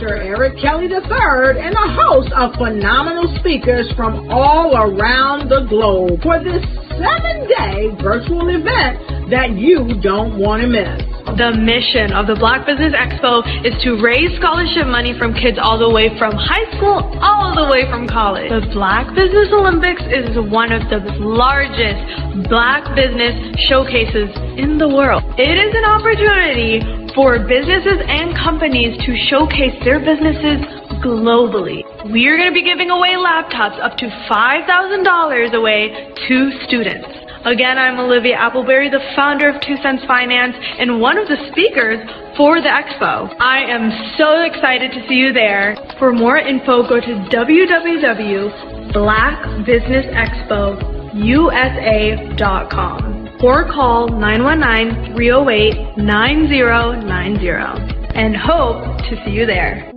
Dr. Eric Kelly III and a host of phenomenal speakers from all around the globe for this 7-day virtual event that you don't want to miss. The mission of the Black Business Expo is to raise scholarship money from kids all the way from high school all the way from college. The Black Business Olympics is one of the largest Black business showcases in the world. It is an opportunity for businesses and companies to showcase their businesses globally. We are going to be giving away laptops up to $5,000 away to students. Again, I'm Olivia Appleberry, the founder of 2 Cents Finance and one of the speakers for the expo. I am so excited to see you there. For more info, go to www.blackbusinessexpousa.com or call 919-308-9090 and hope to see you there.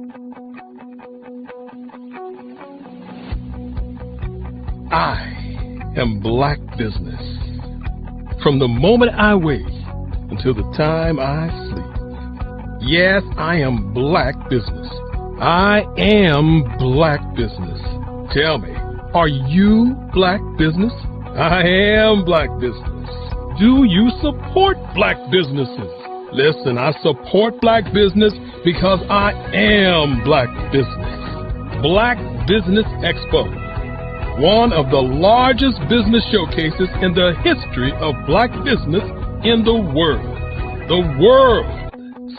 I am Black Business. From the moment I wake until the time I sleep. Yes, I am Black Business. I am Black Business. Tell me, are you Black Business? I am Black Business. Do you support Black businesses? Listen, I support Black business because I am Black Business. Black Business Expo, one of the largest business showcases in the history of Black business in the world. The world!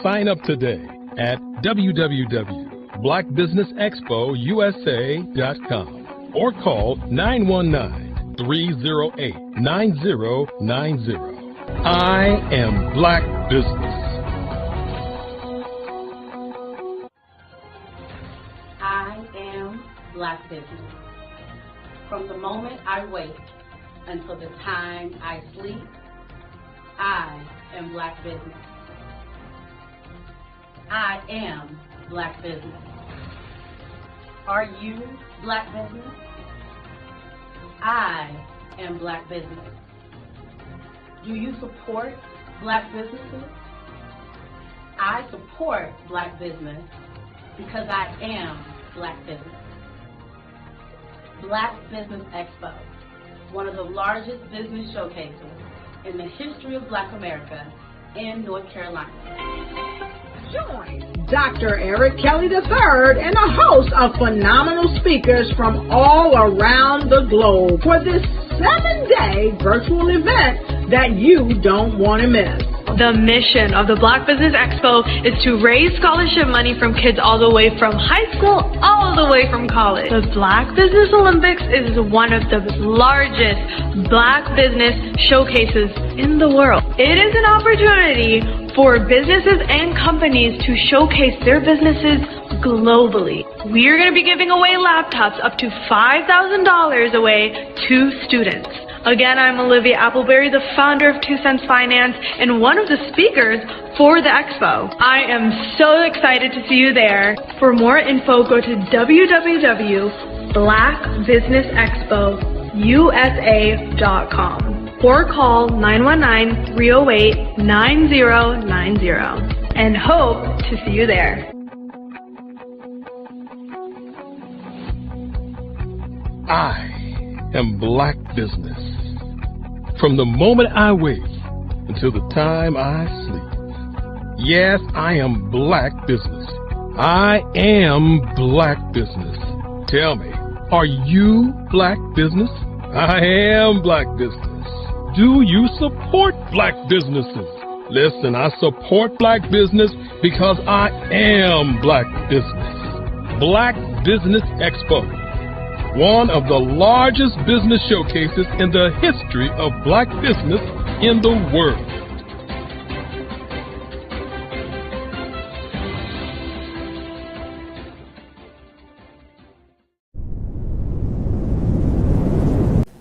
Sign up today at www.blackbusinessexpousa.com or call 919-308-9090. I am Black Business. I am Black Business. From the moment I wake until the time I sleep, I am Black Business. I am Black Business. Are you Black Business? I am Black Business. Do you support Black businesses? I support Black business because I am Black Business. Black Business Expo, one of the largest business showcases in the history of Black America in North Carolina. Join Dr. Eric Kelly III and a host of phenomenal speakers from all around the globe for this 7-day virtual event that you don't want to miss. The mission of the Black Business Expo is to raise scholarship money from kids all the way from high school all the way from college. The Black Business Olympics is one of the largest Black business showcases in the world. It is an opportunity for businesses and companies to showcase their businesses globally. We are going to be giving away laptops up to $5,000 away to students. Again, I'm Olivia Appleberry, the founder of 2 Cents Finance and one of the speakers for the expo. I am so excited to see you there. For more info, go to www.blackbusinessexpousa.com or call 919-308-9090 and hope to see you there. I am Black Business. From the moment I wake until the time I sleep. Yes, I am Black Business. I am Black Business. Tell me, are you Black Business? I am Black Business. Do you support Black businesses? Listen, I support Black business because I am Black Business. Black Business Expo, one of the largest business showcases in the history of Black business in the world.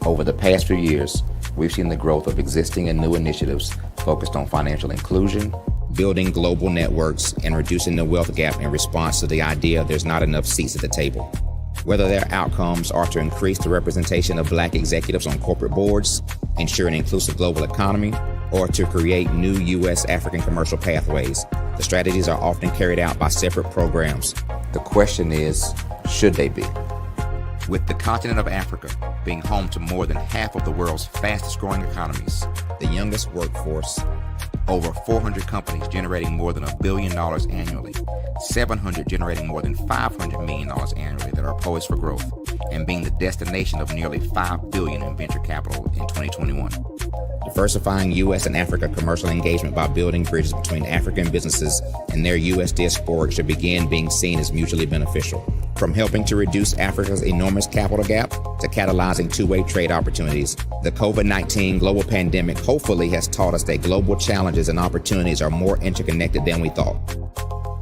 Over the past few years, we've seen the growth of existing and new initiatives focused on financial inclusion, building global networks, and reducing the wealth gap in response to the idea there's not enough seats at the table. Whether their outcomes are to increase the representation of Black executives on corporate boards, ensure an inclusive global economy, or to create new U.S. African commercial pathways, the strategies are often carried out by separate programs The question is, should they be? With the continent of Africa being home to more than half of the world's fastest growing economies, the youngest workforce, over 400 companies generating more than $1 billion annually, 700 generating more than $500 million annually that are poised for growth, and being the destination of nearly $5 billion in venture capital in 2021. Diversifying U.S. and Africa commercial engagement by building bridges between African businesses and their U.S. diaspora should begin being seen as mutually beneficial. From helping to reduce Africa's enormous capital gap to catalyzing two-way trade opportunities, the COVID-19 global pandemic hopefully has taught us that global challenges and opportunities are more interconnected than we thought.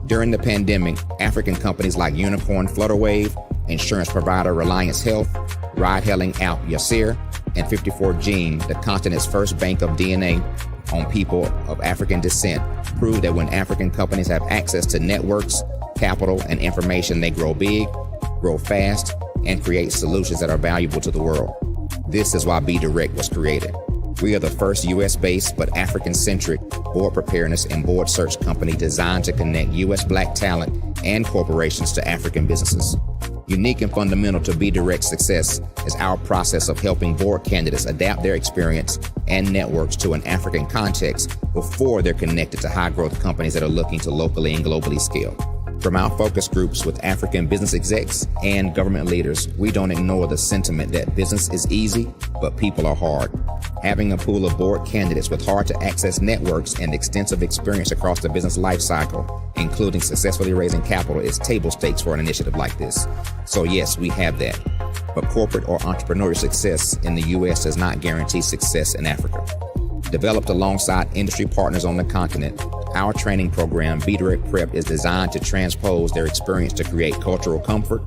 During the pandemic, African companies like Unicorn Flutterwave, insurance provider Reliance Health, ride-hailing app Yasir, and 54Gene, the continent's first bank of DNA on people of African descent, prove that when African companies have access to networks, capital, and information, they grow big, grow fast, and create solutions that are valuable to the world. This is why Be Direct was created. We are the first U.S.-based but African-centric board preparedness and board search company designed to connect U.S. Black talent and corporations to African businesses. Unique and fundamental to Be Direct's success is our process of helping board candidates adapt their experience and networks to an African context before they're connected to high-growth companies that are looking to locally and globally scale. From our focus groups with African business execs and government leaders, we don't ignore the sentiment that business is easy, but people are hard. Having a pool of board candidates with hard-to-access networks and extensive experience across the business life cycle, including successfully raising capital, is table stakes for an initiative like this. So yes, we have that. But corporate or entrepreneurial success in the U.S. does not guarantee success in Africa. Developed alongside industry partners on the continent, our training program, Be Direct Prep, is designed to transpose their experience to create cultural comfort,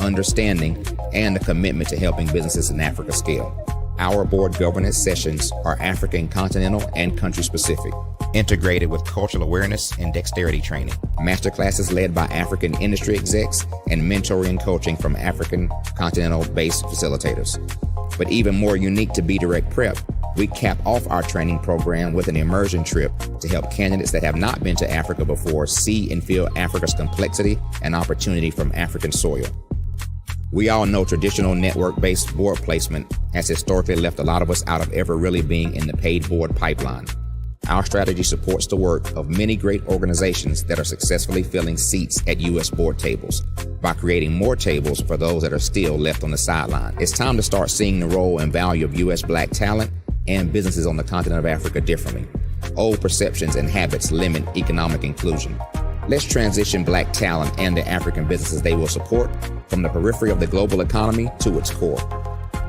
understanding, and a commitment to helping businesses in Africa scale. Our board governance sessions are African continental and country specific, integrated with cultural awareness and dexterity training, masterclasses led by African industry execs, and mentoring and coaching from African continental-based facilitators. But even more unique to Be Direct Prep, we cap off our training program with an immersion trip to help candidates that have not been to Africa before see and feel Africa's complexity and opportunity from African soil. We all know traditional network-based board placement has historically left a lot of us out of ever really being in the paid board pipeline. Our strategy supports the work of many great organizations that are successfully filling seats at U.S. board tables by creating more tables for those that are still left on the sideline. It's time to start seeing the role and value of U.S. Black talent and businesses on the continent of Africa differently. Old perceptions and habits limit economic inclusion. Let's transition Black talent and the African businesses they will support from the periphery of the global economy to its core.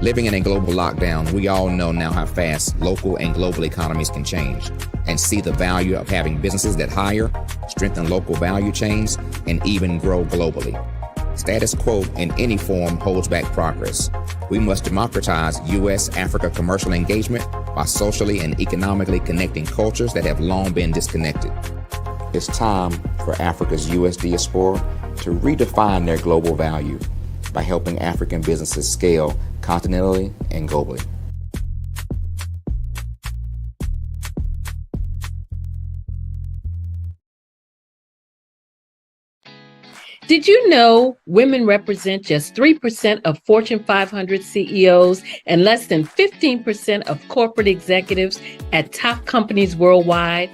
Living in a global lockdown, we all know now how fast local and global economies can change, and see the value of having businesses that hire, strengthen local value chains, and even grow globally. Status quo in any form holds back progress. We must democratize U.S.-Africa commercial engagement by socially and economically connecting cultures that have long been disconnected. It's time for Africa's U.S. diaspora to redefine their global value by helping African businesses scale continentally and globally. Did you know women represent just 3% of Fortune 500 CEOs and less than 15% of corporate executives at top companies worldwide?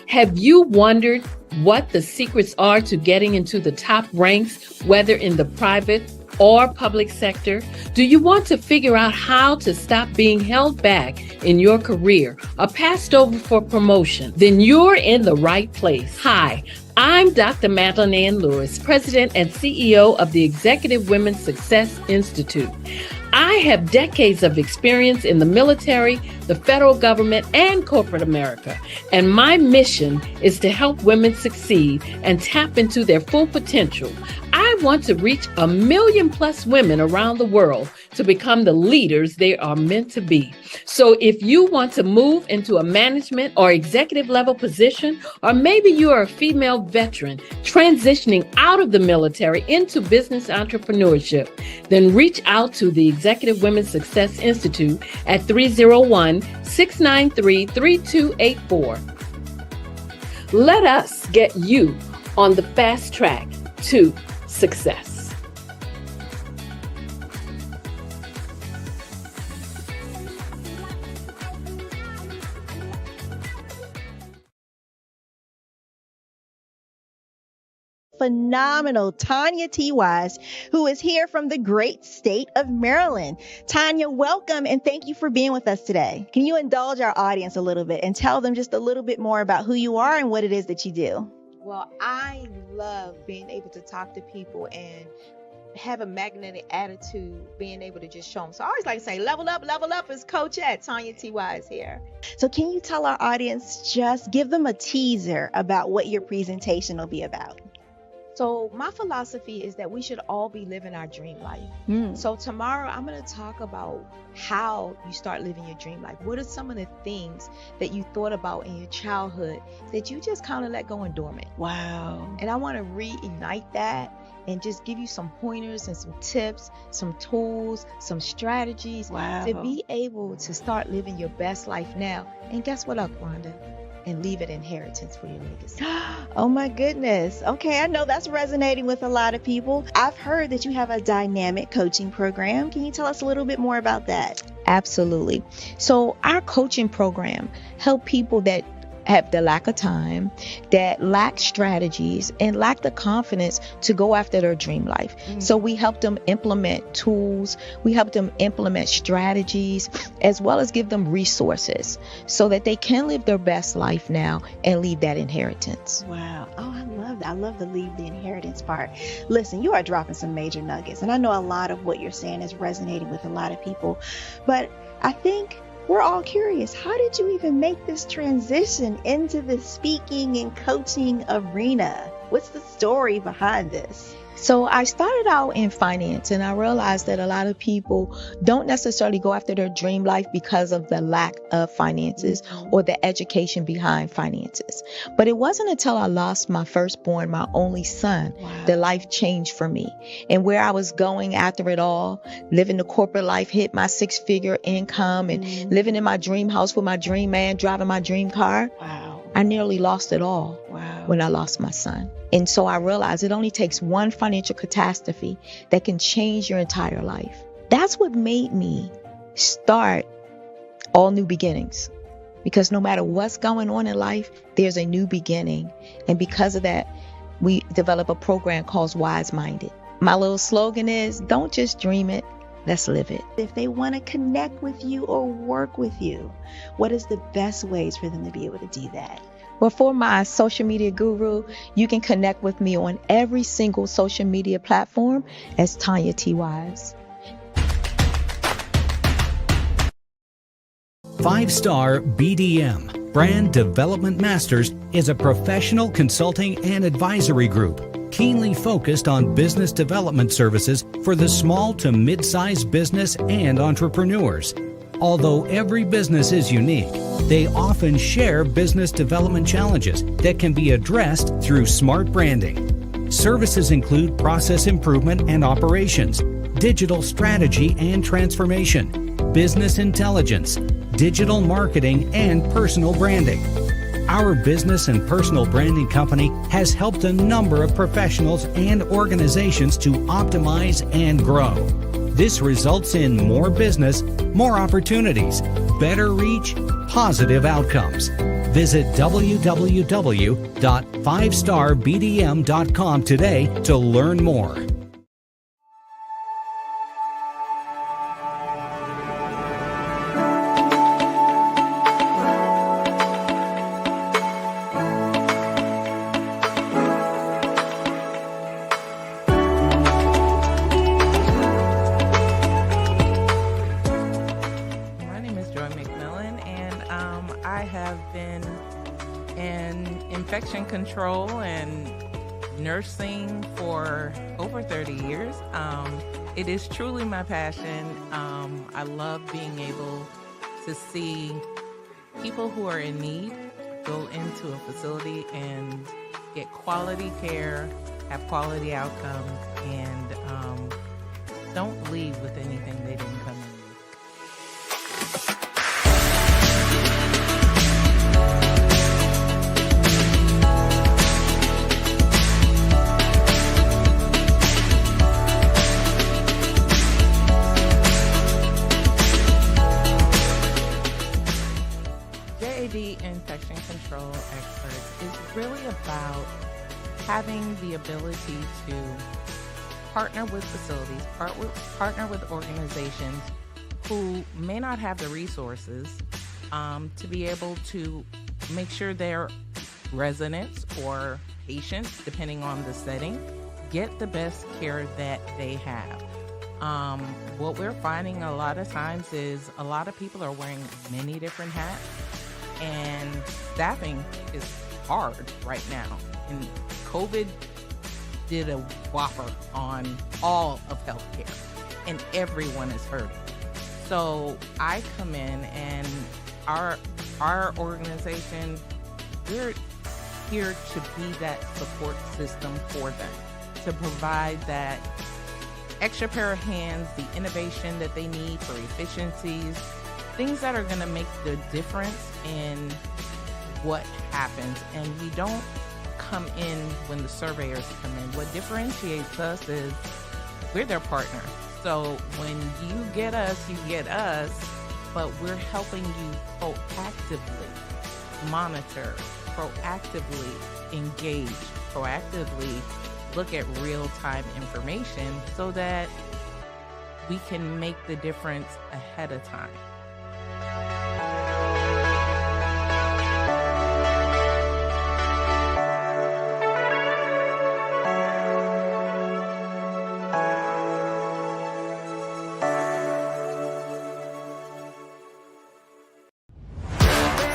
Have you wondered what the secrets are to getting into the top ranks, whether in the private or public sector? Do you want to figure out how to stop being held back in your career or passed over for promotion? Then you're in the right place. Hi, I'm Dr. Madeline Ann Lewis, President and CEO of the Executive Women's Success Institute. I have decades of experience in the military, the federal government, and corporate America, and my mission is to help women succeed and tap into their full potential. I want to reach 1 million plus women around the world to become the leaders they are meant to be. So if you want to move into a management or executive level position, or maybe you are a female veteran transitioning out of the military into business entrepreneurship, then reach out to the Executive Women's Success Institute at 301-693-3284. Let us get you on the fast track to success. Phenomenal Tanya T. Wise, who is here from the great state of Maryland. Tanya, welcome and thank you for being with us today. Can you indulge our audience a little bit and tell them just a little bit more about who you are and what it is that you do? Well, I love being able to talk to people and have a magnetic attitude, being able to just show them. So I always like to say, level up is Coach at Tanya T. Wise here. So can you tell our audience, just give them a teaser about what your presentation will be about? So my philosophy is that we should all be living our dream life. So tomorrow I'm going to talk about how you start living your dream life. What are some of the things that you thought about in your childhood that you just kind of let go and dormant? Wow. And I want to reignite that and just give you some pointers and some tips, some tools, some strategies to be able to start living your best life now. And guess what, Rhonda? And leave an inheritance for your legacy. Oh my goodness. Okay, I know that's resonating with a lot of people. I've heard that you have a dynamic coaching program. Can you tell us a little bit more about that? Absolutely. So our coaching program help people that have the lack of time, that lack strategies, and lack the confidence to go after their dream life. So we help them implement tools, we help them implement strategies, as well as give them resources so that they can live their best life now and leave that inheritance. Wow. Oh, I love that. I love the leave the inheritance part. Listen, you are dropping some major nuggets, and I know a lot of what you're saying is resonating with a lot of people, but I think we're all curious. How did you even make this transition into the speaking and coaching arena? What's the story behind this? So I started out in finance, and I realized that a lot of people don't necessarily go after their dream life because of the lack of finances or the education behind finances. But it wasn't until I lost my firstborn, my only son, that life changed for me. And where I was going after it all, living the corporate life, hit my 6-figure income and living in my dream house with my dream man, driving my dream car. I nearly lost it all when I lost my son. And so I realized it only takes one financial catastrophe that can change your entire life. That's what made me start All New Beginnings. Because no matter what's going on in life, there's a new beginning. And because of that, we develop a program called Wise Minded. My little slogan is, don't just dream it, let's live it. If they want to connect with you or work with you, what is the best ways for them to be able to do that? Well, for my social media guru, you can connect with me on every single social media platform as Tanya T. Wise. 5-Star BDM, Brand Development Masters, is a professional consulting and advisory group keenly focused on business development services for the small to mid-sized business and entrepreneurs. Although every business is unique, they often share business development challenges that can be addressed through smart branding. Services include process improvement and operations, digital strategy and transformation, business intelligence, digital marketing, and personal branding. Our business and personal branding company has helped a number of professionals and organizations to optimize and grow. This results in more business, more opportunities, better reach, positive outcomes. Visit www.5starbdm.com today to learn more. Infection control and nursing for over 30 years. It is truly my passion. I love being able to see people who are in need go into a facility and get quality care, have quality outcomes, and don't leave with anything they didn't come in with. infection control experts is really about having the ability to partner with facilities, partner with organizations who may not have the resources to be able to make sure their residents or patients, depending on the setting, get the best care that they have. What we're finding a lot of times is a lot of people are wearing many different hats, and staffing is hard right now. And COVID did a whopper on all of healthcare, and everyone is hurting. So I come in, and our organization, we're here to be that support system for them, to provide that extra pair of hands, the innovation that they need for efficiencies, things that are going to make the difference in what happens. And we don't come in when the surveyors come in. What differentiates us is we're their partner. So when you get us, but we're helping you proactively monitor, proactively engage, proactively look at real-time information so that we can make the difference ahead of time.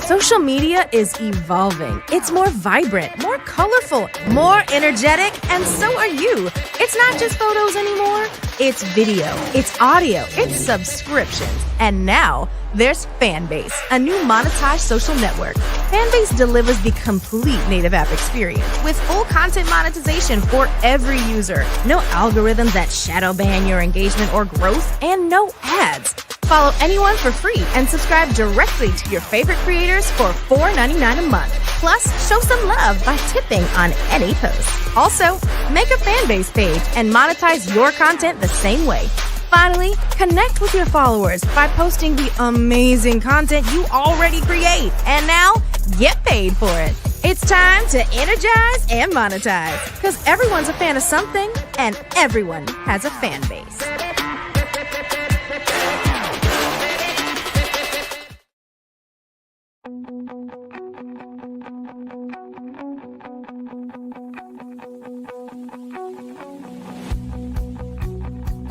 Social media is evolving. It's more vibrant, more colorful, more energetic, and so are you. It's not just photos anymore. It's video, it's audio, it's subscriptions. And now there's Fanbase, a new monetized social network. Fanbase delivers the complete native app experience with full content monetization for every user. No algorithms that shadow ban your engagement or growth, and no ads. Follow anyone for free and subscribe directly to your favorite creators for $4.99 a month. Plus, show some love by tipping on any post. Also, make a Fanbase page and monetize your content the same way. Finally, connect with your followers by posting the amazing content you already create. And now, get paid for it. It's time to energize and monetize, because everyone's a fan of something and everyone has a fan base.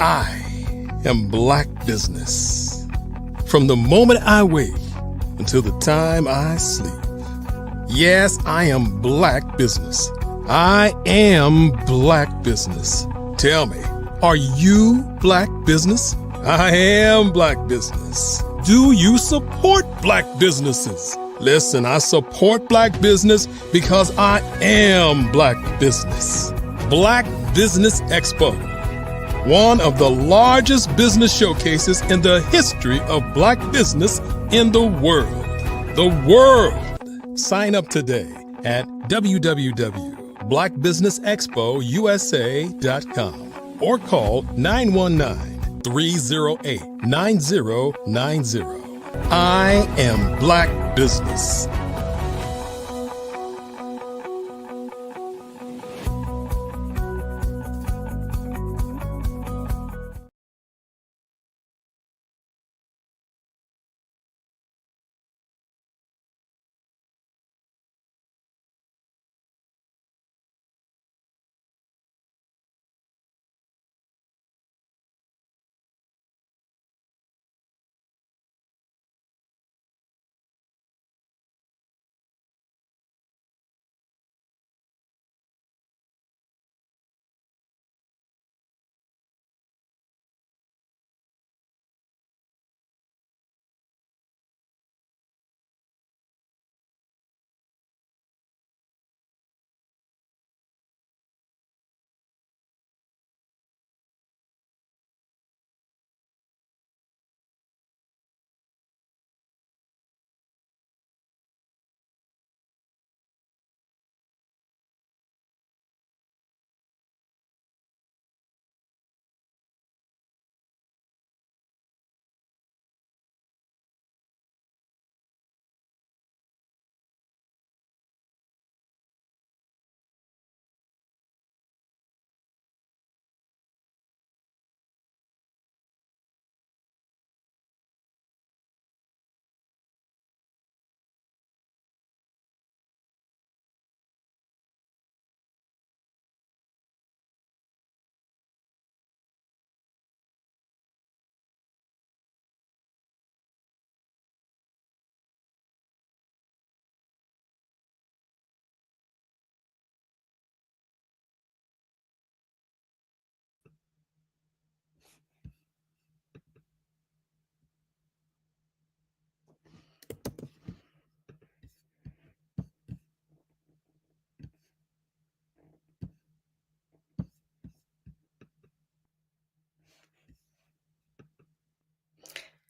I am Black Business. From the moment I wake until the time I sleep. Yes, I am Black Business. I am Black Business. Tell me, are you Black Business? I am Black Business. Do you support Black businesses? Listen, I support Black business because I am Black Business. Black Business Expo, one of the largest business showcases in the history of Black business in the world. The world! Sign up today at www.blackbusinessexpousa.com or call 919-308-9090. I am Black Business.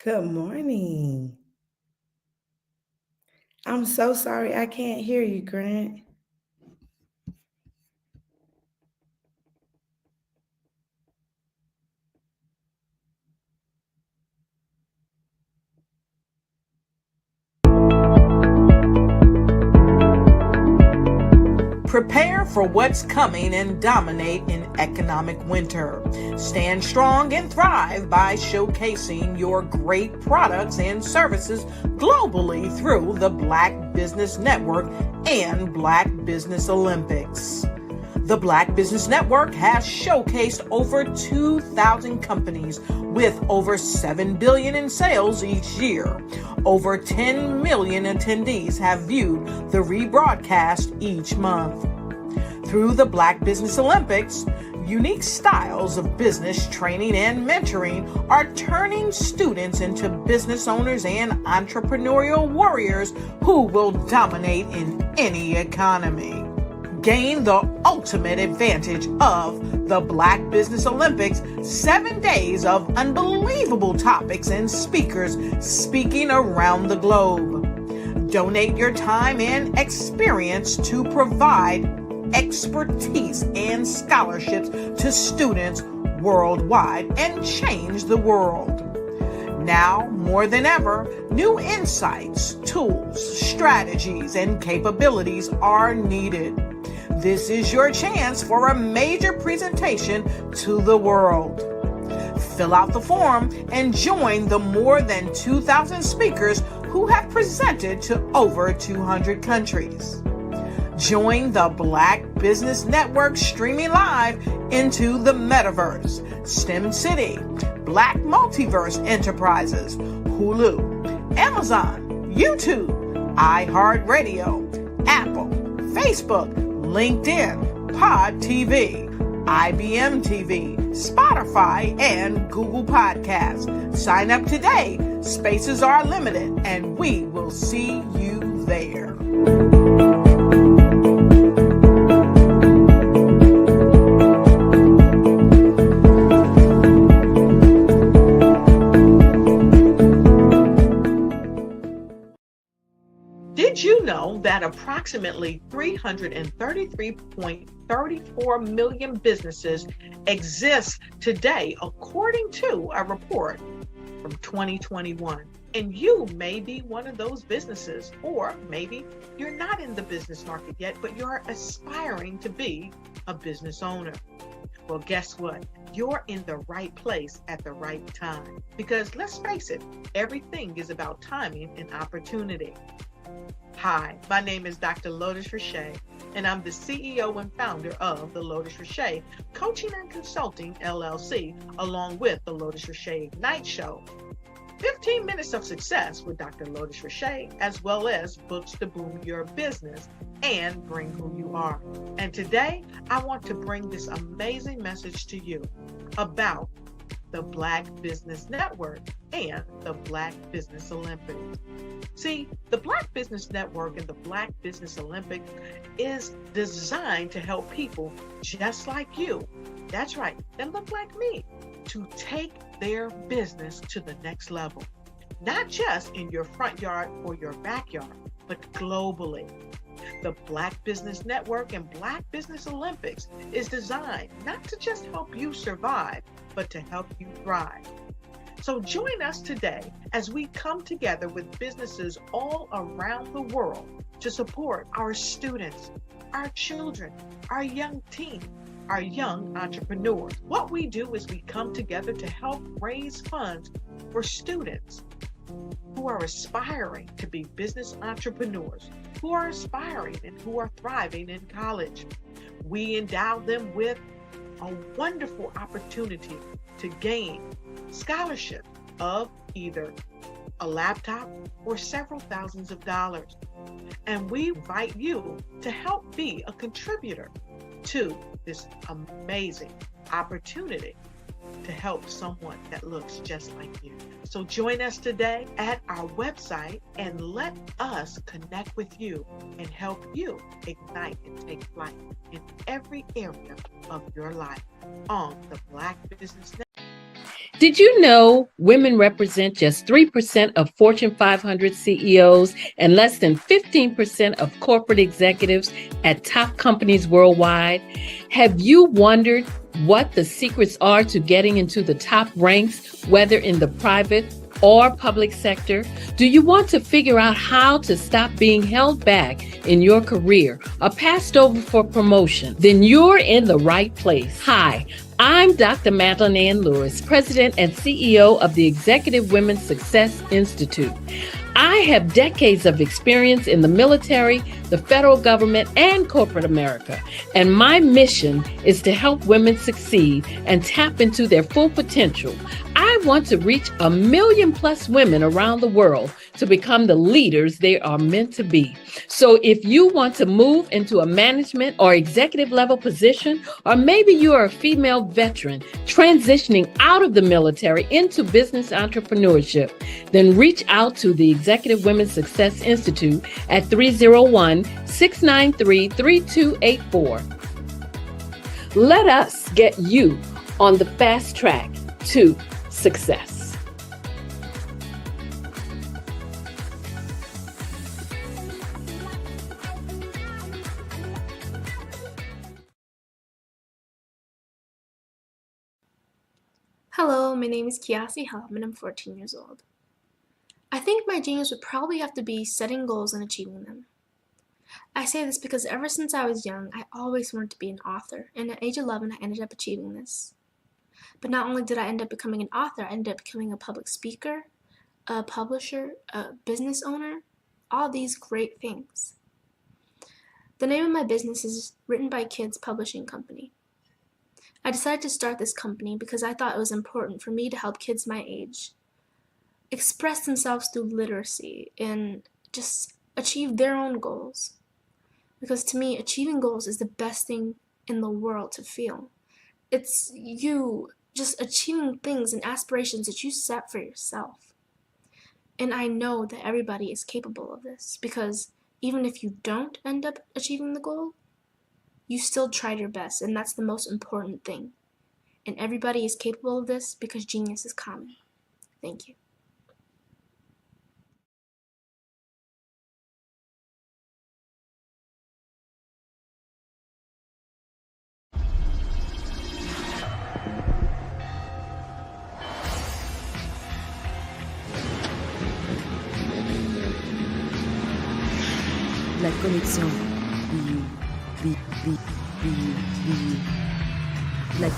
Good morning. I'm so sorry I can't hear you, Grant. Prepare for what's coming and dominate in economic winter. Stand strong and thrive by showcasing your great products and services globally through the Black Business Network and Black Business Olympics. The Black Business Network has showcased over 2,000 companies with over $7 billion in sales each year. Over 10 million attendees have viewed the rebroadcast each month. Through the Black Business Olympics, unique styles of business training and mentoring are turning students into business owners and entrepreneurial warriors who will dominate in any economy. Gain the ultimate advantage of the Black Business Olympics, 7 days of unbelievable topics and speakers speaking around the globe. Donate your time and experience to provide expertise and scholarships to students worldwide and change the world. Now, more than ever, new insights, tools, strategies, and capabilities are needed. This is your chance for a major presentation to the world. Fill out the form and join the more than 2,000 speakers who have presented to over 200 countries. Join the Black Business Network streaming live into the Metaverse, STEM City, Black Multiverse Enterprises, Hulu, Amazon, YouTube, iHeartRadio, Apple, Facebook, LinkedIn, Pod TV, IBM TV, Spotify, and Google Podcasts. Sign up today. Spaces are limited, and we will see you there. Did you know that approximately 333.34 million businesses exist today, according to a report from 2021? And you may be one of those businesses, or maybe you're not in the business market yet, but you're aspiring to be a business owner. Well, guess what? You're in the right place at the right time. Because let's face it, everything is about timing and opportunity. Hi, my name is Dr. Lotus Richey, and I'm the CEO and founder of the Lotus Richey Coaching and Consulting LLC, along with the Lotus Richey Ignite Show, 15 Minutes of Success with Dr. Lotus Richey, as well as books to boom your business and bring who you are. And today, I want to bring this amazing message to you about the Black Business Network and the Black Business Olympics. See, the Black Business Network and the Black Business Olympics is designed to help people just like you, that's right, that look like me, to take their business to the next level. Not just in your front yard or your backyard, but globally. The Black Business Network and Black Business Olympics is designed not to just help you survive, but to help you thrive. So join us today as we come together with businesses all around the world to support our students, our children, our young teens, our young entrepreneurs. What we do is we come together to help raise funds for students who are aspiring to be business entrepreneurs, who are aspiring and who are thriving in college. We endow them with a wonderful opportunity to gain scholarship of either a laptop or several thousands of dollars. And we invite you to help be a contributor to this amazing opportunity to help someone that looks just like you. So join us today at our website and let us connect with you and help you ignite and take flight in every area of your life on the Black Business Network. Did you know women represent just 3% of Fortune 500 CEOs and less than 15% of corporate executives at top companies worldwide? Have you wondered what the secrets are to getting into the top ranks, whether in the private or public sector? Do you want to figure out how to stop being held back in your career or passed over for promotion? Then you're in the right place. Hi, I'm Dr. Madeline Ann Lewis, President and CEO of the Executive Women's Success Institute. I have decades of experience in the military, the federal government, and corporate America, and my mission is to help women succeed and tap into their full potential. I want to reach 1 million plus women around the world to become the leaders they are meant to be. So if you want to move into a management or executive level position, or maybe you are a female veteran transitioning out of the military into business entrepreneurship, then reach out to the Executive Women's Success Institute at 301-693-3284. Let us get you on the fast track to success. Hello, my name is Kiasi Helm and I'm 14 years old. I think my genius would probably have to be setting goals and achieving them. I say this because ever since I was young, I always wanted to be an author, and at age 11, I ended up achieving this. But not only did I end up becoming an author, I ended up becoming a public speaker, a publisher, a business owner, all these great things. The name of my business is Written by Kids Publishing Company. I decided to start this company because I thought it was important for me to help kids my age express themselves through literacy and just achieve their own goals. Because to me, achieving goals is the best thing in the world to feel. It's you just achieving things and aspirations that you set for yourself. And I know that everybody is capable of this because even if you don't end up achieving the goal, you still tried your best, and that's the most important thing. And everybody is capable of this because genius is common. Thank you. La connexion. La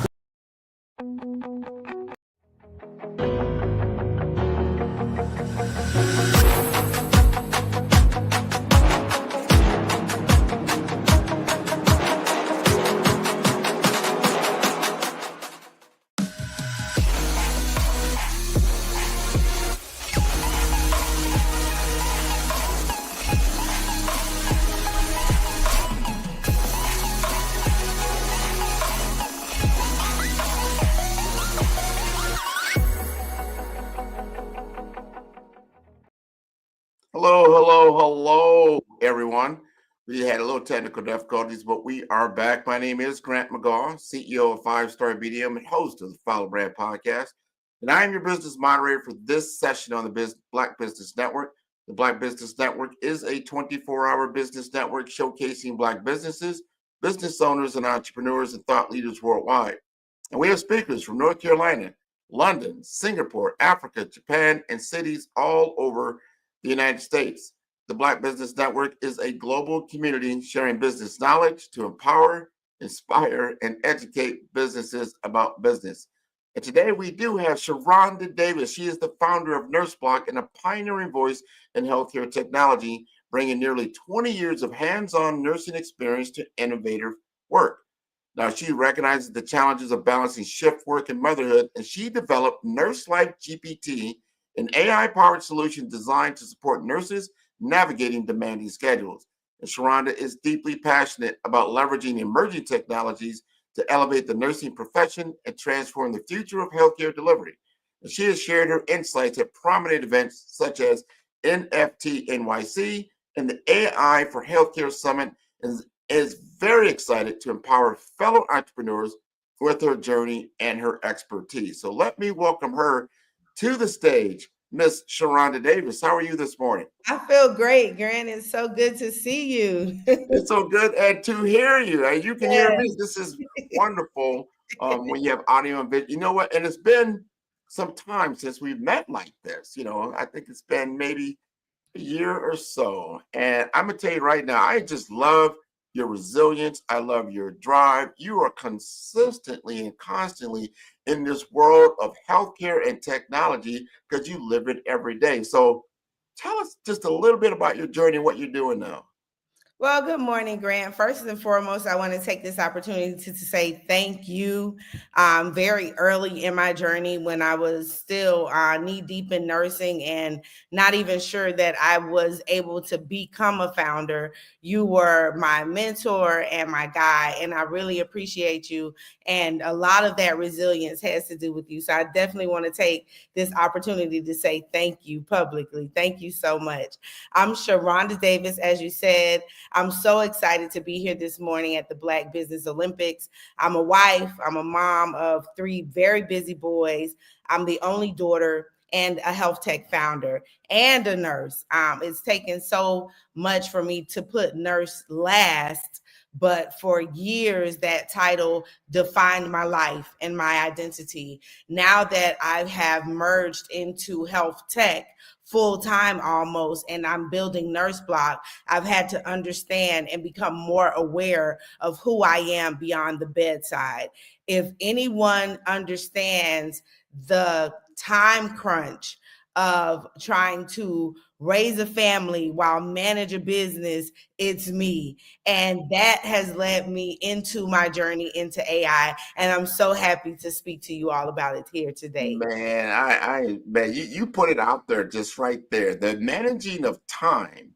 Hello, everyone. We had a little technical difficulties, but we are back. My name is Grant McGaw, CEO of 5-Star BDM and host of the Follow Brand Podcast. And I am your business moderator for this session on the Black Business Network. The Black Business Network is a 24-hour business network showcasing Black businesses, business owners, and entrepreneurs and thought leaders worldwide. And we have speakers from North Carolina, London, Singapore, Africa, Japan, and cities all over the United States. The Black Business Network is a global community sharing business knowledge to empower, inspire, and educate businesses about business. And today we do have Sharonda Davis. She is the founder of NurseBlock and a pioneering voice in healthcare technology, bringing nearly 20 years of hands-on nursing experience to innovative work. Now, she recognizes the challenges of balancing shift work and motherhood, and she developed Nurse Life GPT, an AI-powered solution designed to support nurses navigating demanding schedules. And Sharonda is deeply passionate about leveraging emerging technologies to elevate the nursing profession and transform the future of healthcare delivery. And she has shared her insights at prominent events such as NFT NYC and the AI for Healthcare Summit, and is very excited to empower fellow entrepreneurs with her journey and her expertise. So let me welcome her to the stage, Miss Sharonda Davis. How are you this morning? I feel great, Grant. It's so good to see you. It's so good and to hear you. And you can hear me. Yes. This is wonderful when you have audio and video. You know what? And it's been some time since we've met like this. I think it's been maybe a year or so. And I'm going to tell you right now, I just love your resilience. I love your drive. You are consistently and constantly in this world of healthcare and technology because you live it every day. So tell us just a little bit about your journey and what you're doing now. Well, good morning, Grant. First and foremost, I want to take this opportunity to say thank you. Very early in my journey, when I was still knee deep in nursing and not even sure that I was able to become a founder, you were my mentor and my guide, and I really appreciate you. And a lot of that resilience has to do with you. So I definitely want to take this opportunity to say thank you publicly. Thank you so much. I'm Sharonda Davis, as you said. I'm so excited to be here this morning at the Black Business Olympics. I'm a wife, I'm a mom of 3 very busy boys. I'm the only daughter and a health tech founder and a nurse. It's taken so much for me to put nurse last, but for years that title defined my life and my identity. Now that I have merged into health tech, full-time almost, and I'm building Nurse Block, I've had to understand and become more aware of who I am beyond the bedside. If anyone understands the time crunch of trying to raise a family while manage a business, it's me. And that has led me into my journey into AI. And I'm so happy to speak to you all about it here today. Man, you put it out there just right there. The managing of time.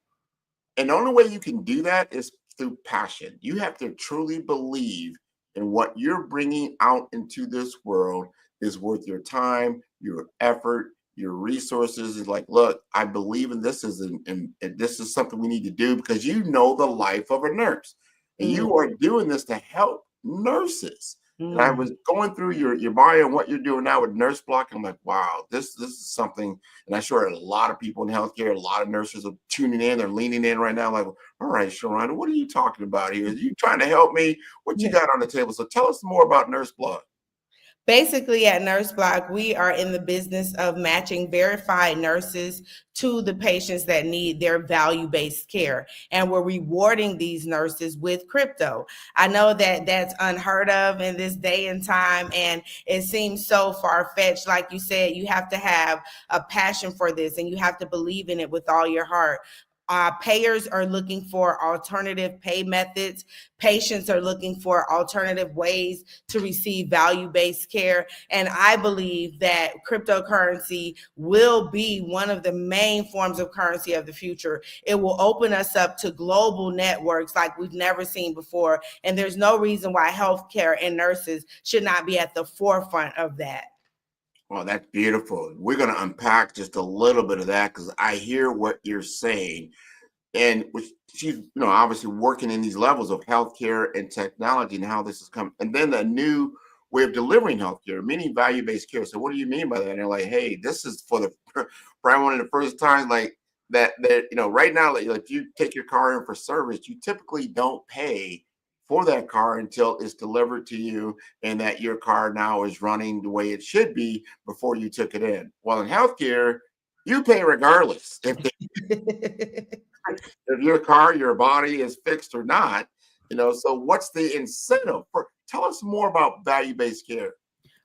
And the only way you can do that is through passion. You have to truly believe in what you're bringing out into this world is worth your time, your effort, your resources. Is like, look, I believe in this and this is something we need to do because you know the life of a nurse. And you are doing this to help nurses. And I was going through your bio and what you're doing now with Nurse Block. I'm like, wow, this is something. And I'm sure a lot of people in healthcare, a lot of nurses are tuning in, they're leaning in right now, like, all right, Sharonda, what are you talking about here? Are you trying to help me? What you got on the table? So tell us more about Nurse Block. Basically, at Nurse Block, we are in the business of matching verified nurses to the patients that need their value-based care. And we're rewarding these nurses with crypto. I know that that's unheard of in this day and time, and it seems so far-fetched. Like you said, you have to have a passion for this, and you have to believe in it with all your heart. Payers are looking for alternative pay methods. Patients are looking for alternative ways to receive value-based care. And I believe that cryptocurrency will be one of the main forms of currency of the future. It will open us up to global networks like we've never seen before. And there's no reason why healthcare and nurses should not be at the forefront of that. Well, that's beautiful. We're going to unpack just a little bit of that because I hear what you're saying. And she's, obviously working in these levels of healthcare and technology and how this has come. And then a new way of delivering healthcare, meaning value-based care. So what do you mean by that? And they're like, hey, this is for probably one of the first times like that, right now, like if you take your car in for service, you typically don't pay for that car until it's delivered to you and that your car now is running the way it should be before you took it in. Well, in healthcare, you pay regardless if your car, your body is fixed or not. So what's the incentive? Tell us more about value-based care.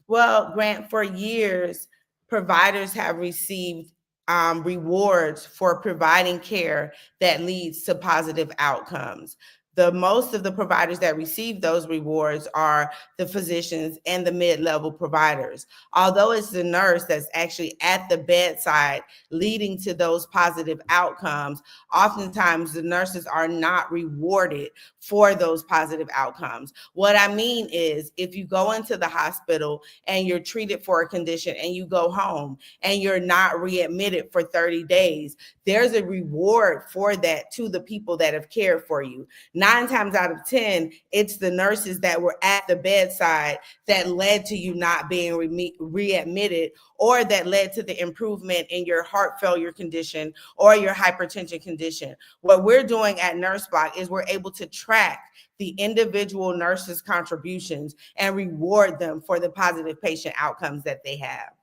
Well, Grant, for years, providers have received rewards for providing care that leads to positive outcomes. The most of the providers that receive those rewards are the physicians and the mid-level providers. Although it's the nurse that's actually at the bedside leading to those positive outcomes, oftentimes the nurses are not rewarded for those positive outcomes. What I mean is, if you go into the hospital and you're treated for a condition and you go home and you're not readmitted for 30 days, there's a reward for that to the people that have cared for you. 9 times out of 10, it's the nurses that were at the bedside that led to you not being readmitted, or that led to the improvement in your heart failure condition or your hypertension condition. What we're doing at NurseBlock is we're able to track the individual nurses' contributions and reward them for the positive patient outcomes that they have.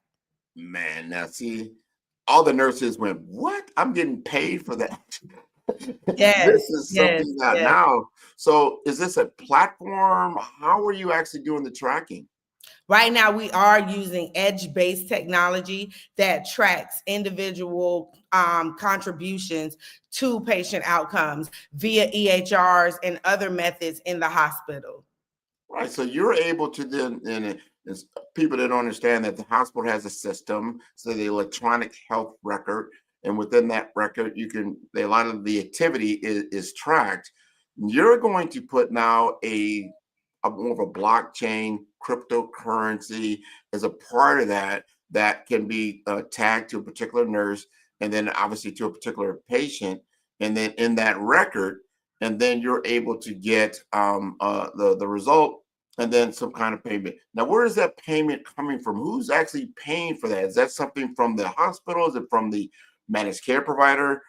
Man, now see, all the nurses went, what? I'm getting paid for that. Yes, This is yes, something that yes. now. So is this a platform? How are you actually doing the tracking? Right now, we are using edge-based technology that tracks individual contributions to patient outcomes via EHRs and other methods in the hospital. Right. So you're able to then, and it's people that don't understand that the hospital has a system, so the electronic health record, and within that record, you can, a lot of the activity is tracked. You're going to put now a more of a blockchain cryptocurrency as a part of that that can be tagged to a particular nurse, and then obviously to a particular patient, and then in that record, and then you're able to get the result and then some kind of payment. Now, where is that payment coming from? Who's actually paying for that? Is that something from the hospital? Is it from the managed care provider?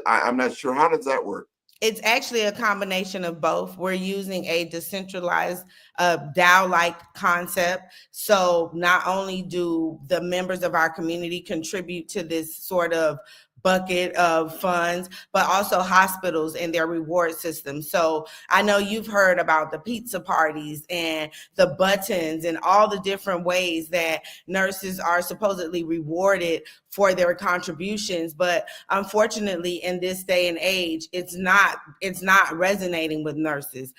I'm not sure. How does that work? It's actually a combination of both. We're using a decentralized DAO-like concept. So not only do the members of our community contribute to this sort of bucket of funds, but also hospitals and their reward system. So I know you've heard about the pizza parties and the buttons and all the different ways that nurses are supposedly rewarded for their contributions. But unfortunately, in this day and age, it's not resonating with nurses.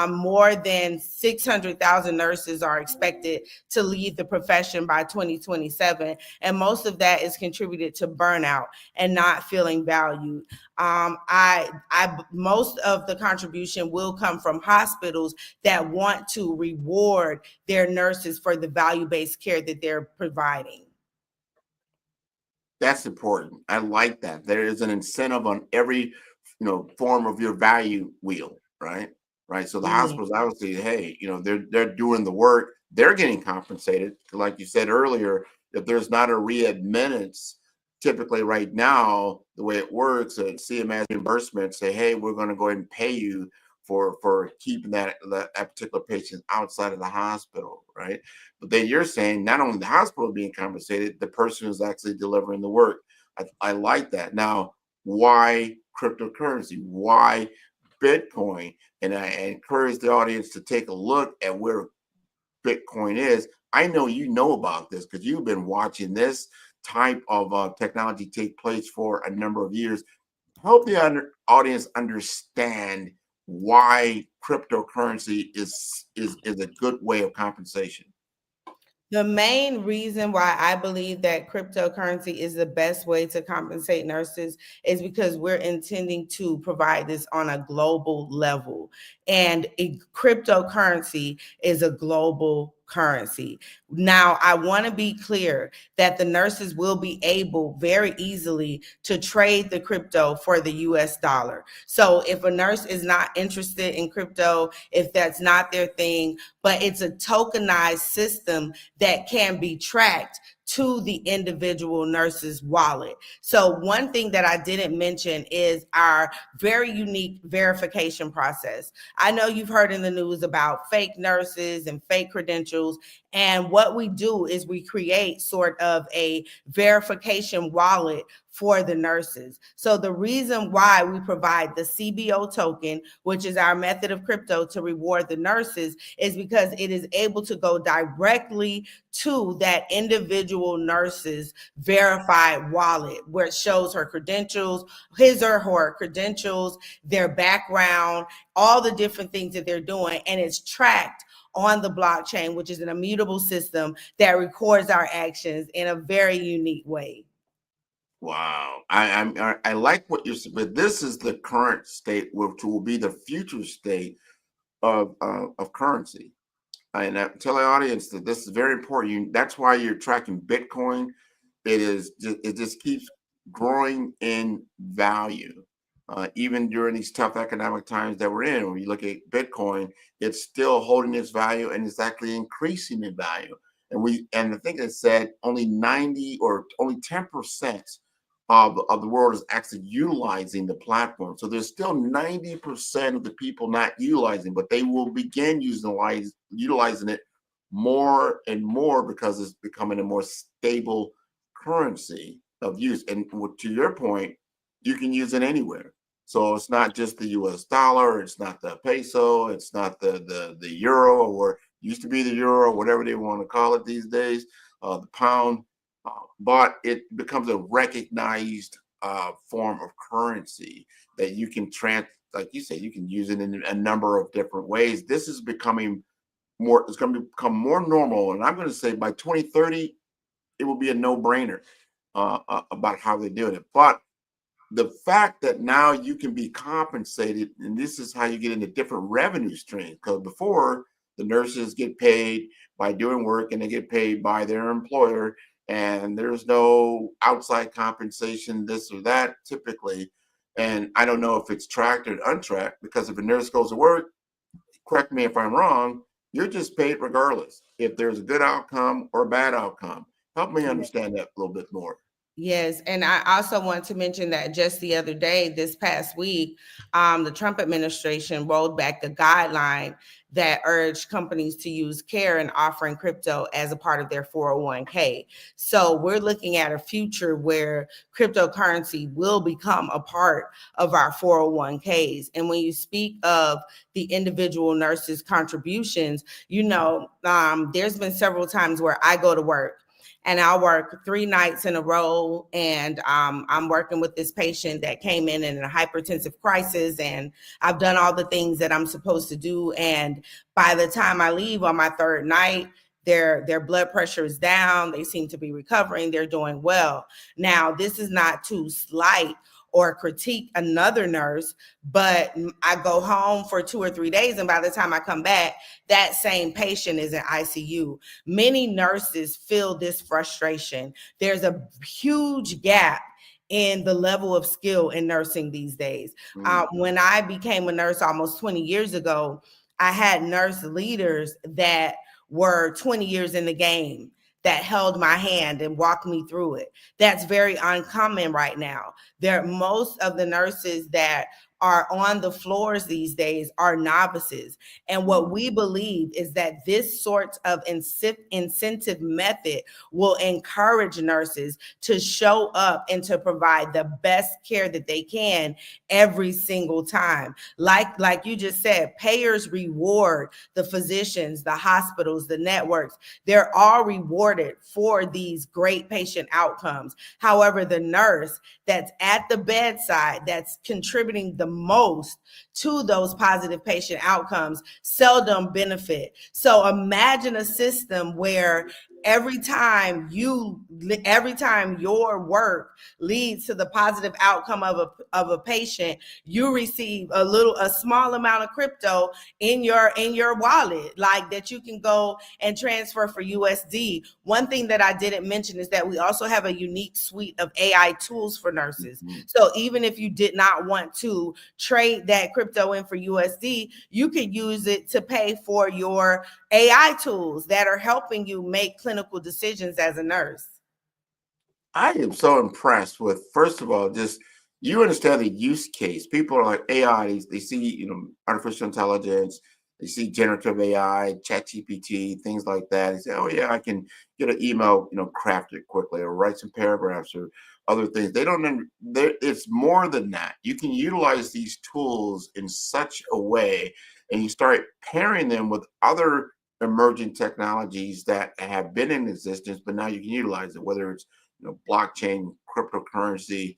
More than 600,000 nurses are expected to leave the profession by 2027. And most of that is contributed to burnout and not feeling valued. Most of the contribution will come from hospitals that want to reward their nurses for the value-based care that they're providing. That's important. I like that. There is an incentive on every, form of your value wheel, right? Right. So the hospitals obviously, hey, they're doing the work. They're getting compensated. Like you said earlier, if there's not a readmittance, typically right now, the way it works, CMS reimbursement say, hey, we're going to go ahead and pay you for keeping that particular patient outside of the hospital, right? But then you're saying not only the hospital being compensated, the person who's actually delivering the work. I like that. Now, why cryptocurrency? Why Bitcoin? And I encourage the audience to take a look at where Bitcoin is. I know you know about this because you've been watching this type of technology take place for a number of years. Help the audience understand why cryptocurrency is a good way of compensation. The main reason why I believe that cryptocurrency is the best way to compensate nurses is because we're intending to provide this on a global level. And cryptocurrency is a global currency. Now, I want to be clear that the nurses will be able very easily to trade the crypto for the US dollar. So if a nurse is not interested in crypto, if that's not their thing, but it's a tokenized system that can be tracked to the individual nurse's wallet. So one thing that I didn't mention is our very unique verification process. I know you've heard in the news about fake nurses and fake credentials. And what we do is we create sort of a verification wallet for the nurses. So the reason why we provide the CBO token, which is our method of crypto to reward the nurses, is because it is able to go directly to that individual nurse's verified wallet, where it shows her credentials, his or her credentials, their background, all the different things that they're doing, and it's tracked on the blockchain, which is an immutable system that records our actions in a very unique way. Wow, I like what you're saying, but this is the current state, which will be the future state of currency. And I tell the audience that this is very important. That's why you're tracking Bitcoin. It just keeps growing in value. even during these tough economic times that we're in. When you look at Bitcoin, it's still holding its value and it's actually increasing in value. And I think it said only 90 or only 10% of the world is actually utilizing the platform. So there's still 90% of the people not utilizing, but they will begin utilizing it more and more because it's becoming a more stable currency of use. And to your point, you can use it anywhere. So it's not just the US dollar, it's not the peso, it's not the euro, or it used to be the euro, whatever they want to call it these days, the pound. But it becomes a recognized form of currency that you can like you said, you can use it in a number of different ways. This is becoming more, it's going to become more normal. And I'm going to say by 2030, it will be a no-brainer about how they're doing it. But the fact that now you can be compensated, and this is how you get into different revenue streams, because before the nurses get paid by doing work and they get paid by their employer, and there's no outside compensation, this or that typically. And I don't know if it's tracked or untracked, because if a nurse goes to work, correct me if I'm wrong, you're just paid regardless if there's a good outcome or a bad outcome. Help me understand that a little bit more. Yes, and I also want to mention that just the other day, this past week, the Trump administration rolled back the guideline that urged companies to use care in offering crypto as a part of their 401k. So we're looking at a future where cryptocurrency will become a part of our 401ks. And when you speak of the individual nurses' contributions, there's been several times where I go to work and I'll work 3 nights in a row. And I'm working with this patient that came in a hypertensive crisis. And I've done all the things that I'm supposed to do. And by the time I leave on my 3rd night, their blood pressure is down. They seem to be recovering. They're doing well. Now, this is not to slight or critique another nurse, but I go home for 2 or 3 days, and by the time I come back, that same patient is in ICU. Many nurses feel this frustration. There's a huge gap in the level of skill in nursing these days. When I became a nurse almost 20 years ago, I had nurse leaders that were 20 years in the game that held my hand and walked me through it. That's very uncommon right now. Most of the nurses that are on the floors these days are novices. And what we believe is that this sort of incentive method will encourage nurses to show up and to provide the best care that they can every single time. Like you just said, payers reward the physicians, the hospitals, the networks. They're all rewarded for these great patient outcomes. However, the nurse that's at the bedside, that's contributing the most to those positive patient outcomes, seldom benefit. So imagine a system where every time your work leads to the positive outcome of a patient, you receive a small amount of crypto in your wallet, like that you can go and transfer for USD. One thing that I didn't mention is that we also have a unique suite of AI tools for nurses. So even if you did not want to trade that crypto in for USD, you could use it to pay for your AI tools that are helping you make clinical decisions as a nurse. I am so impressed with, first of all, just you understand the use case. People are like AI, they see, artificial intelligence, they see generative AI, ChatGPT, things like that. They say, oh yeah, I can get an email, crafted quickly or write some paragraphs or other things. It's more than that. You can utilize these tools in such a way, and you start pairing them with other emerging technologies that have been in existence, but now you can utilize it, whether it's blockchain, cryptocurrency.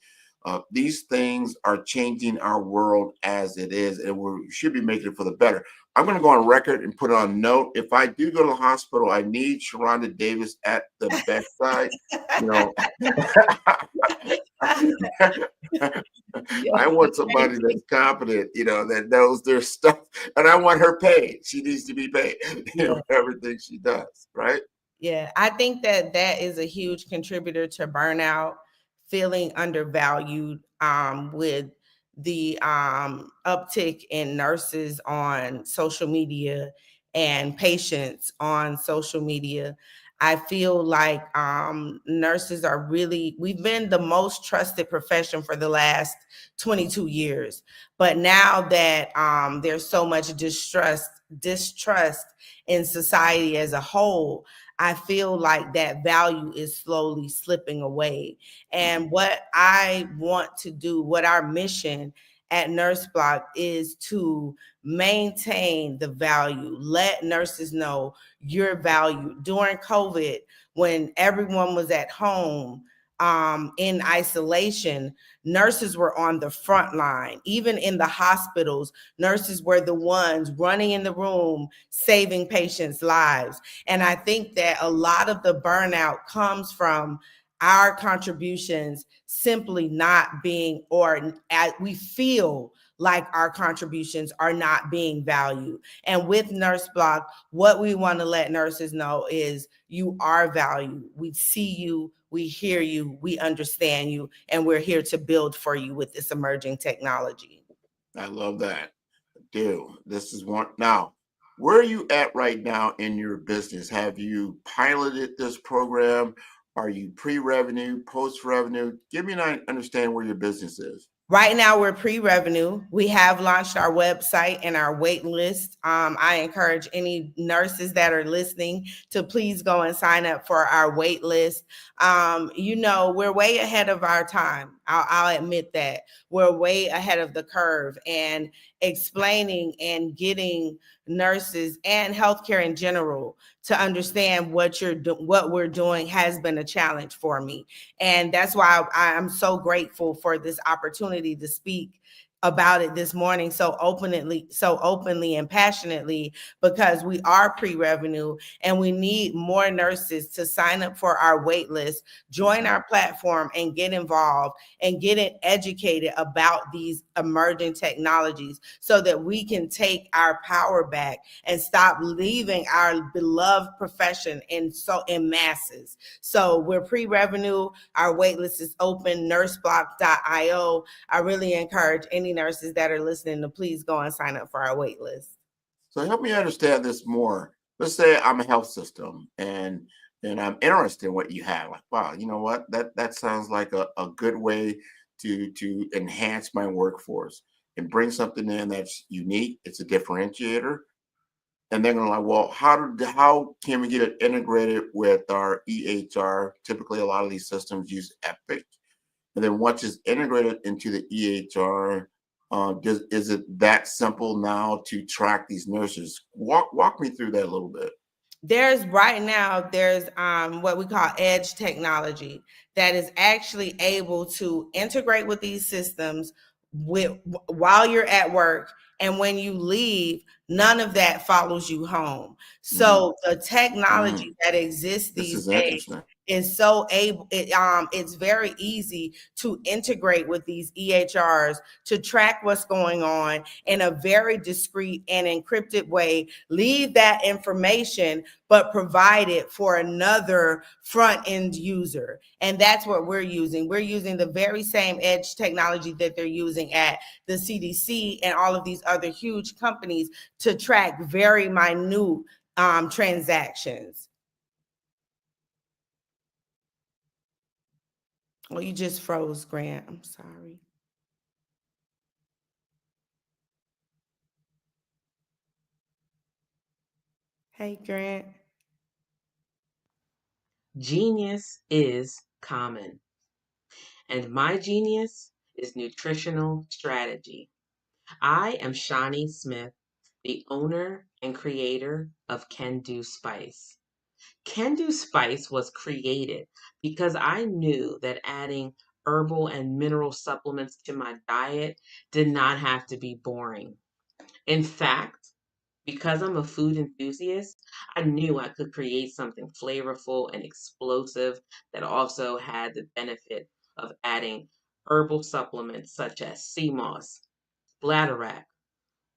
These things are changing our world as it is, and we should be making it for the better. I'm going to go on record and put on note, if I do go to the hospital, I need Sharonda Davis at the bedside. I want somebody that's competent, that knows their stuff, and I want her paid. She needs to be paid for everything she does, right? Yeah, I think that is a huge contributor to burnout, feeling undervalued, with the uptick in nurses on social media and patients on social media. I feel like nurses are really, we've been the most trusted profession for the last 22 years. But now that there's so much distrust in society as a whole, I feel like that value is slowly slipping away. And what I want to do, what our mission at Nurse Block is to maintain the value, let nurses know your value. During COVID, when everyone was at home in isolation, nurses were on the front line. Even in the hospitals, nurses were the ones running in the room, saving patients' lives. And I think that a lot of the burnout comes from our contributions simply not being, or we feel like our contributions are not being valued. And with Nurse Block, what we want to let nurses know is you are valued. We see you, we hear you, we understand you, and we're here to build for you with this emerging technology. I love that. I do. This is one. Now, where are you at right now in your business? Have you piloted this program? Are you pre-revenue, post-revenue? Give me an understanding where your business is. Right now, we're pre-revenue. We have launched our website and our wait list. I encourage any nurses that are listening to please go and sign up for our wait list. We're way ahead of our time. I'll admit that. We're way ahead of the curve, and explaining and getting nurses and healthcare in general to understand what we're doing has been a challenge for me. And that's why I'm so grateful for this opportunity to speak about it this morning so openly and passionately, because we are pre-revenue and we need more nurses to sign up for our wait list, join our platform, and get involved and get educated about these emerging technologies so that we can take our power back and stop leaving our beloved profession in masses. So we're pre-revenue. Our wait list is open, nurseblock.io. I really encourage any nurses that are listening to please go and sign up for our wait list. So help me understand this more. Let's say I'm a health system and I'm interested in what you have. Like, wow, you know what? That sounds like a good way to enhance my workforce and bring something in that's unique. It's a differentiator. And they're gonna like, well, how can we get it integrated with our EHR? Typically, a lot of these systems use Epic. And then once it's integrated into the EHR, is it that simple now to track these nurses? Walk me through that a little bit. There's what we call edge technology that is actually able to integrate with these systems while you're at work, and when you leave, none of that follows you home. So the technology that exists these days is it's very easy to integrate with these EHRs to track what's going on in a very discreet and encrypted way, leave that information, but provide it for another front end user. And that's what we're using. We're using the very same edge technology that they're using at the CDC and all of these other huge companies to track very minute transactions. Well, you just froze, Grant. I'm sorry. Hey, Grant. Genius is common, and my genius is nutritional strategy. I am Shawnee Smith, the owner and creator of Can Do Spice. Can Do Spice was created because I knew that adding herbal and mineral supplements to my diet did not have to be boring. In fact, because I'm a food enthusiast, I knew I could create something flavorful and explosive that also had the benefit of adding herbal supplements such as sea moss, bladderwrack,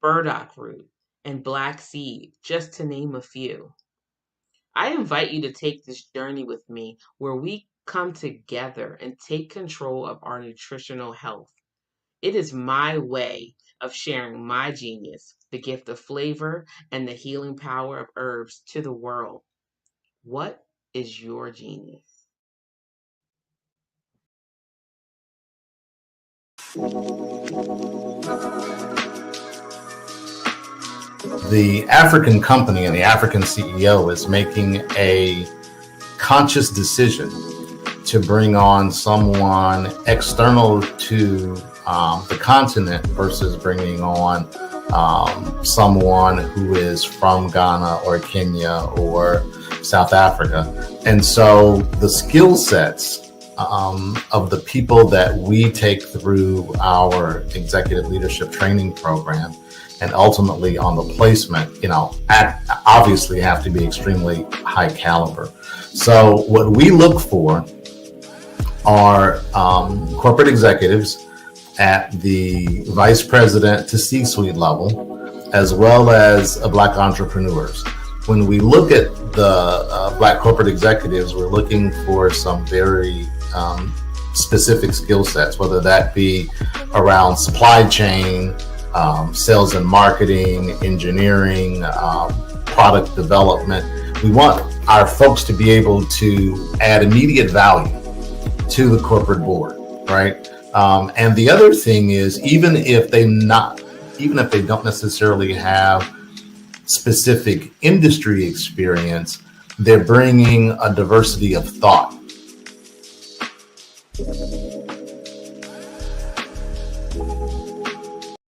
burdock root, and black seed, just to name a few. I invite you to take this journey with me where we come together and take control of our nutritional health. It is my way of sharing my genius, the gift of flavor and the healing power of herbs to the world. What is your genius? The African company and the African CEO is making a conscious decision to bring on someone external to the continent versus bringing on someone who is from Ghana or Kenya or South Africa. And so the skill sets of the people that we take through our executive leadership training program and ultimately on the placement, obviously have to be extremely high caliber. So what we look for are corporate executives at the vice president to C-suite level, as well as Black entrepreneurs. When we look at the Black corporate executives, we're looking for some very specific skill sets, whether that be around supply chain, sales and marketing, engineering, product development. We want our folks to be able to add immediate value to the corporate board, right? And the other thing is, even if they don't necessarily have specific industry experience, they're bringing a diversity of thought.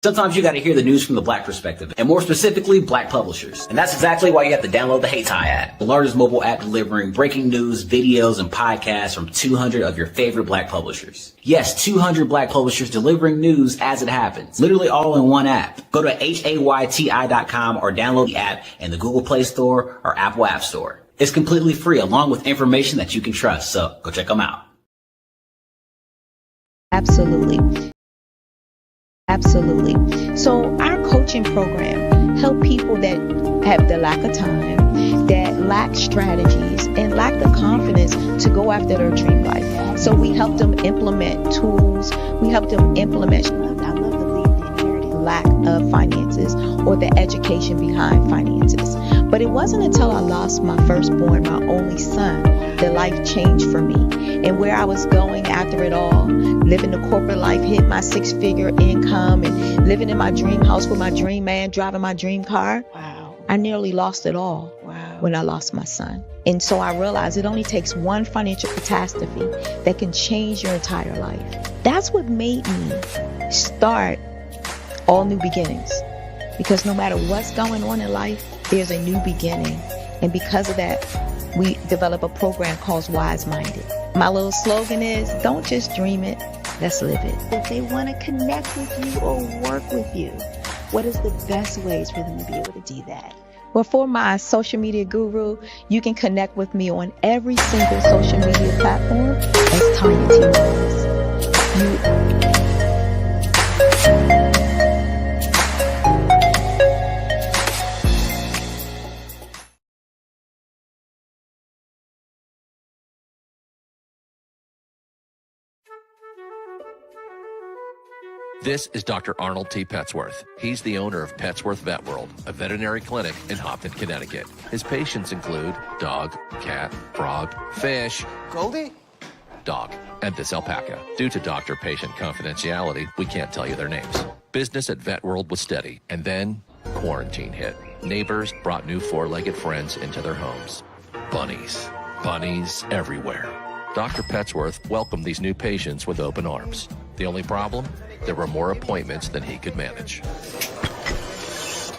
Sometimes you got to hear the news from the Black perspective, and more specifically, Black publishers. And that's exactly why you have to download the HeyTie app, the largest mobile app delivering breaking news, videos, and podcasts from 200 of your favorite Black publishers. Yes, 200 Black publishers delivering news as it happens, literally all in one app. Go to HAYTI.com or download the app in the Google Play Store or Apple App Store. It's completely free, along with information that you can trust, so go check them out. Absolutely. So our coaching program help people that have the lack of time, that lack strategies, and lack the confidence to go after their dream life. So we help them implement tools. We help them implement, I love to leave the inherited lack of finances or the education behind finances. But it wasn't until I lost my firstborn, my only son, that life changed for me. And where I was going after it all, living the corporate life, hit my 6-figure income and living in my dream house with my dream man, driving my dream car. Wow. I nearly lost it all when I lost my son. And so I realized it only takes one financial catastrophe that can change your entire life. That's what made me start All New Beginnings. Because no matter what's going on in life, there's a new beginning. And because of that, we develop a program called Wise Minded. My little slogan is, don't just dream it, let's live it. If they want to connect with you or work with you, what is the best ways for them to be able to do that? Well, for my social media guru, you can connect with me on every single social media platform as Tanya T. Rose. This is Dr. Arnold T. Petsworth. He's the owner of Petsworth Vet World, a veterinary clinic in Hopton, Connecticut. His patients include dog, cat, frog, fish, Goldie, dog, and this alpaca. Due to doctor-patient confidentiality, we can't tell you their names. Business at Vet World was steady, and then quarantine hit. Neighbors brought new four-legged friends into their homes. Bunnies. Bunnies everywhere. Dr. Petsworth welcomed these new patients with open arms. The only problem? There were more appointments than he could manage.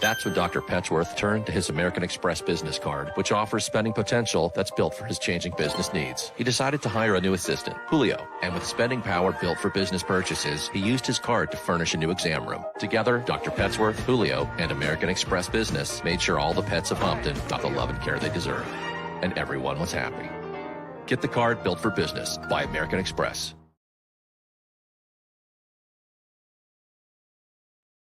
That's when Dr. Petsworth turned to his American Express business card, which offers spending potential that's built for his changing business needs. He decided to hire a new assistant, Julio, and with spending power built for business purchases, he used his card to furnish a new exam room. Together, Dr. Petsworth, Julio, and American Express Business made sure all the pets of Hopton got the love and care they deserved. And everyone was happy. Get the card built for business by American Express.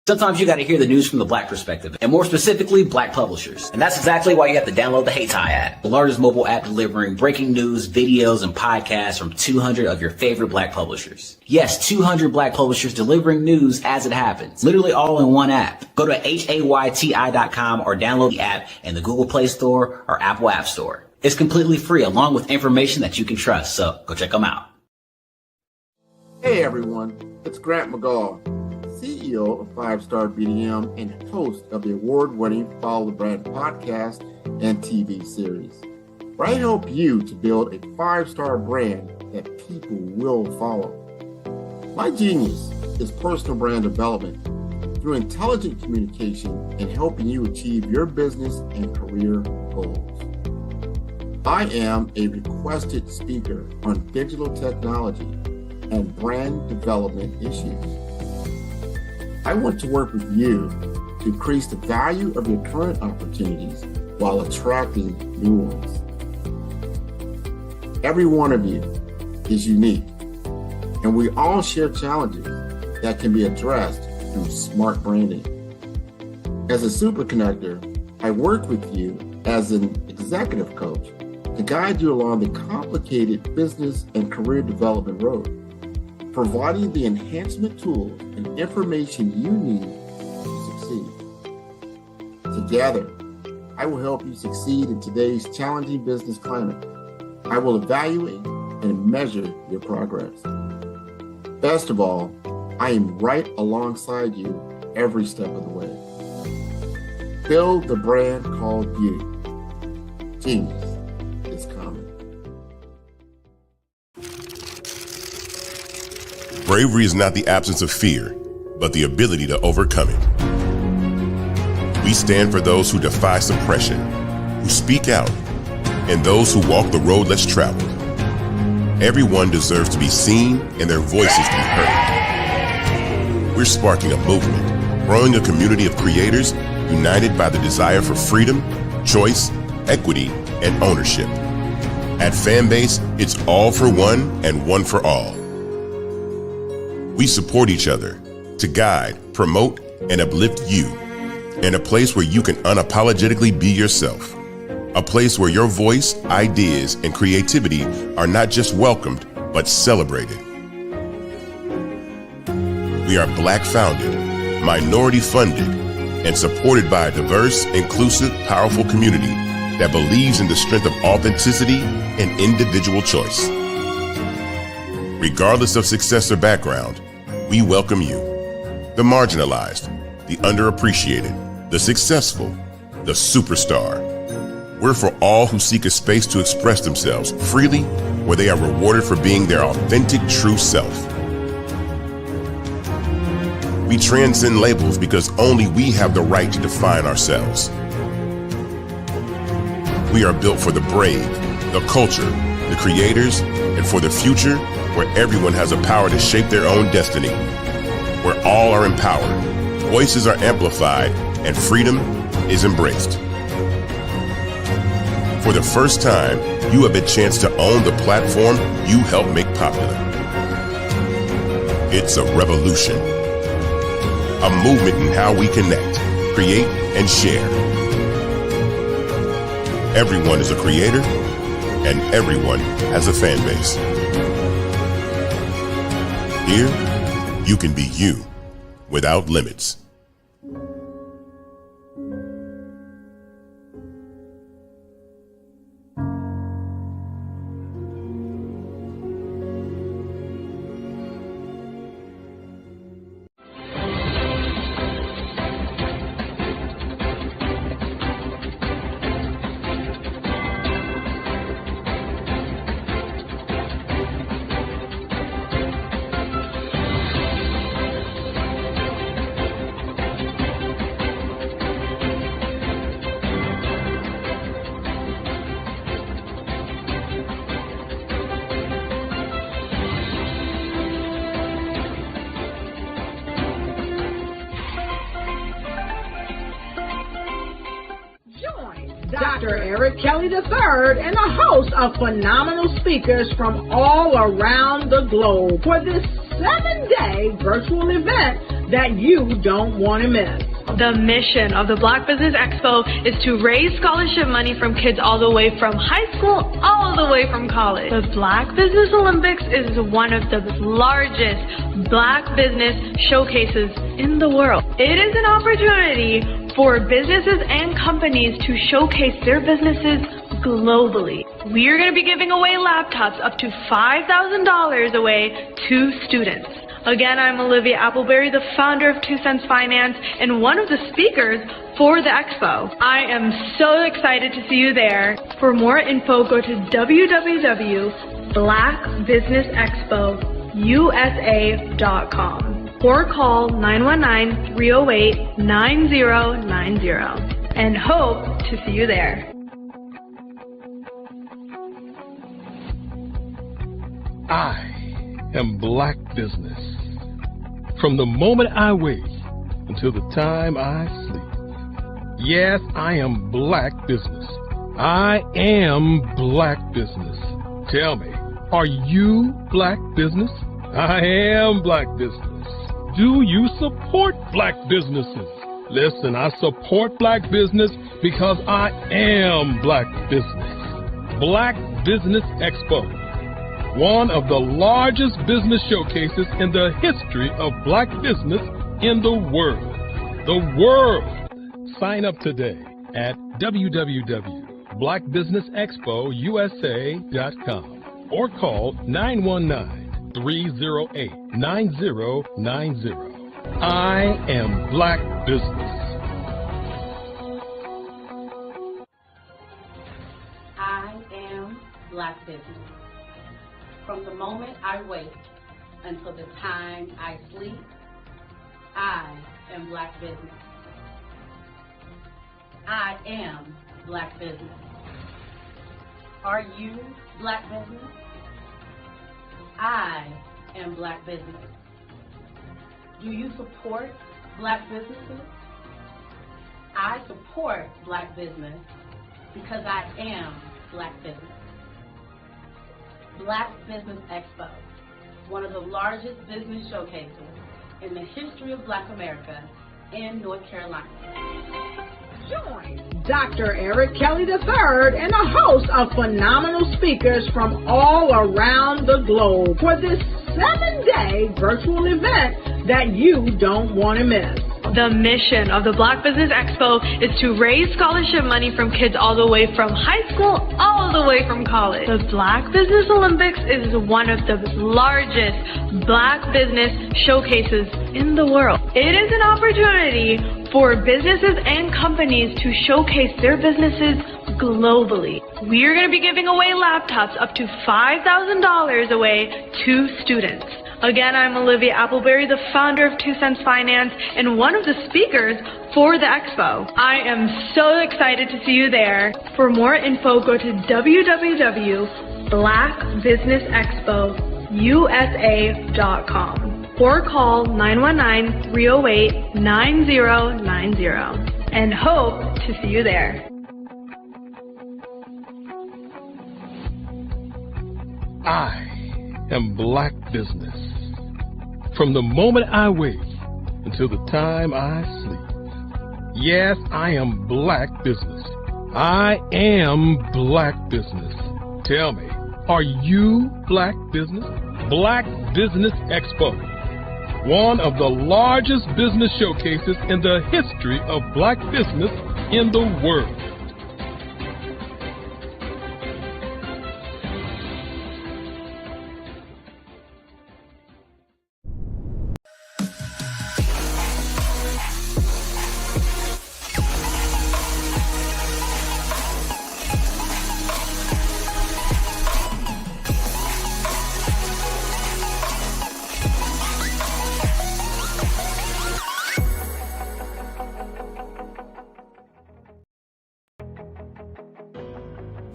Sometimes you got to hear the news from the Black perspective, and more specifically, Black publishers. And that's exactly why you have to download the HeyTie app, the largest mobile app delivering breaking news, videos, and podcasts from 200 of your favorite Black publishers. Yes, 200 Black publishers delivering news as it happens, literally all in one app. Go to HAYTI.com or download the app in the Google Play Store or Apple App Store. It's completely free, along with information that you can trust, so go check them out. Hey everyone, it's Grant McGaw, CEO of 5-Star BDM and host of the award-winning Follow the Brand podcast and TV series, where I help you to build a 5-star brand that people will follow. My genius is personal brand development through intelligent communication and helping you achieve your business and career goals. I am a requested speaker on digital technology and brand development issues. I want to work with you to increase the value of your current opportunities while attracting new ones. Every one of you is unique, and we all share challenges that can be addressed through smart branding. As a super connector, I work with you as an executive coach to guide you along the complicated business and career development road, providing the enhancement tools and information you need to succeed. Together, I will help you succeed in today's challenging business climate. I will evaluate and measure your progress. Best of all, I am right alongside you every step of the way. Build the brand called you. Genius is coming. Bravery is not the absence of fear, but the ability to overcome it. We stand for those who defy suppression, who speak out, and those who walk the road less traveled. Everyone deserves to be seen and their voices to be heard. We're sparking a movement, growing a community of creators united by the desire for freedom, choice, equity, and ownership. At Fanbase, it's all for one and one for all. We support each other to guide, promote, and uplift you in a place where you can unapologetically be yourself. A place where your voice, ideas, and creativity are not just welcomed, but celebrated. We are Black founded, minority funded, and supported by a diverse, inclusive, powerful community that believes in the strength of authenticity and individual choice. Regardless of success or background, we welcome you, the marginalized, the underappreciated, the successful, the superstar. We're for all who seek a space to express themselves freely, where they are rewarded for being their authentic, true self. We transcend labels because only we have the right to define ourselves. We are built for the brave, the culture, the creators, and for the future where everyone has the power to shape their own destiny, where all are empowered, voices are amplified, and freedom is embraced. For the first time, you have a chance to own the platform you helped make popular. It's a revolution, a movement in how we connect, create, and share. Everyone is a creator, and everyone has a fan base. Here, you can be you without limits. Dr. Eric Kelly III and a host of phenomenal speakers from all around the globe for this 7-day virtual event that you don't want to miss. The mission of the Black Business Expo is to raise scholarship money from kids all the way from high school, all the way from college. The Black Business Olympics is one of the largest Black business showcases in the world. It is an opportunity for businesses and companies to showcase their businesses globally. We are going to be giving away laptops up to $5,000 away to students. Again, I'm Olivia Appleberry, the founder of 2 Cents Finance and one of the speakers for the expo. I am so excited to see you there. For more info, go to www.blackbusinessexpousa.com or call 919-308-9090 and hope to see you there. I am Black Business. From the moment I wake until the time I sleep. Yes, I am Black Business. I am Black Business. Tell me, are you Black Business? I am Black Business. Do you support Black businesses? Listen, I support Black business because I am Black Business. Black Business Expo, one of the largest business showcases in the history of Black business in the world. The world! Sign up today at www.blackbusinessexpousa.com or call 919-308-9090. I am Black Business. I am Black Business. From the moment I wake until the time I sleep, I am Black Business. I am Black Business. Are you Black Business? I am Black Business. Do you support Black businesses? I support Black business because I am Black Business. Black Business Expo, one of the largest business showcases in the history of Black America in North Carolina. Join Dr. Eric Kelly III and a host of phenomenal speakers from all around the globe for this 7-day virtual event that you don't want to miss. The mission of the Black Business Expo is to raise scholarship money from kids all the way from high school, all the way from college. The Black Business Olympics is one of the largest Black business showcases in the world. It is an opportunity for businesses and companies to showcase their businesses globally. We are going to be giving away laptops up to $5,000 away to students. Again, I'm Olivia Appleberry, the founder of 2 Cents Finance and one of the speakers for the expo. I am so excited to see you there. For more info, go to www.blackbusinessexpousa.com or call 919-308-9090 and hope to see you there. I am Black Business. From the moment I wake until the time I sleep. Yes, I am Black Business. I am Black Business. Tell me, are you Black Business? Black Business Expo, one of the largest business showcases in the history of Black business in the world.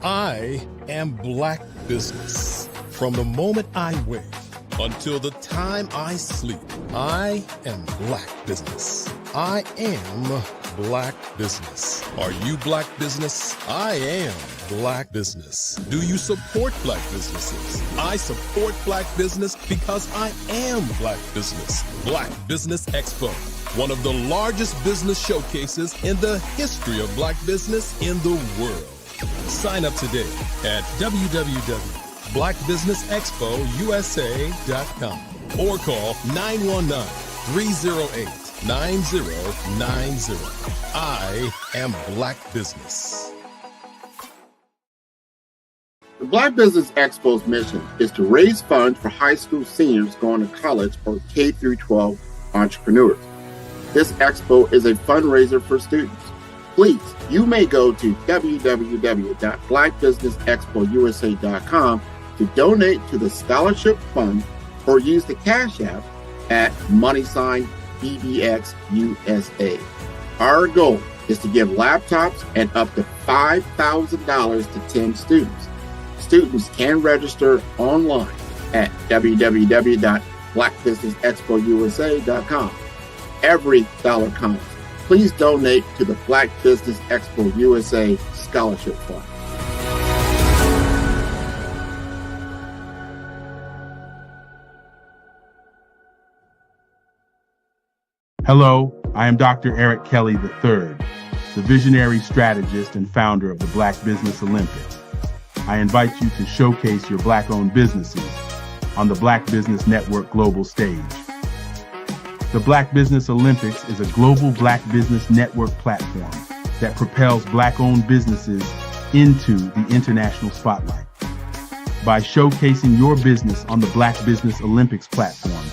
I am Black Business. From the moment I wake until the time I sleep. I am Black Business. I am Black Business. Are you Black Business? I am Black Business. Do you support Black businesses? I support Black business because I am Black Business. Black Business Expo, one of the largest business showcases in the history of Black business in the world. Sign up today at www.blackbusinessexpousa.com or call 919-308-9090. I am Black Business. The Black Business Expo's mission is to raise funds for high school seniors going to college or K through 12 entrepreneurs. This expo is a fundraiser for students. Please, you may go to www.blackbusinessexpousa.com to donate to the scholarship fund or use the Cash App at $BBXUSA. Our goal is to give laptops and up to $5,000 to 10 students. Students can register online at www.blackbusinessexpousa.com. Every dollar counts. Please donate to the Black Business Expo USA Scholarship Fund. Hello, I am Dr. Eric Kelly III, the visionary strategist and founder of the Black Business Olympics. I invite you to showcase your Black-owned businesses on the Black Business Network global stage. The Black Business Olympics is a global Black Business Network platform that propels Black-owned businesses into the international spotlight. By showcasing your business on the Black Business Olympics platform,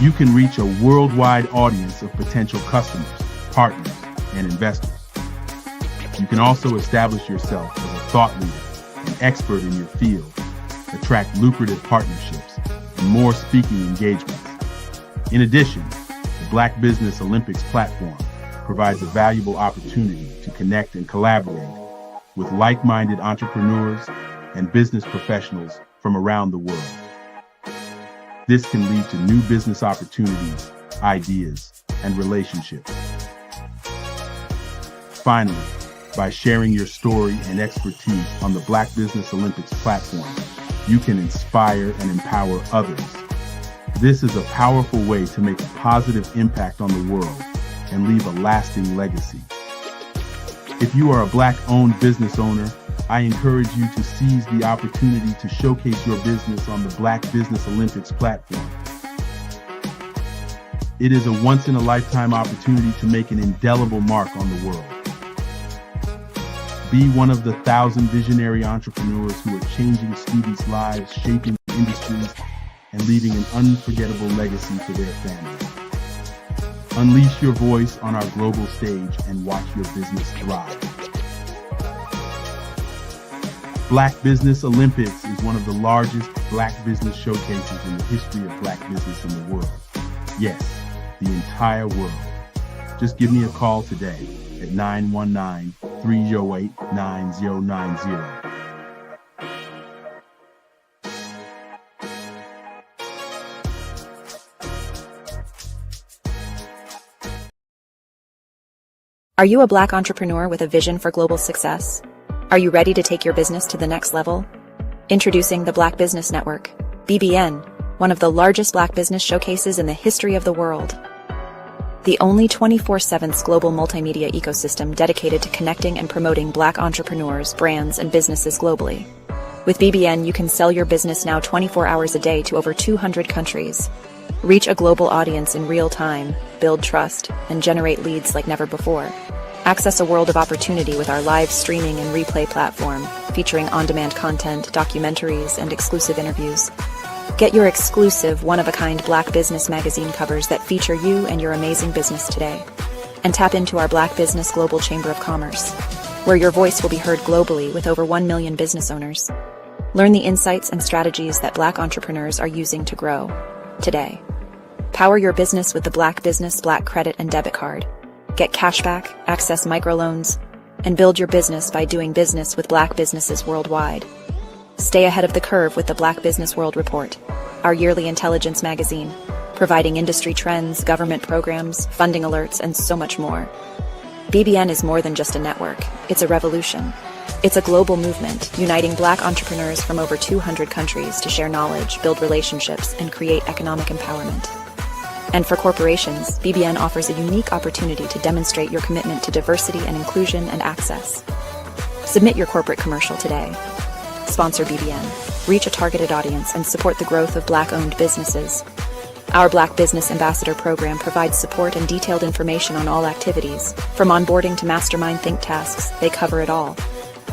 you can reach a worldwide audience of potential customers, partners, and investors. You can also establish yourself as a thought leader and expert in your field, attract lucrative partnerships, and more speaking engagements. In addition, the Black Business Olympics platform provides a valuable opportunity to connect and collaborate with like-minded entrepreneurs and business professionals from around the world. This can lead to new business opportunities, ideas, and relationships. Finally, by sharing your story and expertise on the Black Business Olympics platform, you can inspire and empower others. This is a powerful way to make a positive impact on the world and leave a lasting legacy. If you are a Black-owned business owner, I encourage you to seize the opportunity to showcase your business on the Black Business Olympics platform. It is a once-in-a-lifetime opportunity to make an indelible mark on the world. Be one of the 1,000 visionary entrepreneurs who are changing students' lives, shaping industries, and leaving an unforgettable legacy for their families. Unleash your voice on our global stage and watch your business thrive. Black Business Olympics is one of the largest Black business showcases in the history of Black business in the world. Yes, the entire world. Just give me a call today at 919-308-9090. Are you a Black entrepreneur with a vision for global success? Are you ready to take your business to the next level? Introducing the Black Business Network, BBN, one of the largest Black business showcases in the history of the world. The only 24/7 global multimedia ecosystem dedicated to connecting and promoting Black entrepreneurs, brands, and businesses globally. With BBN, you can sell your business now 24 hours a day to over 200 countries. Reach a global audience in real time, build trust, and generate leads like never before. Access a world of opportunity with our live streaming and replay platform, featuring on-demand content, documentaries, and exclusive interviews. Get your exclusive, one-of-a-kind Black Business magazine covers that feature you and your amazing business today. And tap into our Black Business Global Chamber of Commerce, where your voice will be heard globally with over 1 million business owners. Learn the insights and strategies that Black entrepreneurs are using to grow today. Power your business with the Black Business Black Credit and Debit Card. Get cashback, access microloans, and build your business by doing business with Black businesses worldwide. Stay ahead of the curve with the Black Business World Report, our yearly intelligence magazine, providing industry trends, government programs, funding alerts, and so much more. BBN is more than just a network. It's a revolution. It's a global movement, uniting Black entrepreneurs from over 200 countries to share knowledge, build relationships, and create economic empowerment. And for corporations, BBN offers a unique opportunity to demonstrate your commitment to diversity and inclusion and access. Submit your corporate commercial today. Sponsor BBN, reach a targeted audience, and support the growth of Black-owned businesses. Our Black Business Ambassador program provides support and detailed information on all activities. From onboarding to mastermind think tasks, they cover it all.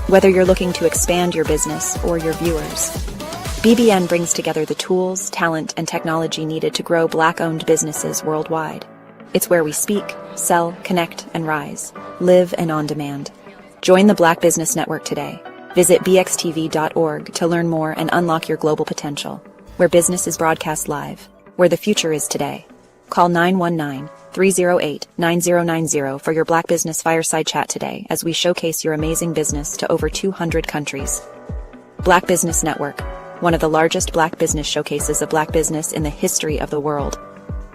Whether you're looking to expand your business or your viewers, BBN brings together the tools, talent, and technology needed to grow Black-owned businesses worldwide. It's where we speak, sell, connect, and rise. Live and on demand. Join the Black Business Network today. Visit bxtv.org to learn more and unlock your global potential, where business is broadcast live, where the future is today. Call 919-308-9090 for your Black Business Fireside Chat today as we showcase your amazing business to over 200 countries. Black Business Network, one of the largest Black business showcases of Black business in the history of the world.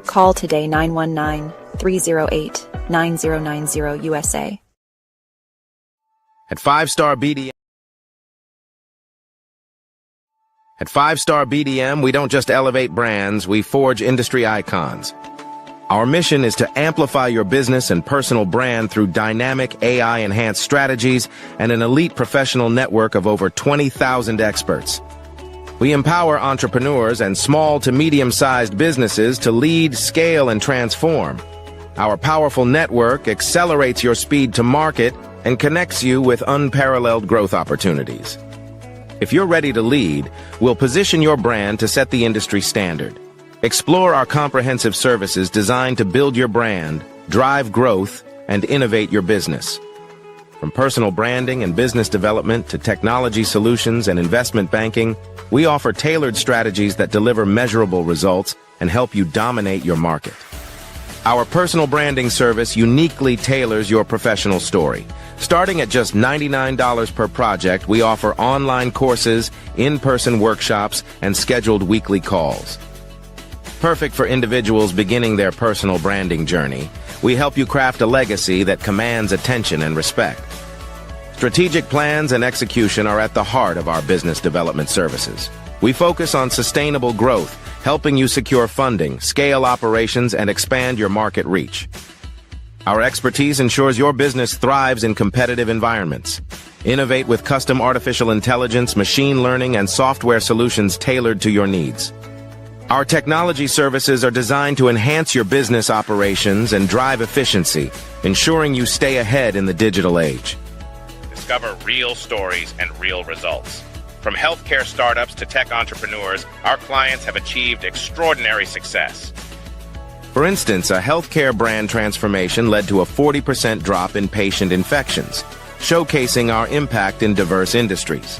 Call today 919-308-9090 USA. At 5-Star BDM. At 5-Star BDM, we don't just elevate brands, we forge industry icons. Our mission is to amplify your business and personal brand through dynamic AI-enhanced strategies and an elite professional network of over 20,000 experts. We empower entrepreneurs and small to medium-sized businesses to lead, scale, and transform. Our powerful network accelerates your speed to market and connects you with unparalleled growth opportunities. If you're ready to lead, we'll position your brand to set the industry standard. Explore our comprehensive services designed to build your brand, drive growth, and innovate your business. From personal branding and business development to technology solutions and investment banking, we offer tailored strategies that deliver measurable results and help you dominate your market. Our personal branding service uniquely tailors your professional story. Starting at just $99 per project, we offer online courses, in-person workshops, and scheduled weekly calls. Perfect for individuals beginning their personal branding journey, we help you craft a legacy that commands attention and respect. Strategic plans and execution are at the heart of our business development services. We focus on sustainable growth, helping you secure funding, scale operations, and expand your market reach. Our expertise ensures your business thrives in competitive environments. Innovate with custom artificial intelligence, machine learning, and software solutions tailored to your needs. Our technology services are designed to enhance your business operations and drive efficiency, ensuring you stay ahead in the digital age. Discover real stories and real results. From healthcare startups to tech entrepreneurs, our clients have achieved extraordinary success. For instance, a healthcare brand transformation led to a 40% drop in patient infections, showcasing our impact in diverse industries.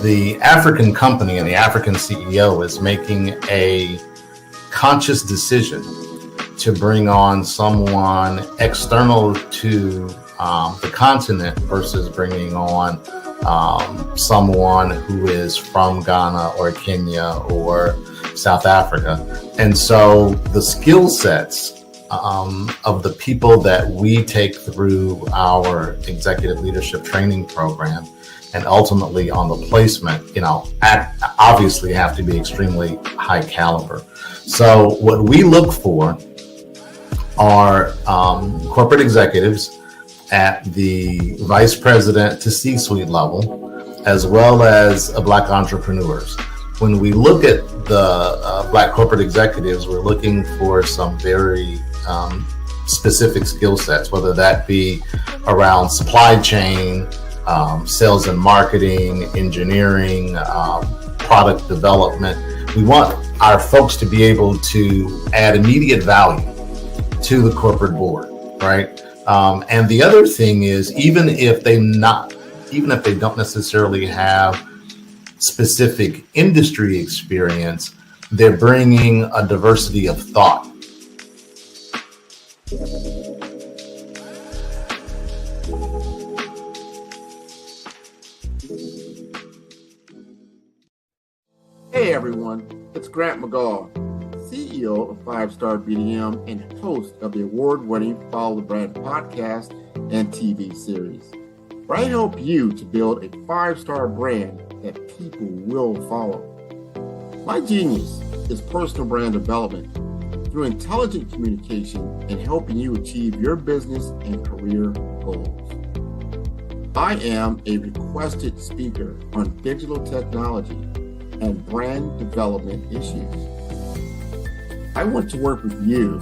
The African company and the African CEO is making a conscious decision to bring on someone external to the continent versus bringing on someone who is from Ghana or Kenya or South Africa. And so the skill sets of the people that we take through our executive leadership training program and ultimately on the placement, obviously have to be extremely high caliber. So what we look for are corporate executives at the vice president to C-suite level, as well as Black entrepreneurs. When we look at the Black corporate executives, we're looking for some very specific skill sets, whether that be around supply chain, sales and marketing, engineering, product development. We want our folks to be able to add immediate value to the corporate board, right? And the other thing is, even if they don't necessarily have specific industry experience, They're bringing a diversity of thought. Hey everyone, it's Grant McGaw, CEO of 5-Star BDM and host of the award-winning Follow the Brand podcast and TV series, where I help you to build a 5-star brand that people will follow. My genius is personal brand development through intelligent communication and helping you achieve your business and career goals. I am a requested speaker on digital technology and brand development issues. I want to work with you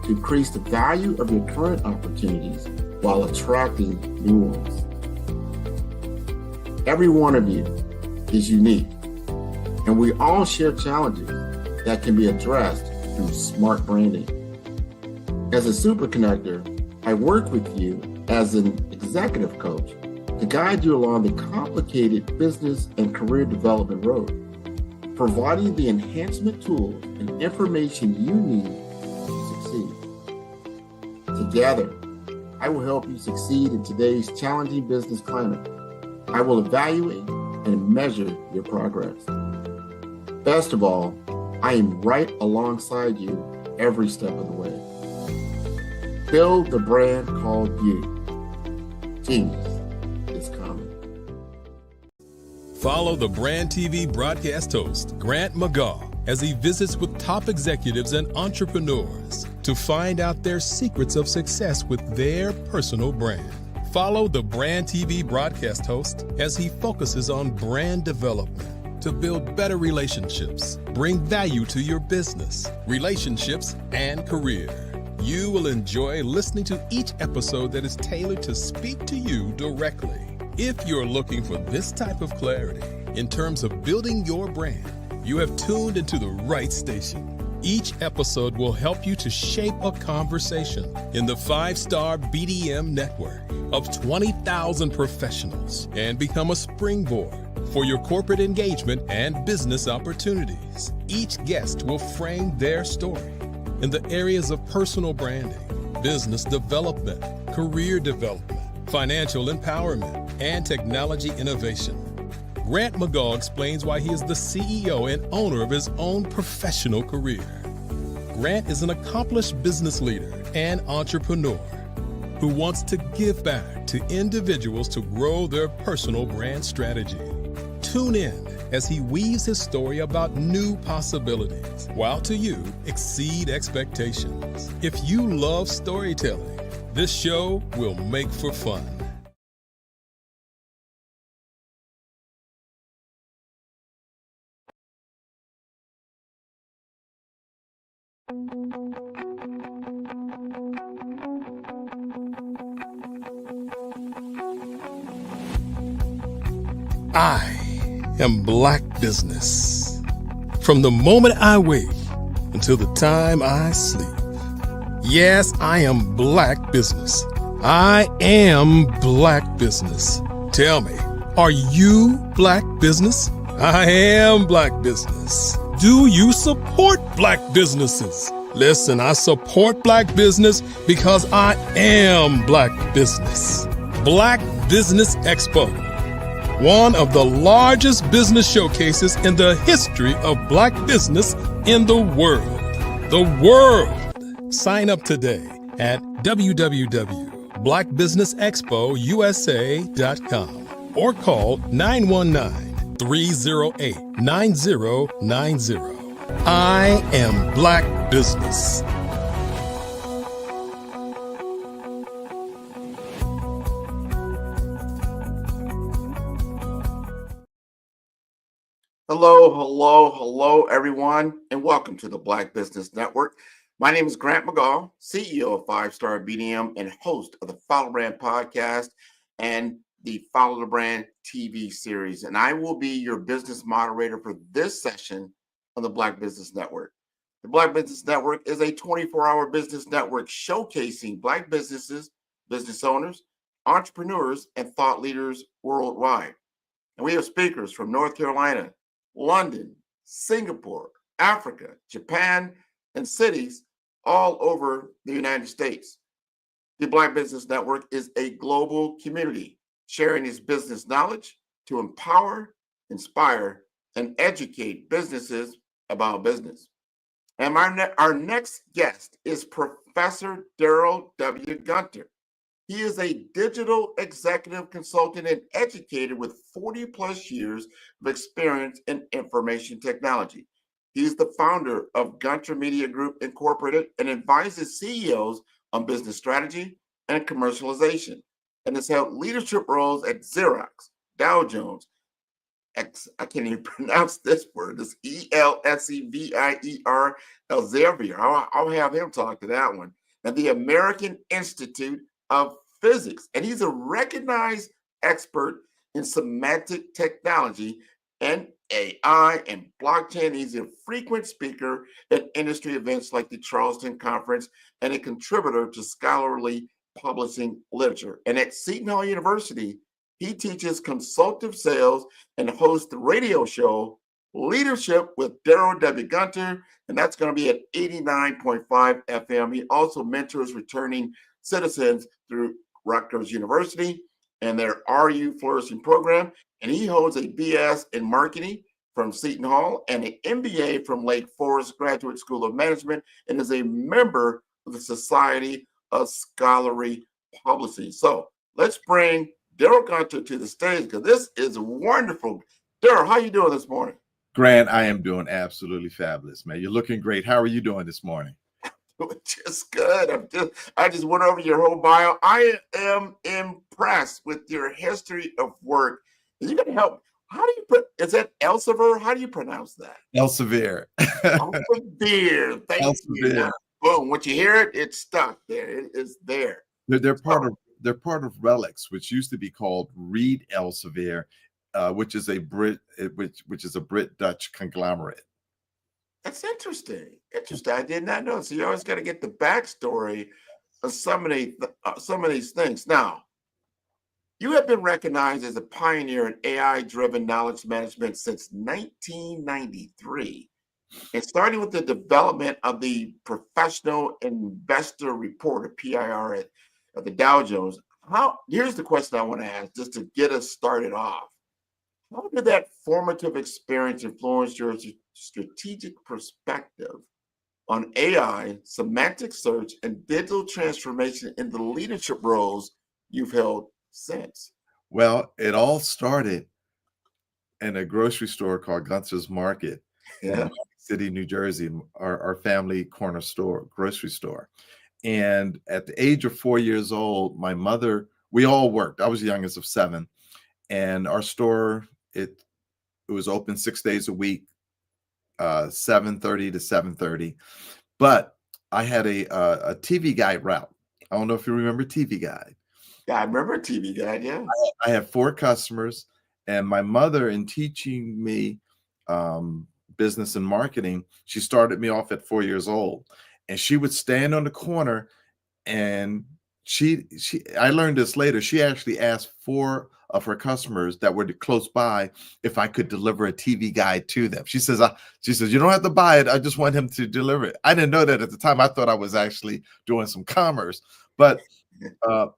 to increase the value of your current opportunities while attracting new ones. Every one of you is unique, and we all share challenges that can be addressed through smart branding. As a super connector, I work with you as an executive coach to guide you along the complicated business and career development road, providing the enhancement tools and information you need to succeed. Together, I will help you succeed in today's challenging business climate. I will evaluate and measure your progress. Best of all, I am right alongside you every step of the way. Build the brand called you. Genius is coming. Follow the Brand TV broadcast host, Grant McGaw, as he visits with top executives and entrepreneurs to find out their secrets of success with their personal brand. Follow the Brand TV broadcast host as he focuses on brand development to build better relationships, bring value to your business, relationships, and career. You will enjoy listening to each episode that is tailored to speak to you directly. If you're looking for this type of clarity in terms of building your brand, you have tuned into the right station. Each episode will help you to shape a conversation in the 5-Star BDM network of 20,000 professionals and become a springboard for your corporate engagement and business opportunities. Each guest will frame their story in the areas of personal branding, business development, career development, financial empowerment, and technology innovation. Grant McGaw explains why he is the CEO and owner of his own professional career. Grant is an accomplished business leader and entrepreneur who wants to give back to individuals to grow their personal brand strategy. Tune in as he weaves his story about new possibilities, while to you exceed expectations. If you love storytelling, this show will make for fun. I am Black Business. From the moment I wake until the time I sleep. Yes, I am Black Business. I am Black Business. Tell me, are you Black Business? I am Black Business. Do you support Black businesses? Listen, I support Black business because I am Black Business. Black Business Expo, one of the largest business showcases in the history of Black business in the world. The world! Sign up today at www.blackbusinessexpousa.com or call 919-308-9090. I am Black Business. Hello, everyone, and welcome to the Black Business Network. My name is Grant McGaw, CEO of 5-Star BDM and host of the Follow Brand podcast and the Follow the Brand TV series. And I will be your business moderator for this session on the Black Business Network. The Black Business Network is a 24-hour business network showcasing Black businesses, business owners, entrepreneurs, and thought leaders worldwide. And we have speakers from North Carolina, London, Singapore, Africa, Japan, and cities all over the United States. The Black Business Network is a global community sharing its business knowledge to empower, inspire, and educate businesses about business. And our next guest is Professor Daryl W. Gunter. He is a digital executive consultant and educator with 40 plus years of experience in information technology. He's the founder of Gunter Media Group Incorporated and advises CEOs on business strategy and commercialization, and has held leadership roles at Xerox, Dow Jones, I can't even pronounce this word. It's Elsevier, Elsevier. I'll have him talk to that one. And the American Institute of Physics. And he's a recognized expert in semantic technology and AI and blockchain. He's a frequent speaker at industry events like the Charleston Conference and a contributor to scholarly publishing literature. And at Seton Hall University, he teaches consultative sales and hosts the radio show Leadership with Daryl W. Gunter, and that's going to be at 89.5 FM. He also mentors returning citizens through Rutgers University and their Are You Flourishing program, and he holds a BS in marketing from Seton Hall and an MBA from Lake Forest Graduate School of Management, and is a member of the Society of Scholarly Publishing. So let's bring Daryl Gunter to the stage because this is wonderful. Daryl, how you doing this morning? Grant, I am doing absolutely fabulous, man. You're looking great. How are you doing this morning? Just good. I just went over your whole bio. I am impressed with your history of work. You can help. How do you is that Elsevier? How do you pronounce that? Elsevier. Elsevier. Thank you. Now, boom. Once you hear it, it's stuck there. It is there. They're part of Relics, which used to be called Reed Elsevier, which is a Brit Dutch conglomerate. That's interesting. I did not know. So you always got to get the backstory of some of these things. Now, you have been recognized as a pioneer in AI-driven knowledge management since 1993, and starting with the development of the Professional Investor Report, or PIR, at the Dow Jones. Here's the question I want to ask, just to get us started off. How did that formative experience influence your strategic perspective on AI, semantic search, and digital transformation in the leadership roles you've held since? Well, it all started in a grocery store called Gunter's Market in City, New Jersey, our family corner store, grocery store. And at the age of 4 years old, my mother, we all worked. I was the youngest of 7. And our store, it was open 6 days a week, 7:30 to 7:30. But I had a TV Guide route. I don't know if you remember TV Guide. Yeah, I remember TV Guide, yeah. I had 4 customers, and my mother, in teaching me business and marketing, she started me off at 4 years old. And she would stand on the corner, and I learned this later, she actually asked 4 of her customers that were close by if I could deliver a TV Guide to them. She says, you don't have to buy it. I just want him to deliver it. I didn't know that at the time. I thought I was actually doing some commerce. But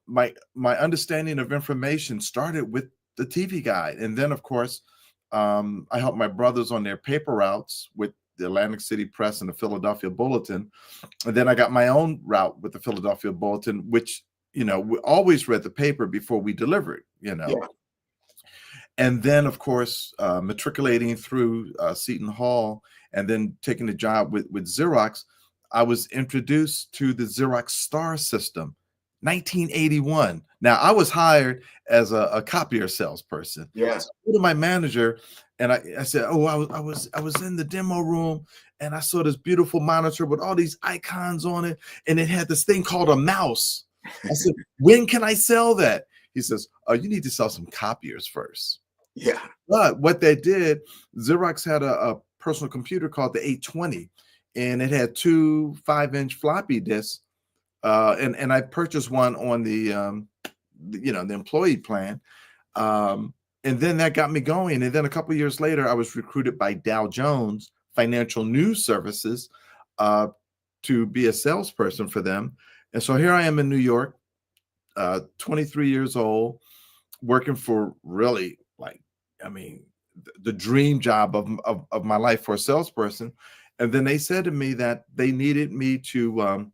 my understanding of information started with the TV Guide. And then, of course, I helped my brothers on their paper routes with the Atlantic City Press and the Philadelphia Bulletin. And then I got my own route with the Philadelphia Bulletin, which, we always read the paper before we delivered, Yeah. And then, of course, matriculating through Seton Hall and then taking the job with Xerox, I was introduced to the Xerox Star system, 1981. Now, I was hired as a copier salesperson. Yeah. So I go to my manager and I said, I was in the demo room and I saw this beautiful monitor with all these icons on it, and it had this thing called a mouse. I said, when can I sell that? He says, oh, you need to sell some copiers first. Yeah. But what they did, Xerox had a personal computer called the 820, and it had 2 5-inch floppy disks. And I purchased one on the employee plan. And then that got me going. And then a couple of years later, I was recruited by Dow Jones, financial news services to be a salesperson for them. And so here I am in New York, 23 years old, working for really the dream job of my life for a salesperson. And then they said to me that they needed me to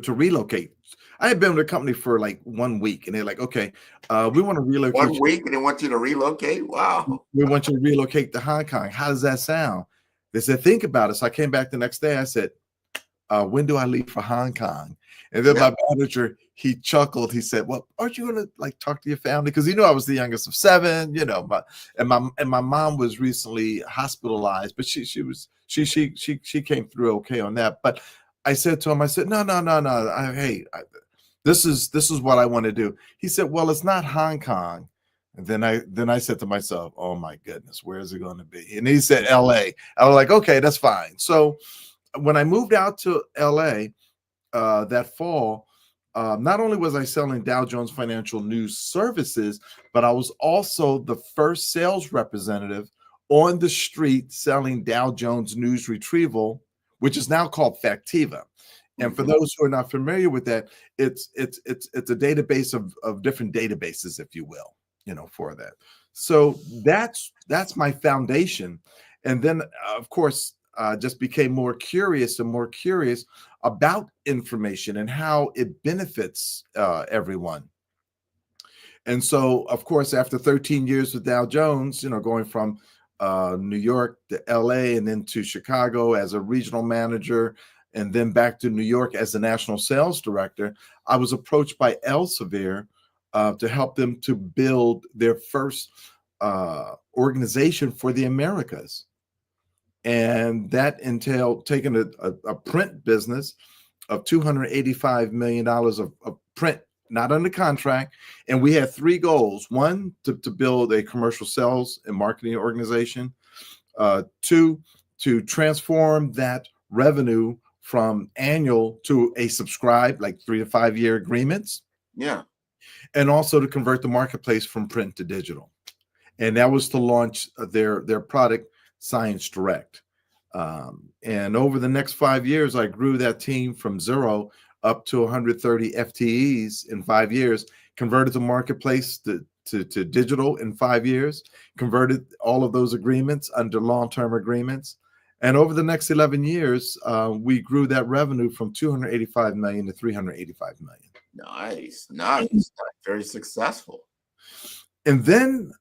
relocate. I had been with the company for like 1 week, and they're like, okay, we want to relocate. 1 week, and they want you to relocate? Wow. We want you to relocate to Hong Kong. How does that sound? They said, think about it. So I came back the next day. I said, when do I leave for Hong Kong? And then my manager, he chuckled. He said, well, aren't you going to like talk to your family? Because he knew I was the youngest of 7, you know, my mom was recently hospitalized, but she came through okay on that. But I said to him, I said, no. This is what I want to do. He said, well, it's not Hong Kong. And then I said to myself, oh my goodness, where is it going to be? And he said, LA. I was like, okay, that's fine. So when I moved out to LA that fall, not only was I selling Dow Jones Financial News Services, but I was also the first sales representative on the street selling Dow Jones News Retrieval, which is now called Factiva. And for those who are not familiar with that, it's a database of different databases, if you will, you know, for that. So that's my foundation. And then, of course, just became more curious about information and how it benefits everyone. And so, of course, after 13 years with Dow Jones, you know, going from New York to LA and then to Chicago as a regional manager, and then back to New York as the national sales director, I was approached by Elsevier to help them to build their first organization for the Americas. And that entailed taking a print business of $285 million of print, not under contract. And we had 3 goals. 1, to build a commercial sales and marketing organization. 2, to transform that revenue from annual to a subscribe, like 3 to 5 year agreements. Yeah. And also to convert the marketplace from print to digital. And that was to launch their product, Science Direct. And over the next 5 years, I grew that team from 0 up to 130 FTEs in 5 years, converted the marketplace to digital in 5 years, converted all of those agreements under long-term agreements. And over the next 11 years, we grew that revenue from 285 million to 385 million. Nice. Very successful. And then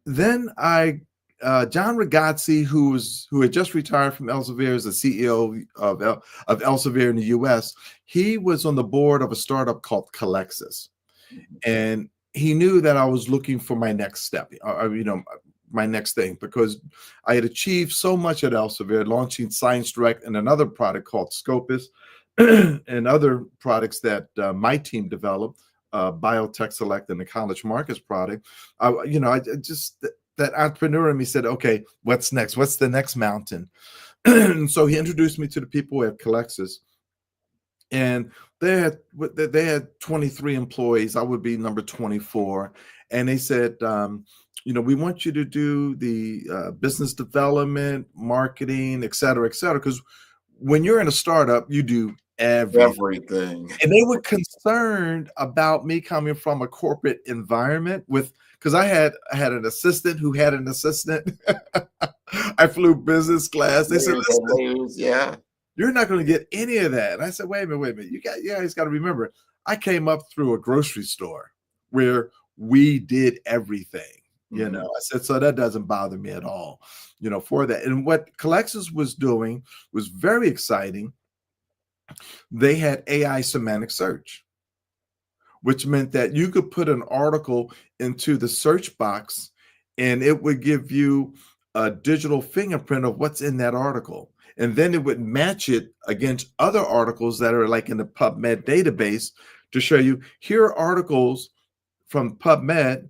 John Ragazzi, who had just retired from Elsevier as the CEO of Elsevier in the U.S., he was on the board of a startup called Colexis, and he knew that I was looking for my next step, my next thing, because I had achieved so much at Elsevier, launching Science Direct and another product called Scopus, and other products that my team developed, Biotech Select and the College Markets product. That entrepreneur in me said, okay, what's next? What's the next mountain? And so he introduced me to the people at Colexis, and they had 23 employees. I would be number 24. And they said, we want you to do the business development, marketing, et cetera, because when you're in a startup, you do everything. And they were concerned about me coming from a corporate environment because I had an assistant who had an assistant. I flew business class. They said, listen, you're not going to get any of that. And I said, wait a minute. You guys got to remember, I came up through a grocery store where we did everything. I said, so that doesn't bother me at all, for that. And what Colexis was doing was very exciting. They had AI semantic search, which meant that you could put an article into the search box and it would give you a digital fingerprint of what's in that article. And then it would match it against other articles that are like in the PubMed database to show you, here are articles from PubMed,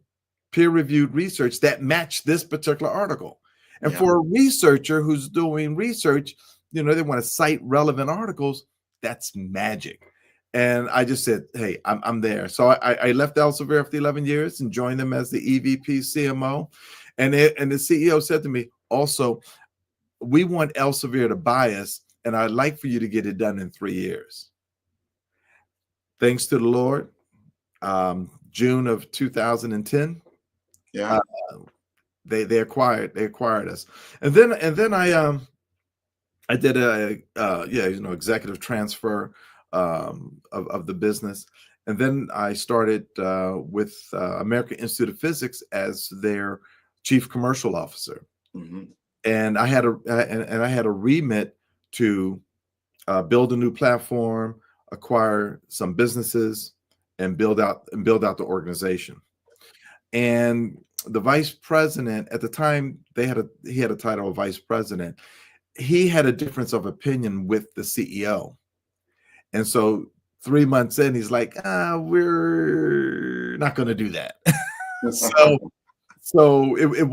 peer-reviewed research that match this particular article. And for a researcher who's doing research, they want to cite relevant articles. That's magic. And I just said, hey, I'm there. So I left Elsevier after 11 years and joined them as the EVP CMO. And the CEO said to me, also, we want Elsevier to buy us, and I'd like for you to get it done in 3 years. Thanks to the Lord, June of 2010, they acquired us, and then I did a executive transfer of the business, and then I started with American Institute of Physics as their chief commercial officer, and I had a remit to build a new platform, acquire some businesses, and build out the organization. And the vice president at the time, he had a title of vice president. He had a difference of opinion with the CEO, and so 3 months in, he's like, "We're not going to do that." so it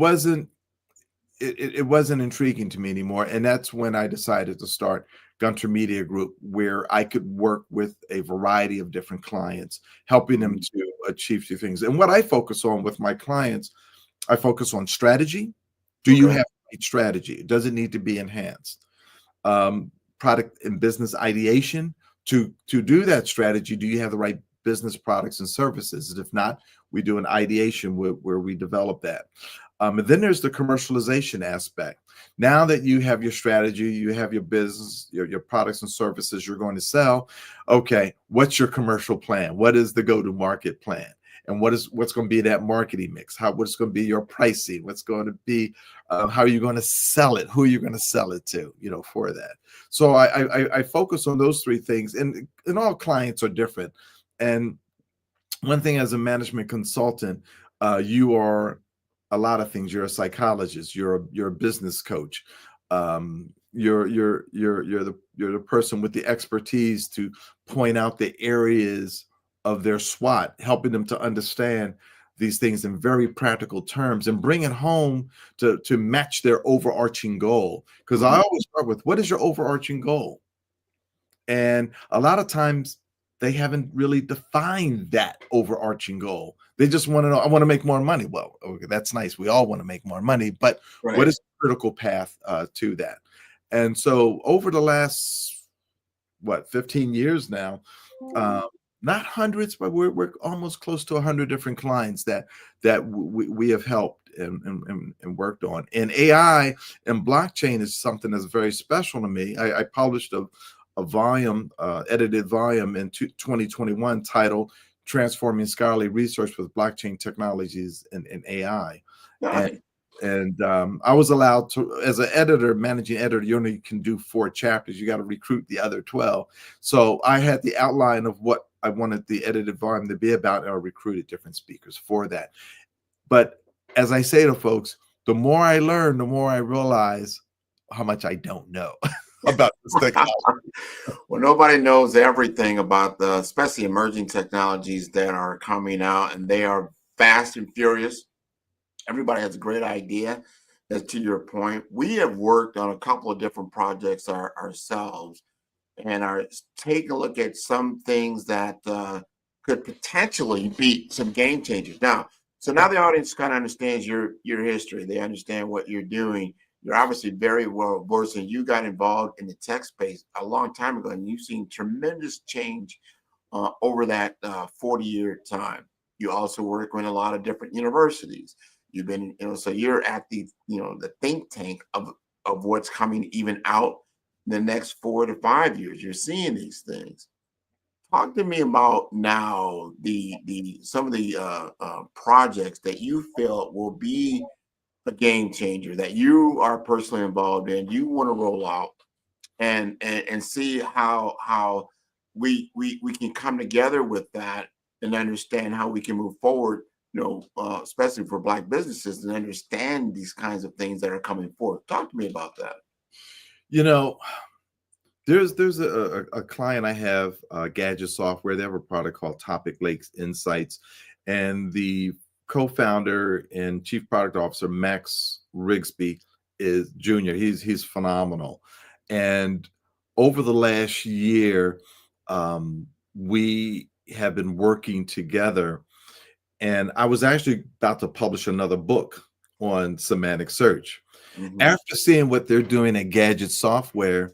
wasn't intriguing to me anymore, and that's when I decided to start Gunter Media Group, where I could work with a variety of different clients, helping them to achieve two things. And what I focus on with my clients, I focus on strategy. Do you have a strategy? Does it need to be enhanced? Product and business ideation. To do that strategy, do you have the right business products and services? And if not, we do an ideation where we develop that. And then there's the commercialization aspect. Now that you have your strategy, you have your business, your products and services you're going to sell. Okay, what's your commercial plan? What is the go-to-market plan? And what's going to be that marketing mix? What's going to be your pricing? What's going to be how are you going to sell it? Who are you going to sell it to? For that. So I focus on those three things, and all clients are different. And one thing as a management consultant, you are a lot of things. You're a psychologist. You're a business coach. You're the person with the expertise to point out the areas of their SWOT, helping them to understand these things in very practical terms and bring it home to match their overarching goal. Because I always start with, what is your overarching goal? And a lot of times they haven't really defined that overarching goal. They just want to know, I want to make more money. Well, okay, that's nice. We all want to make more money, but what is the critical path to that? And so over the last, 15 years now, not hundreds, but we're almost close to 100 different clients that we have helped and worked on. And AI and blockchain is something that's very special to me. I published a volume, edited volume in 2021 titled Transforming Scholarly Research with Blockchain Technologies and AI. And I was allowed to, as an editor, managing editor, you only can do 4 chapters. You got to recruit the other 12. So I had the outline of what I wanted the edited volume to be about, and I recruited different speakers for that. But as I say to folks, the more I learn, the more I realize how much I don't know about this technology. Well, nobody knows everything about especially emerging technologies that are coming out, and they are fast and furious. Everybody has a great idea. As to your point, we have worked on a couple of different projects ourselves, and are taking a look at some things that could potentially be some game changers. Now the audience kind of understands your history. They understand what you're doing. You're obviously very well versed, and you got involved in the tech space a long time ago, and you've seen tremendous change over that 40-year time. You also work with a lot of different universities. You've been, so you're at the think tank of what's coming even out the next 4 to 5 years. You're seeing these things. Talk to me about now some of the projects that you feel will be a game changer, that you are personally involved in, you want to roll out, and see how we can come together with that and understand how we can move forward, especially for Black businesses, and understand these kinds of things that are coming forward. Talk to me about that. There's a client I have, Gadget Software. They have a product called Topic Lakes Insights, and the co-founder and chief product officer, Max Rigsby, is junior. He's phenomenal. And over the last year, we have been working together. And I was actually about to publish another book on semantic search. After seeing what they're doing at Gadget Software,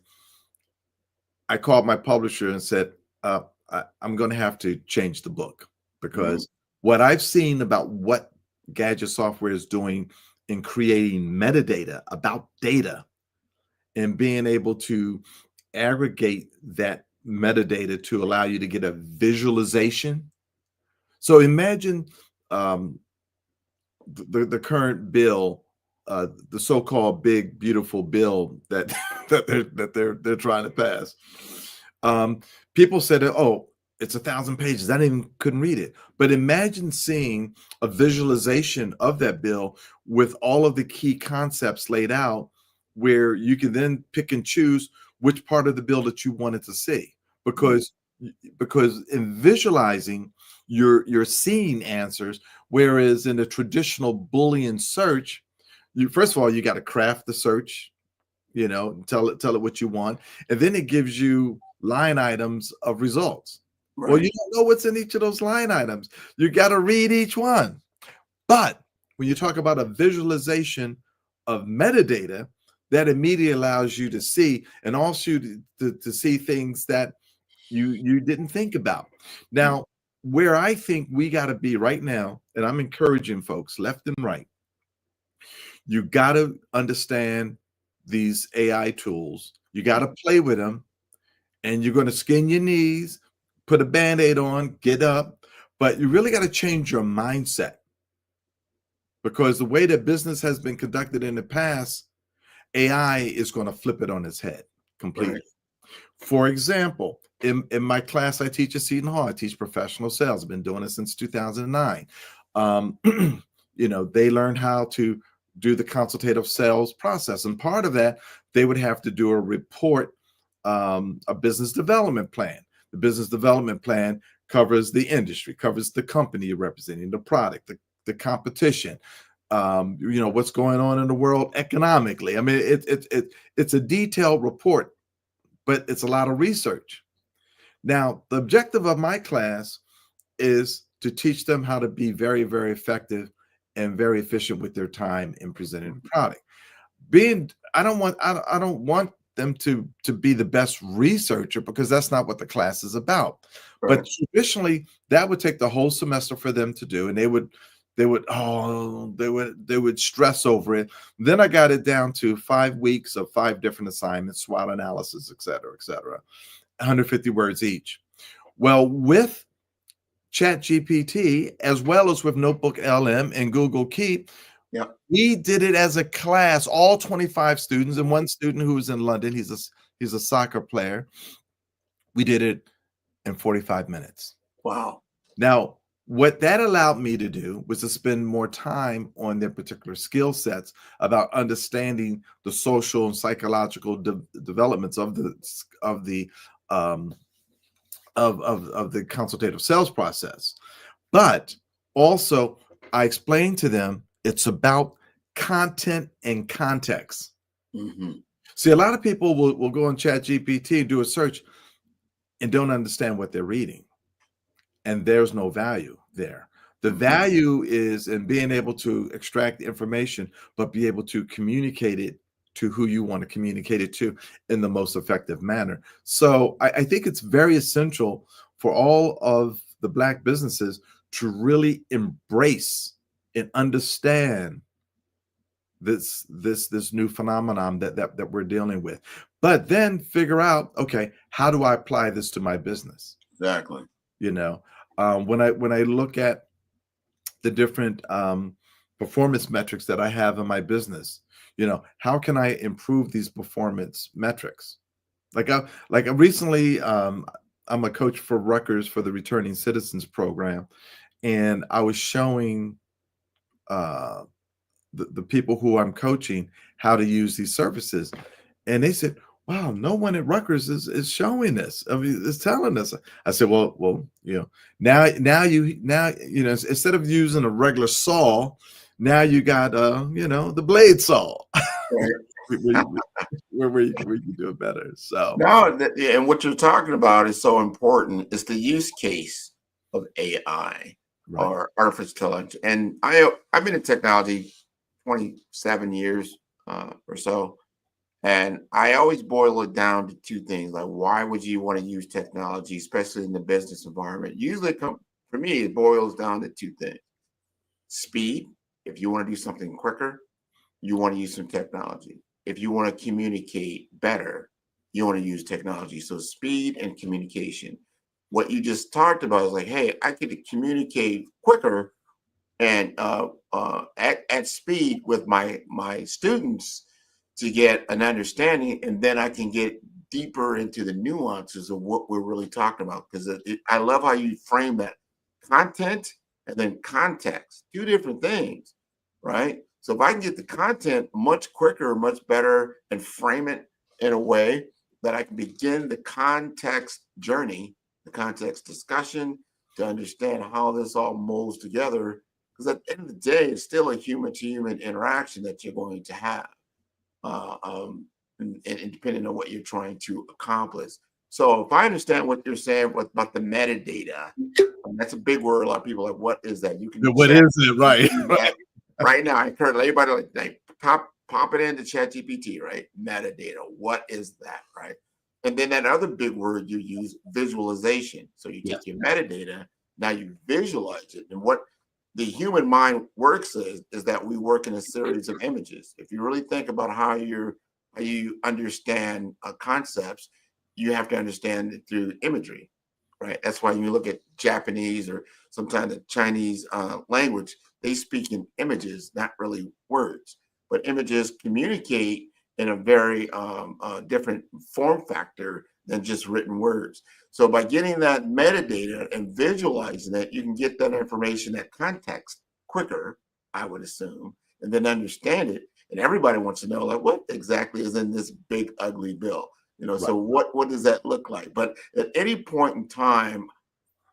I called my publisher and said, I'm going to have to change the book, because what I've seen about what Gadget Software is doing in creating metadata about data and being able to aggregate that metadata to allow you to get a visualization. So imagine the current bill, the so-called big beautiful bill that they're trying to pass. People said, "Oh, it's 1,000 pages. I couldn't read it." But imagine seeing a visualization of that bill with all of the key concepts laid out, where you can then pick and choose which part of the bill that you wanted to see, because in visualizing, you're seeing answers, whereas in a traditional Boolean search, first of all, you got to craft the search, tell it what you want, and then it gives you line items of results. Right. Well, you don't know what's in each of those line items. You got to read each one. But when you talk about a visualization of metadata, that immediately allows you to see, and also to see things that you didn't think about. Now, where I think we got to be right now, and I'm encouraging folks left and right, you got to understand these AI tools. You got to play with them, and you're going to skin your knees, put a Band-Aid on, get up, but you really got to change your mindset, because the way that business has been conducted in the past, AI is going to flip it on its head completely. Right. For example, in my class I teach at Seton Hall, I teach professional sales. I've been doing it since 2009. They learned how to do the consultative sales process, and part of that, they would have to do a report, a business development plan. The business development plan covers the industry, covers the company you're representing, the product, the competition, what's going on in the world economically. I mean, it's a detailed report, but it's a lot of research. Now, the objective of my class is to teach them how to be very, very effective and very efficient with their time in presenting the product. I don't want them to be the best researcher, because that's not what the class is about. Right. But traditionally, that would take the whole semester for them to do, and they would stress over it. Then I got it down to 5 weeks of 5 different assignments, SWOT analysis, et cetera, 150 words each. Well, with ChatGPT, as well as with Notebook LM and Google Keep, we did it as a class, all 25 students, and one student who was in London, he's a soccer player. We did it in 45 minutes. Wow. Now, what that allowed me to do was to spend more time on their particular skill sets, about understanding the social and psychological developments of the consultative sales process. But also, I explained to them it's about content and context. See, a lot of people will go on ChatGPT and do a search and don't understand what they're reading. And there's no value there. The value is in being able to extract the information, but be able to communicate it to who you want to communicate it to in the most effective manner. So I think it's very essential for all of the Black businesses to really embrace and understand this new phenomenon that we're dealing with, but then figure out, okay, how do I apply this to my business? Exactly. When I look at the different performance metrics that I have in my business, how can I improve these performance metrics? Like recently, I'm a coach for Rutgers for the Returning Citizens program, and I was showing the people who I'm coaching how to use these services, and they said, "Wow, no one at Rutgers is showing this. I mean, is telling us." I said, "Well, now instead of using a regular saw, now you got the blade saw, where you can do it better." So now, and what you're talking about is so important. It's the use case of AI, or artificial intelligence. And I've been in technology 27 years. or so. And I always boil it down to two things. Like, why would you want to use technology, especially in the business environment? Usually, for me, it boils down to two things. Speed. If you want to do something quicker, you want to use some technology. If you want to communicate better, you want to use technology. So speed and communication. What you just talked about is like, hey, I could communicate quicker and at speed with my students to get an understanding, and then I can get deeper into the nuances of what we're really talking about. Because I love how you frame that content and then context, two different things, right? So if I can get the content much quicker, much better, and frame it in a way that I can begin the context journey, the context discussion, to understand how this all molds together. Because at the end of the day, it's still a human-to-human interaction that you're going to have, and depending on what you're trying to accomplish. So if I understand what you're saying about the metadata, and that's a big word. A lot of people are like, what is that? You can What is it? Right. Right now, I encourage everybody like pop it into ChatGPT, right? Metadata. What is that, right? And then that other big word you use, visualization. So you take your metadata, now you visualize it. And what the human mind works is that we work in a series of images. If you really think about how you understand concepts, you have to understand it through imagery, right? That's why you look at Japanese or sometimes the Chinese language, they speak in images, not really words. But images communicate in a very different form factor than just written words. So by getting that metadata and visualizing it, you can get that information, that context quicker, I would assume, and then understand it. And everybody wants to know, like, what exactly is in this big, ugly bill? You know, right. So what does that look like? But at any point in time,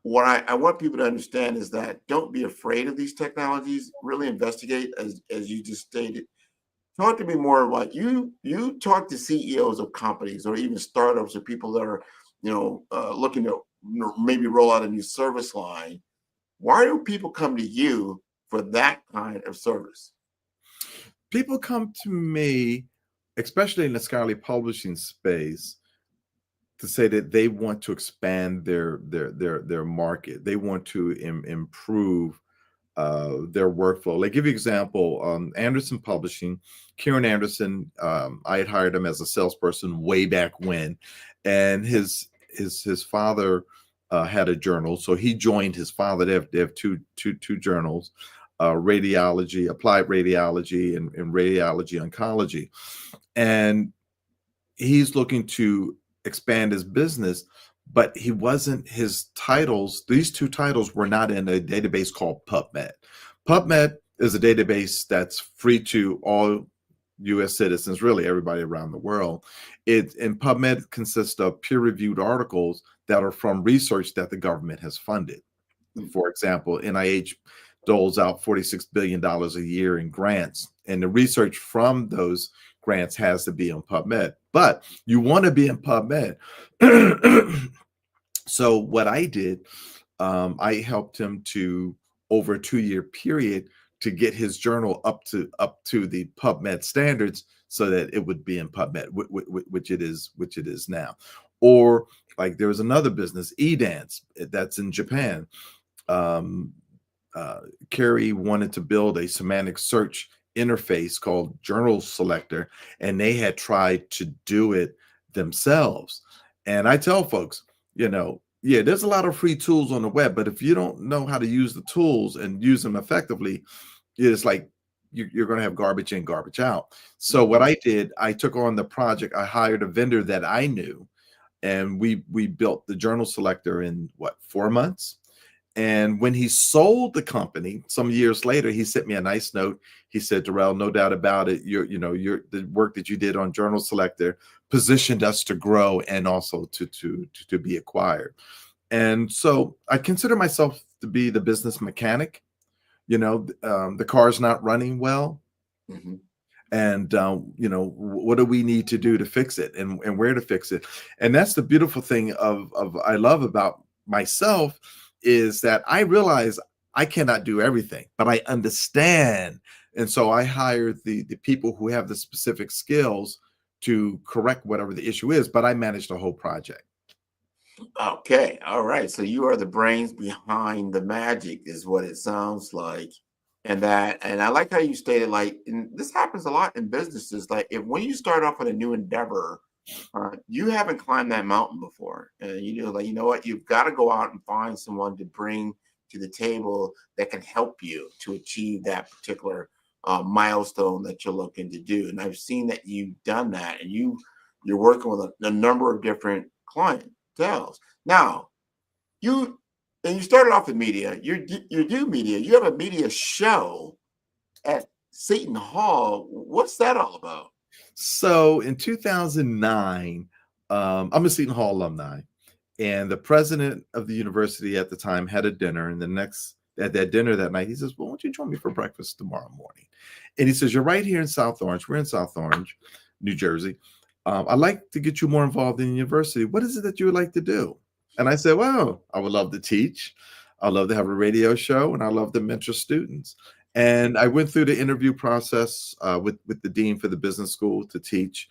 what I want people to understand is that don't be afraid of these technologies. Really investigate, as you just stated. Talk to me more about you talk to CEOs of companies or even startups or people that are, looking to maybe roll out a new service line. Why do people come to you for that kind of service? People come to me, especially in the scholarly publishing space, to say that they want to expand their market. They want to improve their workflow. Like, give you an example, Anderson Publishing, Kieran Anderson, I had hired him as a salesperson way back when, and his father had a journal, so he joined his father. They have two journals, radiology, applied radiology, and radiology oncology, and he's looking to expand his business, but he wasn't, his titles, these two titles were not in a database called PubMed. PubMed is a database that's free to all U.S. citizens, really everybody around the world. And PubMed consists of peer-reviewed articles that are from research that the government has funded. For example, NIH doles out $46 billion a year in grants, and the research from those grants has to be on PubMed. But you want to be in PubMed. So what I did, I helped him to, over a 2-year period, to get his journal up to the PubMed standards, so that it would be in PubMed, which it is now. Or like there was another business, eDance, that's in Japan. Carrie wanted to build a semantic search interface called Journal Selector, and they had tried to do it themselves. And I tell folks, there's a lot of free tools on the web, but if you don't know how to use the tools and use them effectively, it's like you're going to have garbage in, garbage out. So what I did, I took on the project. I hired a vendor that I knew, and we built the Journal Selector in 4 months. And when he sold the company some years later, he sent me a nice note. He said, Darrell, no doubt about it, the work that you did on Journal Selector positioned us to grow and also to be acquired. And so I consider myself to be the business mechanic. The car's not running well. Mm-hmm. And, what do we need to do to fix it, and where to fix it? And that's the beautiful thing I love about myself, is that I realize I cannot do everything, but I understand And so I hire the people who have the specific skills to correct whatever the issue is, but I manage the whole project. Okay, all right. So you are the brains behind the magic, is what it sounds like. And I like how you stated, like, and this happens a lot in businesses. Like, if when you start off with a new endeavor, you haven't climbed that mountain before, and like, you know what, you've got to go out and find someone to bring to the table that can help you to achieve that particular milestone that you're looking to do. And I've seen that you've done that, and you're working with a number of different clientele. Now, you started off in media. You do media. You have a media show at Seton Hall. What's that all about? So in 2009, I'm a Seton Hall alumni, and the president of the university at the time had a dinner. And at that dinner that night, he says, "Well, why don't you join me for breakfast tomorrow morning?" And he says, "You're right here in South Orange. We're in South Orange, New Jersey. I'd like to get you more involved in the university. What is it that you would like to do?" And I said, "Well, I would love to teach. I'd love to have a radio show, and I love to mentor students." And I went through the interview process with the dean for the business school to teach.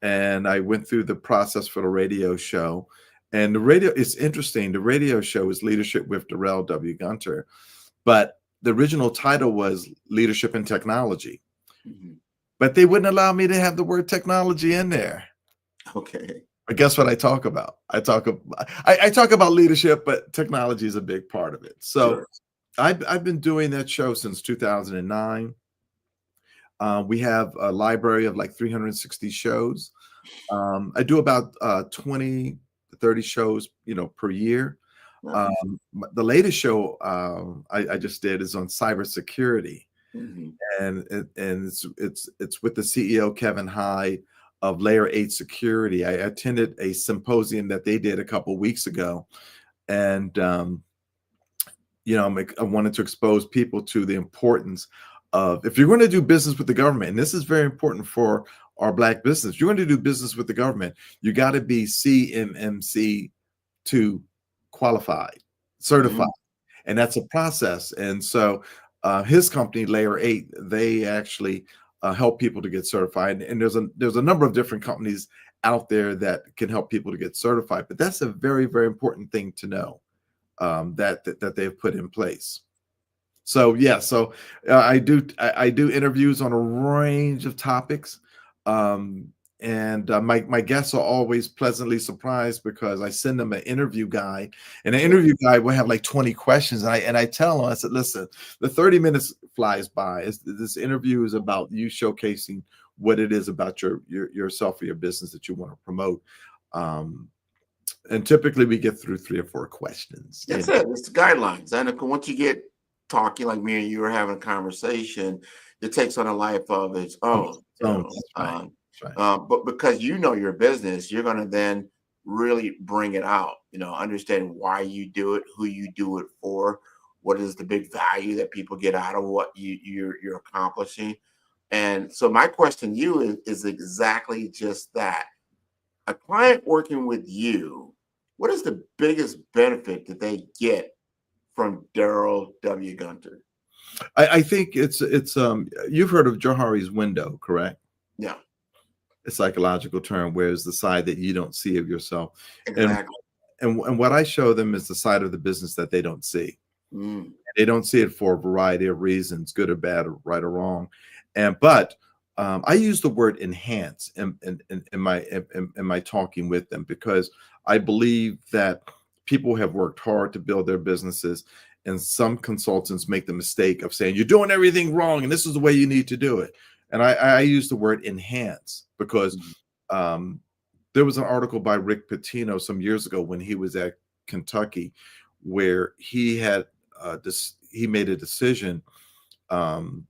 And I went through the process for the radio show. And it's interesting. The radio show is Leadership with Darrell W. Gunter, but the original title was Leadership and Technology. Mm-hmm. But they wouldn't allow me to have the word technology in there. Okay. But guess what I talk about? I talk about leadership, but technology is a big part of it. So Sure. I've been doing that show since 2009. We have a library of like 360 shows. I do about 20 to 30 shows, per year. Nice. The latest show I just did is on cybersecurity, Mm-hmm. and it's with the CEO Kevin Hyde of Layer 8 Security. I attended a symposium that they did a couple weeks ago, and I wanted to expose people to the importance of, if you're going to do business with the government, and this is very important for our Black business, you're going to do business with the government, you got to be CMMC 2 qualified, certified, and that's a process. And so his company, Layer 8, they actually help people to get certified. And there's a number of different companies out there that can help people to get certified, but that's a very, very important thing to know. That they've put in place. So yeah, I do interviews on a range of topics, and my guests are always pleasantly surprised because I send them an interview guide, and the interview guide will have like 20 questions, and I tell them, I said, listen, the 30 minutes flies by. This interview is about you showcasing what it is about yourself or your business that you want to promote. And typically we get through 3 or 4 questions. That's it. It's the guidelines. And once you get talking like me and you are having a conversation, it takes on a life of its own. That's right. But because your business, you're going to then really bring it out, understand why you do it, who you do it for, what is the big value that people get out of what you're accomplishing. And so my question to you is exactly just that. A client working with you, what is the biggest benefit that they get from Darrell W. Gunter? I think it's you've heard of Johari's window, correct? Yeah. A psychological term, where it's the side that you don't see of yourself. Exactly. And what I show them is the side of the business that they don't see. Mm. They don't see it for a variety of reasons, good or bad, or right or wrong. But I use the word enhance in my talking with them, because I believe that people have worked hard to build their businesses, and some consultants make the mistake of saying you're doing everything wrong and this is the way you need to do it. And I use the word enhance because there was an article by Rick Pitino some years ago when he was at Kentucky, where he had he made a decision to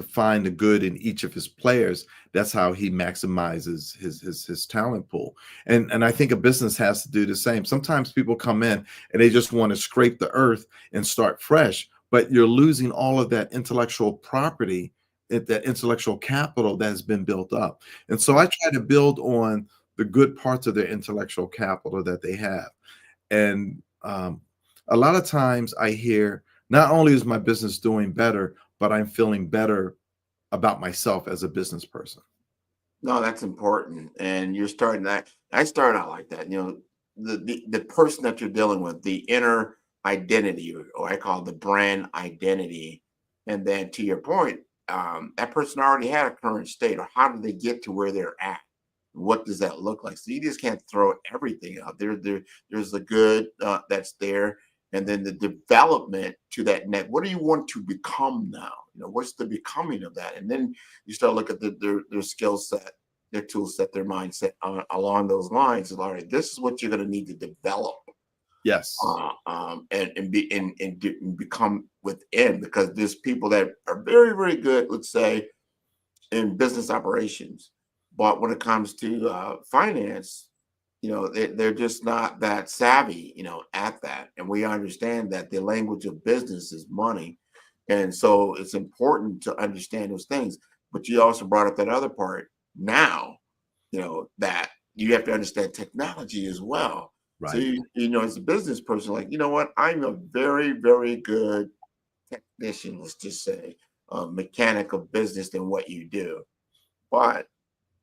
find the good in each of his players. That's how he maximizes his talent pool. And I think a business has to do the same. Sometimes people come in and they just want to scrape the earth and start fresh, but you're losing all of that intellectual property, that intellectual capital that has been built up. And so I try to build on the good parts of their intellectual capital that they have. And a lot of times I hear, not only is my business doing better, but I'm feeling better about myself as a business person. No, that's important. And you're starting that. I started out like that. The person that you're dealing with, the inner identity, or I call it the brand identity. And then to your point, that person already had a current state, or how did they get to where they're at? What does that look like? So you just can't throw everything out there. There's the good that's there, and then the development to that net. What do you want to become now? What's the becoming of that? And then you start looking at their skill set, their tool set, their mindset along those lines. All right, this is what you're going to need to develop. Yes. And become within, because there's people that are very, very good, let's say, in business operations, but when it comes to finance, they're just not that savvy, at that. And we understand that the language of business is money. And so it's important to understand those things. But you also brought up that other part now, that you have to understand technology as well. Right. So, as a business person, like, what? I'm a very, very good technician, let's just say, mechanic of business than what you do. But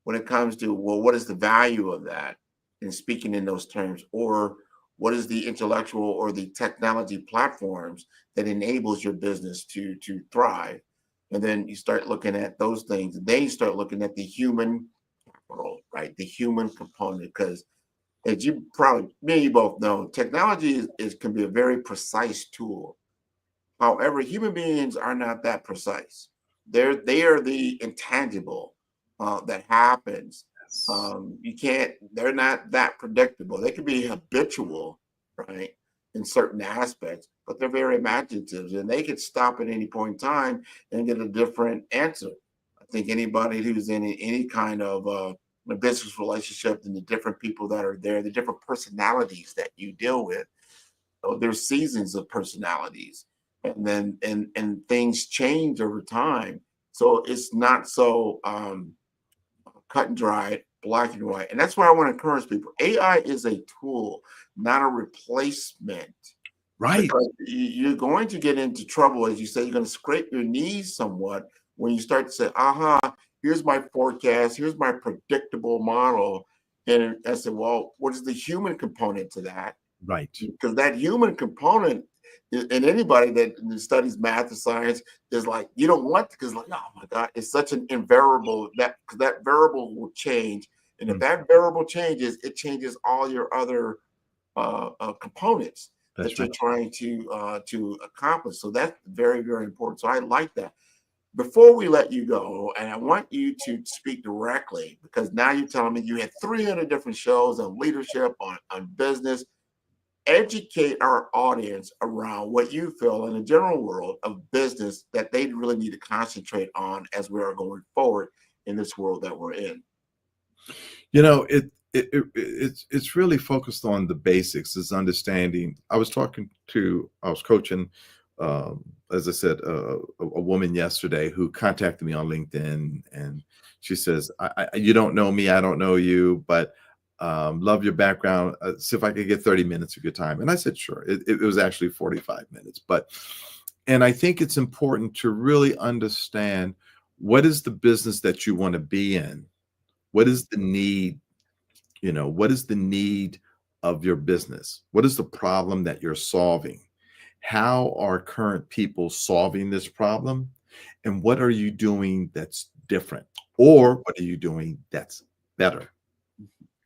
when it comes to, well, what is the value of that, and speaking in those terms, or what is the intellectual or the technology platforms that enables your business to thrive? And then you start looking at those things, and then you start looking at the human capital, right? The human component, because as you both know, technology can be a very precise tool. However, human beings are not that precise. They are the intangible that happens. They're not that predictable. They can be habitual, right, in certain aspects, but they're very imaginative, and they could stop at any point in time and get a different answer. I think anybody who's in any kind of a business relationship, and the different people that are there, the different personalities that you deal with, there's seasons of personalities, and then and things change over time. So it's not so cut and dried, black and white. And that's why I want to encourage people. AI is a tool, not a replacement. Right. Because you're going to get into trouble, as you say, you're going to scrape your knees somewhat when you start to say, here's my forecast, here's my predictable model. And I said, well, what is the human component to that? Right. Because that human component, and anybody that studies math or science, is like, you don't want, because like, oh my God, it's such an invariable, that variable will change. And if that variable changes, it changes all your other components that you're trying to accomplish. So that's very, very important. So I like that. Before we let you go, and I want you to speak directly, because now you're telling me you had 300 different shows on leadership, on business. Educate our audience around what you feel in the general world of business that they really need to concentrate on as we are going forward in this world that we're in. It's really focused on the basics, is understanding. I was coaching, as I said, a woman yesterday who contacted me on LinkedIn, and she says, you don't know me, I don't know you, but love your background. See if I could get 30 minutes of your time. And I said, sure. It was actually 45 minutes. And I think it's important to really understand, what is the business that you want to be in? What is the need? What is the need of your business? What is the problem that you're solving? How are current people solving this problem? And what are you doing that's different? Or what are you doing that's better?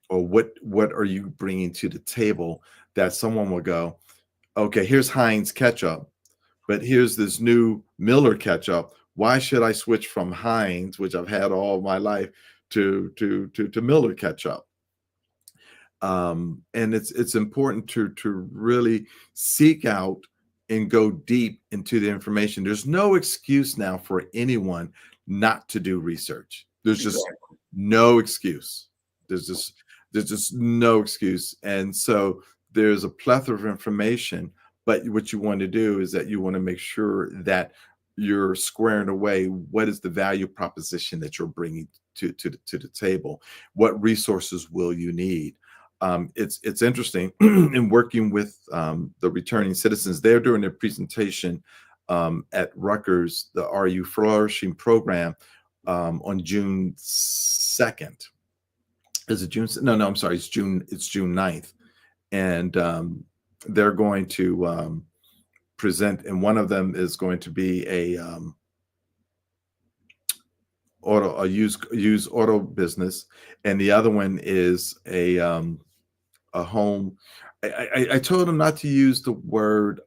Or what are you bringing to the table that someone will go, okay, here's Heinz ketchup, but here's this new Miller ketchup. Why should I switch from Heinz, which I've had all my life, to Miller ketchup? And it's important to really seek out and go deep into the information. There's no excuse now for anyone not to do research. There's just no excuse. There's just no excuse. And so there's a plethora of information, but what you want to do is that you want to make sure that you're squaring away what is the value proposition that you're bringing to the table. What resources will you need? It's interesting in working with the returning citizens. They're doing their presentation at Rutgers, the Are You Flourishing program on June 2nd. Is it June? No, I'm sorry. It's June 9th. And they're going to present, and one of them is going to be a used auto business, and the other one is a home. I told them not to use the word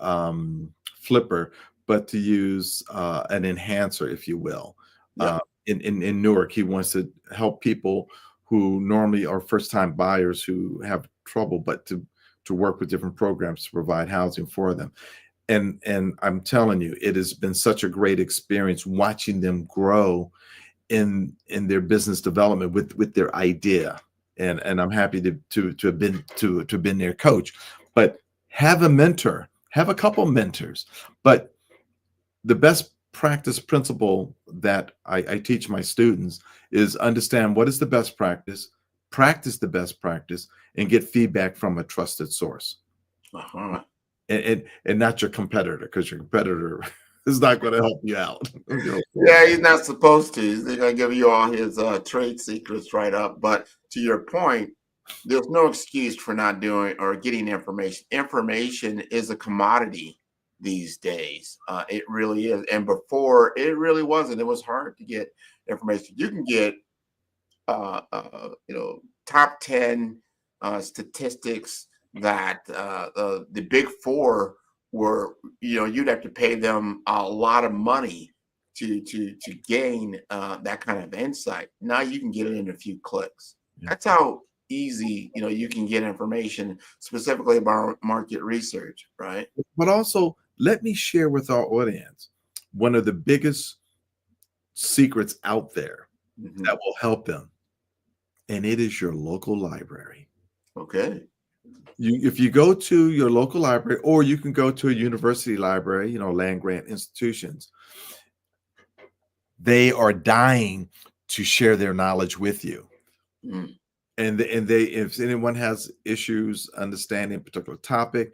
flipper, but to use an enhancer, if you will. Yeah. In Newark, he wants to help people who normally are first-time buyers who have trouble, but to work with different programs to provide housing for them. And I'm telling you, it has been such a great experience watching them grow in their business development with their idea. And I'm happy to have been their coach. But have a mentor, have a couple mentors. But the best practice principle that I teach my students is understand what is the best practice the best practice, and get feedback from a trusted source. Uh-huh. And not your competitor, because your competitor is not going to help you out. Yeah, he's not supposed to. He's going to give you all his trade secrets right up. But to your point, there's no excuse for not doing or getting information. Information is a commodity these days. It really is. And before, it really wasn't. It was hard to get information. You can get, top 10 statistics that the big four were, you'd have to pay them a lot of money to gain that kind of insight. Now you can get it in a few clicks. Yeah. That's how easy, you can get information specifically about market research, right? But also, let me share with our audience one of the biggest secrets out there that will help them. And it is your local library. Okay. If you go to your local library, or you can go to a university library, land grant institutions, they are dying to share their knowledge with you. Mm. And if anyone has issues understanding a particular topic,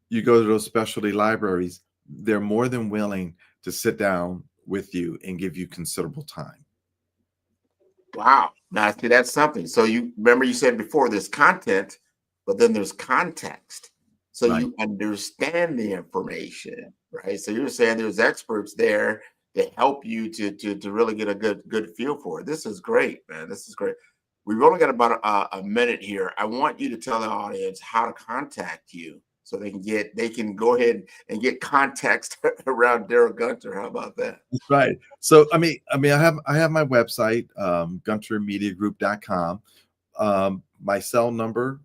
you go to those specialty libraries, they're more than willing to sit down with you and give you considerable time. Wow. Now, see, that's something. So you remember you said before there's content, but then there's context. So Right. You understand the information, right? So you're saying there's experts there to help you to really get a good feel for it. This is great, man. This is great. We've only got about a minute here. I want you to tell the audience how to contact you so they can go ahead and get context around Daryl Gunter. How about that? That's right. So I have my website, guntermediagroup.com. My cell number,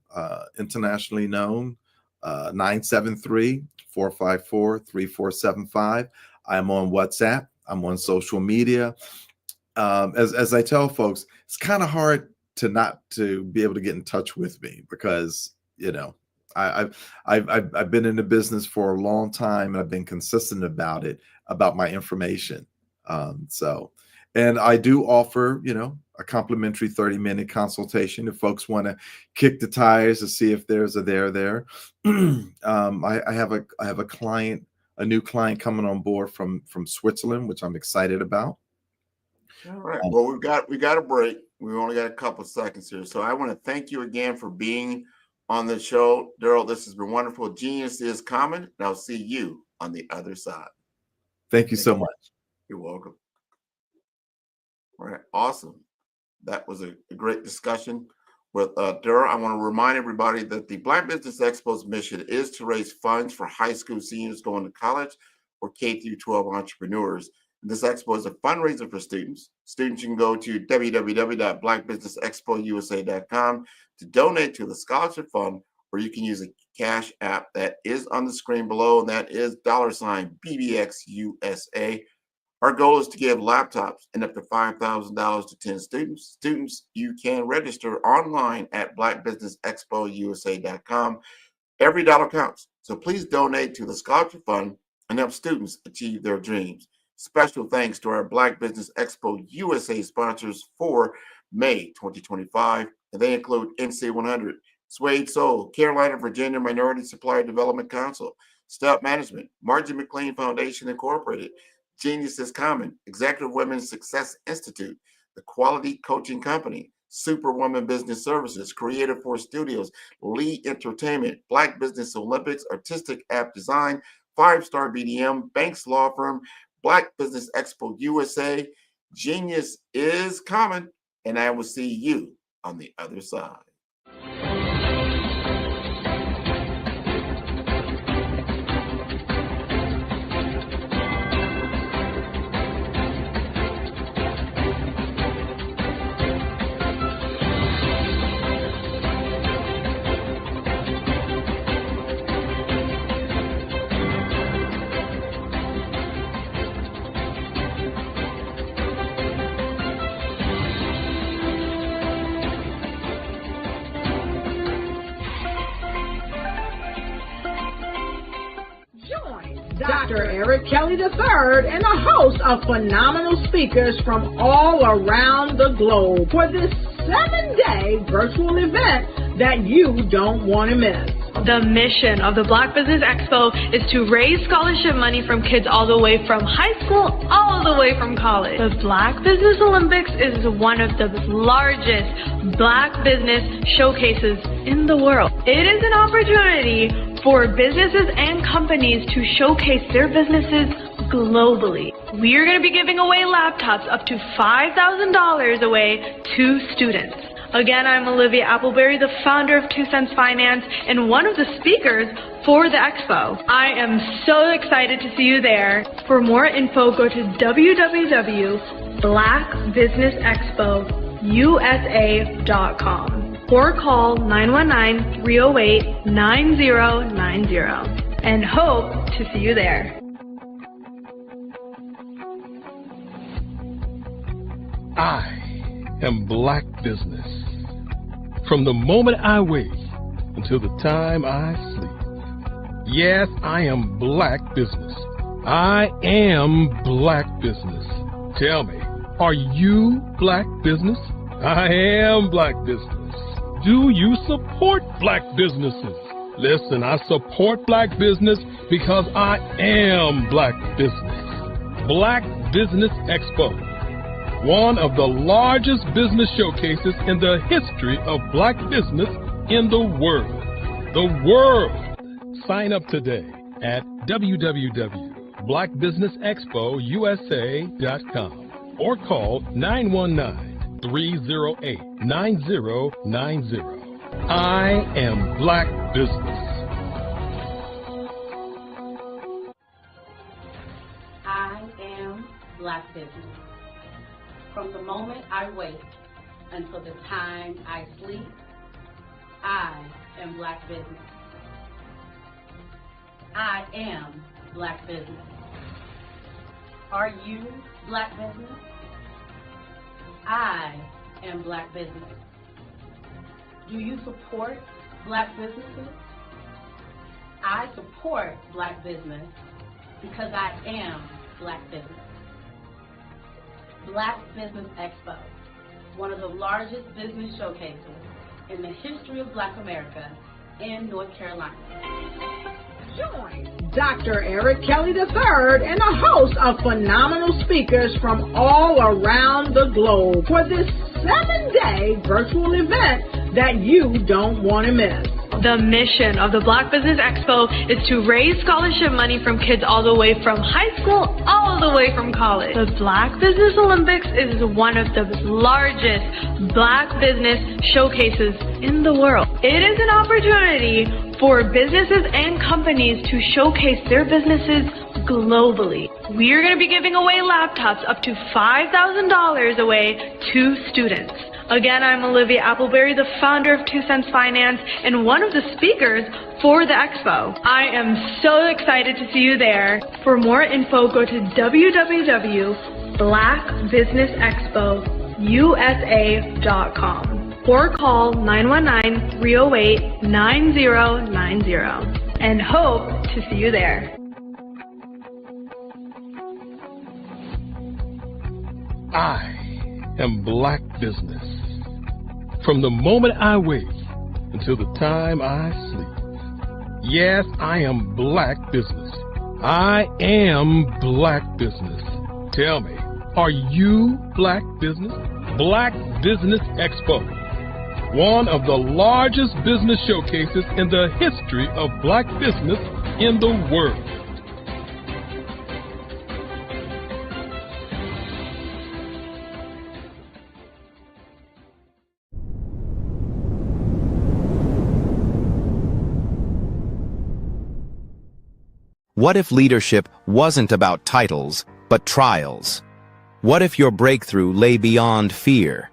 internationally known, 973-454-3475. I'm on WhatsApp. I'm on social media. As I tell folks, it's kind of hard not to be able to get in touch with me, because I've been in the business for a long time, and I've been consistent about my information. And I do offer, a complimentary 30-minute consultation if folks want to kick the tires to see if there's a there. I have a client, a new client coming on board from Switzerland, which I'm excited about. All right. Well, we got a break. We only got a couple of seconds here. So I want to thank you again for being on the show. Daryl, this has been wonderful. Genius is common, and I'll see you on the other side. Thank you so much. You're welcome. All right. Awesome. That was a great discussion with Daryl. I want to remind everybody that the Black Business Expo's mission is to raise funds for high school seniors going to college or K-12 entrepreneurs. This expo is a fundraiser for students. Students can go to www.blackbusinessexpousa.com to donate to the scholarship fund, or you can use a cash app that is on the screen below, and that is $BBXUSA. Our goal is to give laptops and up to $5,000 to 10 students. Students, you can register online at blackbusinessexpousa.com. Every dollar counts, so please donate to the scholarship fund and help students achieve their dreams. Special thanks to our Black Business Expo USA sponsors for May 2025, and they include NC100, Suede Soul, Carolina, Virginia Minority Supplier Development Council, Stealth Management, Margie McLean Foundation Incorporated, Genius is Common, Executive Women's Success Institute, The Quality Coaching Company, Superwoman Business Services, Creative Force Studios, Lee Entertainment, Black Business Olympics, Artistic App Design, 5-Star BDM, Banks Law Firm, Black Business Expo USA. Genius is common, and I will see you on the other side. Dr. Eric Kelly III and a host of phenomenal speakers from all around the globe for this 7-day virtual event that you don't want to miss. The mission of the Black Business Expo is to raise scholarship money from kids all the way from high school all the way from college. The Black Business Olympics is one of the largest Black business showcases in the world. It is an opportunity for businesses and companies to showcase their businesses globally. We are going to be giving away laptops up to $5,000 away to students. Again, I'm Olivia Appleberry, the founder of 2 Cents Finance and one of the speakers for the expo. I am so excited to see you there. For more info, go to www.blackbusinessexpousa.com or call 919-308-9090 and hope to see you there. I am Black Business. From the moment I wake until the time I sleep. Yes, I am Black Business. I am Black Business. Tell me, are you Black Business? I am Black Business. Do you support Black businesses? Listen, I support Black business because I am Black Business. Black Business Expo, one of the largest business showcases in the history of Black business in the world. The world! Sign up today at www.blackbusinessexpousa.com or call 919-308-9090. I am Black Business. I am Black Business. From the moment I wake until the time I sleep, I am Black Business. I am Black Business. Are you Black Business? I am Black Business. Do you support Black businesses? I support Black business because I am Black Business. Black Business Expo, one of the largest business showcases in the history of Black America in North Carolina. Join Dr. Eric Kelly III and a host of phenomenal speakers from all around the globe for this 7-day virtual event that you don't want to miss. The mission of the Black Business Expo is to raise scholarship money from kids all the way from high school all the way from college. The Black Business Olympics is one of the largest Black business showcases in the world. It is an opportunity for businesses and companies to showcase their businesses globally. We are going to be giving away laptops up to $5,000 away to students. Again, I'm Olivia Appleberry, the founder of 2 Cents Finance and one of the speakers for the expo. I am so excited to see you there. For more info, go to www.blackbusinessexpousa.com or call 919-308-9090 and hope to see you there. I am Black Business. From the moment I wake until the time I sleep. Yes, I am Black Business. I am Black Business. Tell me, are you Black Business? Black Business Expo, one of the largest business showcases in the history of Black business in the world. What if leadership wasn't about titles, but trials? What if your breakthrough lay beyond fear?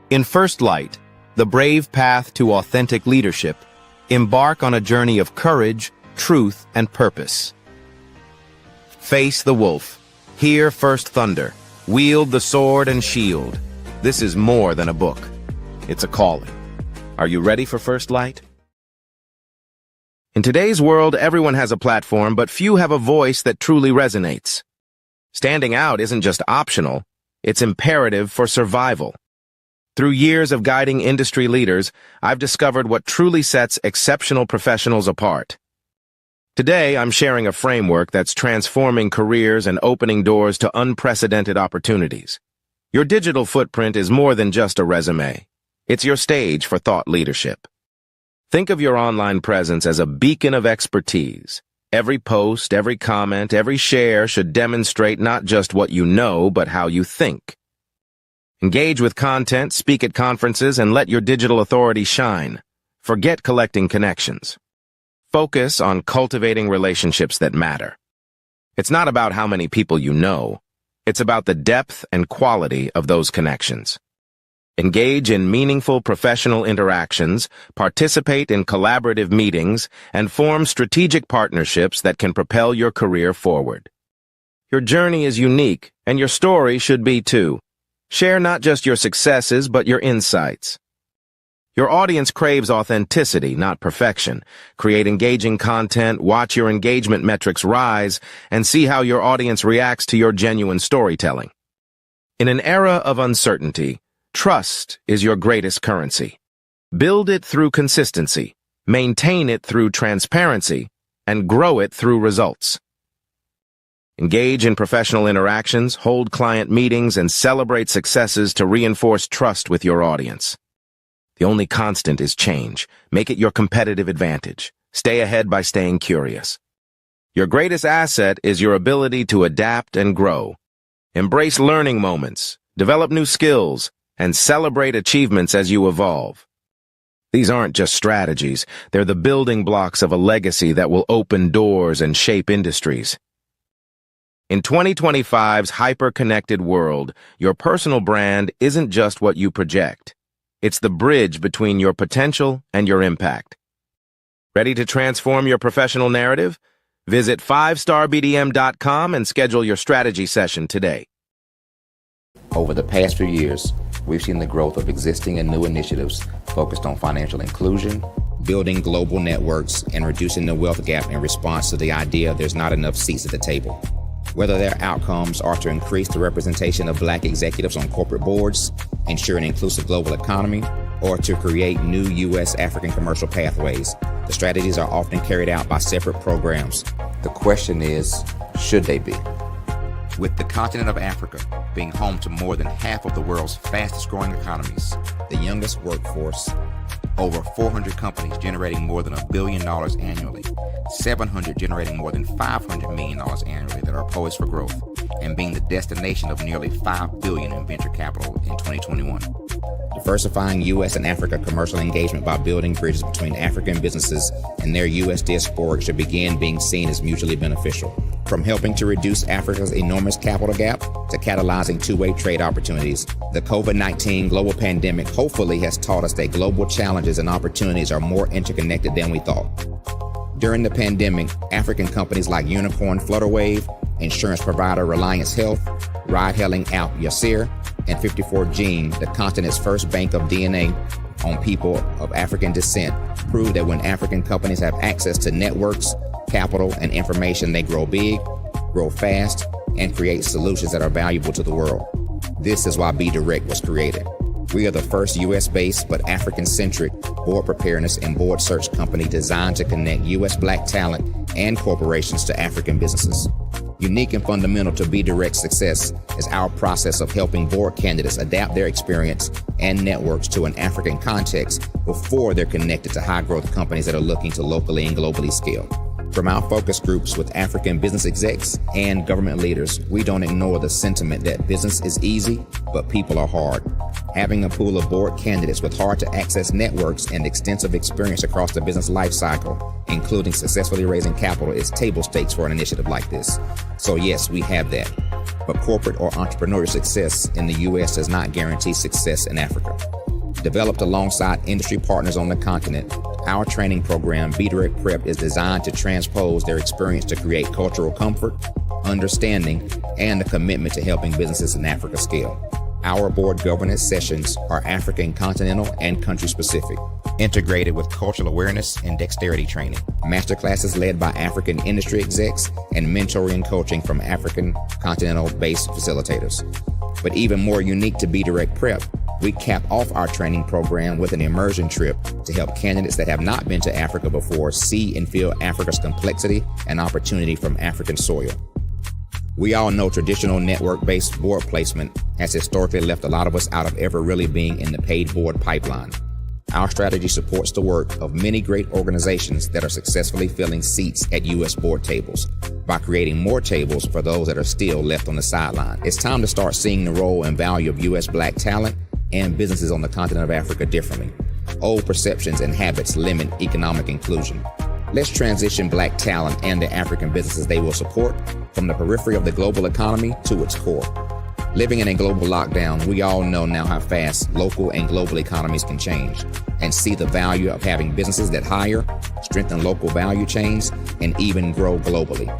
In First Light, The Brave Path to Authentic Leadership, embark on a journey of courage, truth, and purpose. Face the wolf, hear first thunder, wield the sword and shield. This is more than a book. It's a calling. Are you ready for First Light? In today's world, everyone has a platform, but few have a voice that truly resonates. Standing out isn't just optional, it's imperative for survival. Through years of guiding industry leaders, I've discovered what truly sets exceptional professionals apart. Today, I'm sharing a framework that's transforming careers and opening doors to unprecedented opportunities. Your digital footprint is more than just a resume. It's your stage for thought leadership. Think of your online presence as a beacon of expertise. Every post, every comment, every share should demonstrate not just what you know, but how you think. Engage with content, speak at conferences, and let your digital authority shine. Forget collecting connections. Focus on cultivating relationships that matter. It's not about how many people you know. It's about the depth and quality of those connections. Engage in meaningful professional interactions, participate in collaborative meetings, and form strategic partnerships that can propel your career forward. Your journey is unique, and your story should be too. Share not just your successes, but your insights. Your audience craves authenticity, not perfection. Create engaging content, watch your engagement metrics rise, and see how your audience reacts to your genuine storytelling. In an era of uncertainty, trust is your greatest currency. Build it through consistency, maintain it through transparency, and grow it through results. Engage in professional interactions, hold client meetings, and celebrate successes to reinforce trust with your audience. The only constant is change. Make it your competitive advantage. Stay ahead by staying curious. Your greatest asset is your ability to adapt and grow. Embrace learning moments, develop new skills, and celebrate achievements as you evolve. These aren't just strategies, they're the building blocks of a legacy that will open doors and shape industries. In 2025's hyper-connected world, your personal brand isn't just what you project. It's the bridge between your potential and your impact. Ready to transform your professional narrative? Visit 5starbdm.com and schedule your strategy session today. Over the past few years, we've seen the growth of existing and new initiatives focused on financial inclusion, building global networks, and reducing the wealth gap in response to the idea there's not enough seats at the table. Whether their outcomes are to increase the representation of Black executives on corporate boards, ensure an inclusive global economy, or to create new U.S. African commercial pathways, the strategies are often carried out by separate programs. The question is, should they be? With the continent of Africa being home to more than half of the world's fastest growing economies, the youngest workforce, over 400 companies generating more than $1 billion annually, 700 generating more than $500 million annually that are poised for growth, and being the destination of nearly $5 billion in venture capital in 2021. Diversifying U.S. and Africa commercial engagement by building bridges between African businesses and their U.S. diaspora should begin being seen as mutually beneficial. From helping to reduce Africa's enormous capital gap to catalyzing two-way trade opportunities, the COVID-19 global pandemic hopefully has taught us that global challenges and opportunities are more interconnected than we thought. During the pandemic, African companies like Unicorn Flutterwave, insurance provider Reliance Health, ride-hailing app Yasir, and 54Gene, the continent's first bank of DNA on people of African descent, proved that when African companies have access to networks, capital, and information, they grow big, grow fast, and create solutions that are valuable to the world. This is why Be Direct was created. We are the first U.S.-based but African-centric board preparedness and board search company designed to connect U.S. Black talent and corporations to African businesses. Unique and fundamental to BDirect's success is our process of helping board candidates adapt their experience and networks to an African context before they're connected to high-growth companies that are looking to locally and globally scale. From our focus groups with African business execs and government leaders, we don't ignore the sentiment that business is easy, but people are hard. Having a pool of board candidates with hard-to-access networks and extensive experience across the business lifecycle, including successfully raising capital, is table stakes for an initiative like this. So yes, we have that. But corporate or entrepreneurial success in the U.S. does not guarantee success in Africa. Developed alongside industry partners on the continent, our training program, BDirect Prep, is designed to transpose their experience to create cultural comfort, understanding, and a commitment to helping businesses in Africa scale. Our board governance sessions are African, continental, and country-specific, integrated with cultural awareness and dexterity training, masterclasses led by African industry execs, and mentoring and coaching from African continental-based facilitators. But even more unique to BDirect Prep, we cap off our training program with an immersion trip to help candidates that have not been to Africa before see and feel Africa's complexity and opportunity from African soil. We all know traditional network-based board placement has historically left a lot of us out of ever really being in the paid board pipeline. Our strategy supports the work of many great organizations that are successfully filling seats at U.S. board tables by creating more tables for those that are still left on the sideline. It's time to start seeing the role and value of U.S. Black talent and businesses on the continent of Africa differently. Old perceptions and habits limit economic inclusion. Let's transition Black talent and the African businesses they will support from the periphery of the global economy to its core. Living in a global lockdown, we all know now how fast local and global economies can change, and see the value of having businesses that hire, strengthen local value chains, and even grow globally.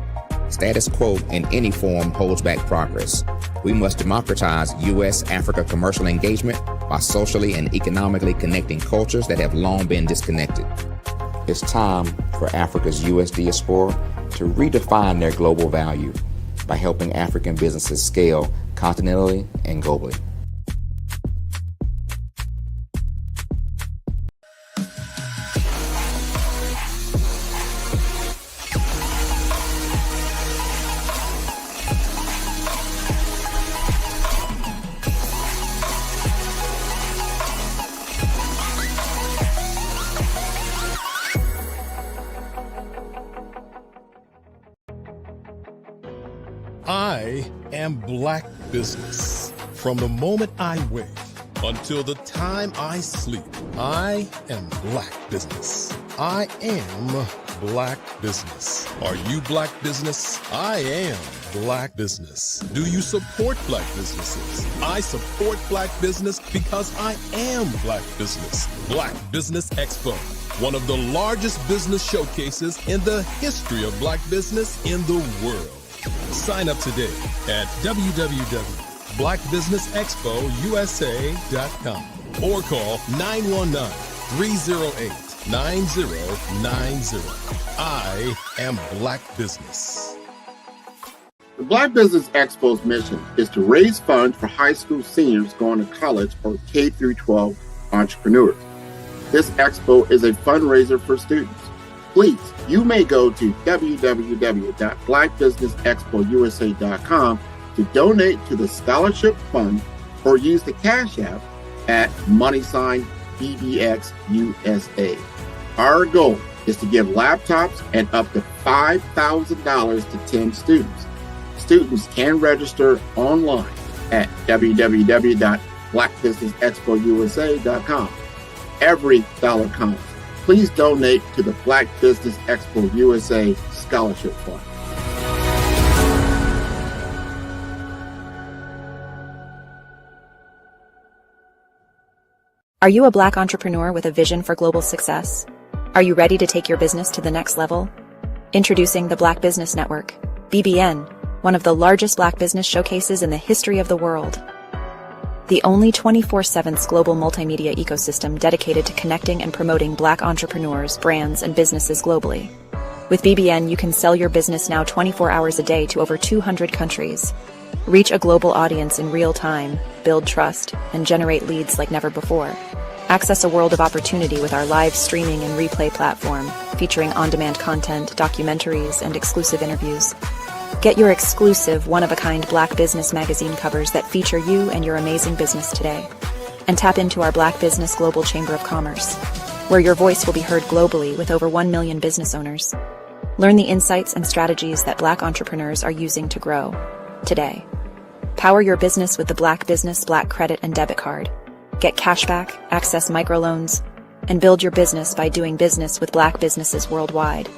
Status quo in any form holds back progress. We must democratize U.S.-Africa commercial engagement by socially and economically connecting cultures that have long been disconnected. It's time for Africa's U.S. diaspora to redefine their global value by helping African businesses scale continentally and globally. I am Black Business. From the moment I wake until the time I sleep, I am Black Business. I am Black Business. Are you Black Business? I am Black Business. Do you support Black businesses? I support Black business because I am Black Business. Black Business Expo, one of the largest business showcases in the history of Black business in the world. Sign up today at www.blackbusinessexpousa.com or call 919-308-9090. I am Black Business. The Black Business Expo's mission is to raise funds for high school seniors going to college or K through 12 entrepreneurs. This expo is a fundraiser for students. Please, you may go to www.blackbusinessexpousa.com to donate to the scholarship fund or use the Cash App at $BDXUSA. Our goal is to give laptops and up to $5,000 to 10 students. Students can register online at www.blackbusinessexpousa.com. Every dollar counts. Please donate to the Black Business Expo USA Scholarship Fund. Are you a Black entrepreneur with a vision for global success? Are you ready to take your business to the next level? Introducing the Black Business Network, BBN, one of the largest Black business showcases in the history of the world. The only 24/7 global multimedia ecosystem dedicated to connecting and promoting Black entrepreneurs, brands, and businesses globally. With BBN, you can sell your business now 24 hours a day to over 200 countries. Reach a global audience in real time, build trust, and generate leads like never before. Access a world of opportunity with our live streaming and replay platform, featuring on-demand content, documentaries, and exclusive interviews. Get your exclusive, one-of-a-kind Black Business magazine covers that feature you and your amazing business today. And tap into our Black Business Global Chamber of Commerce, where your voice will be heard globally with over 1 million business owners. Learn the insights and strategies that Black entrepreneurs are using to grow today. Power your business with the Black Business Black Credit and Debit Card. Get cashback, access microloans, and build your business by doing business with Black businesses worldwide.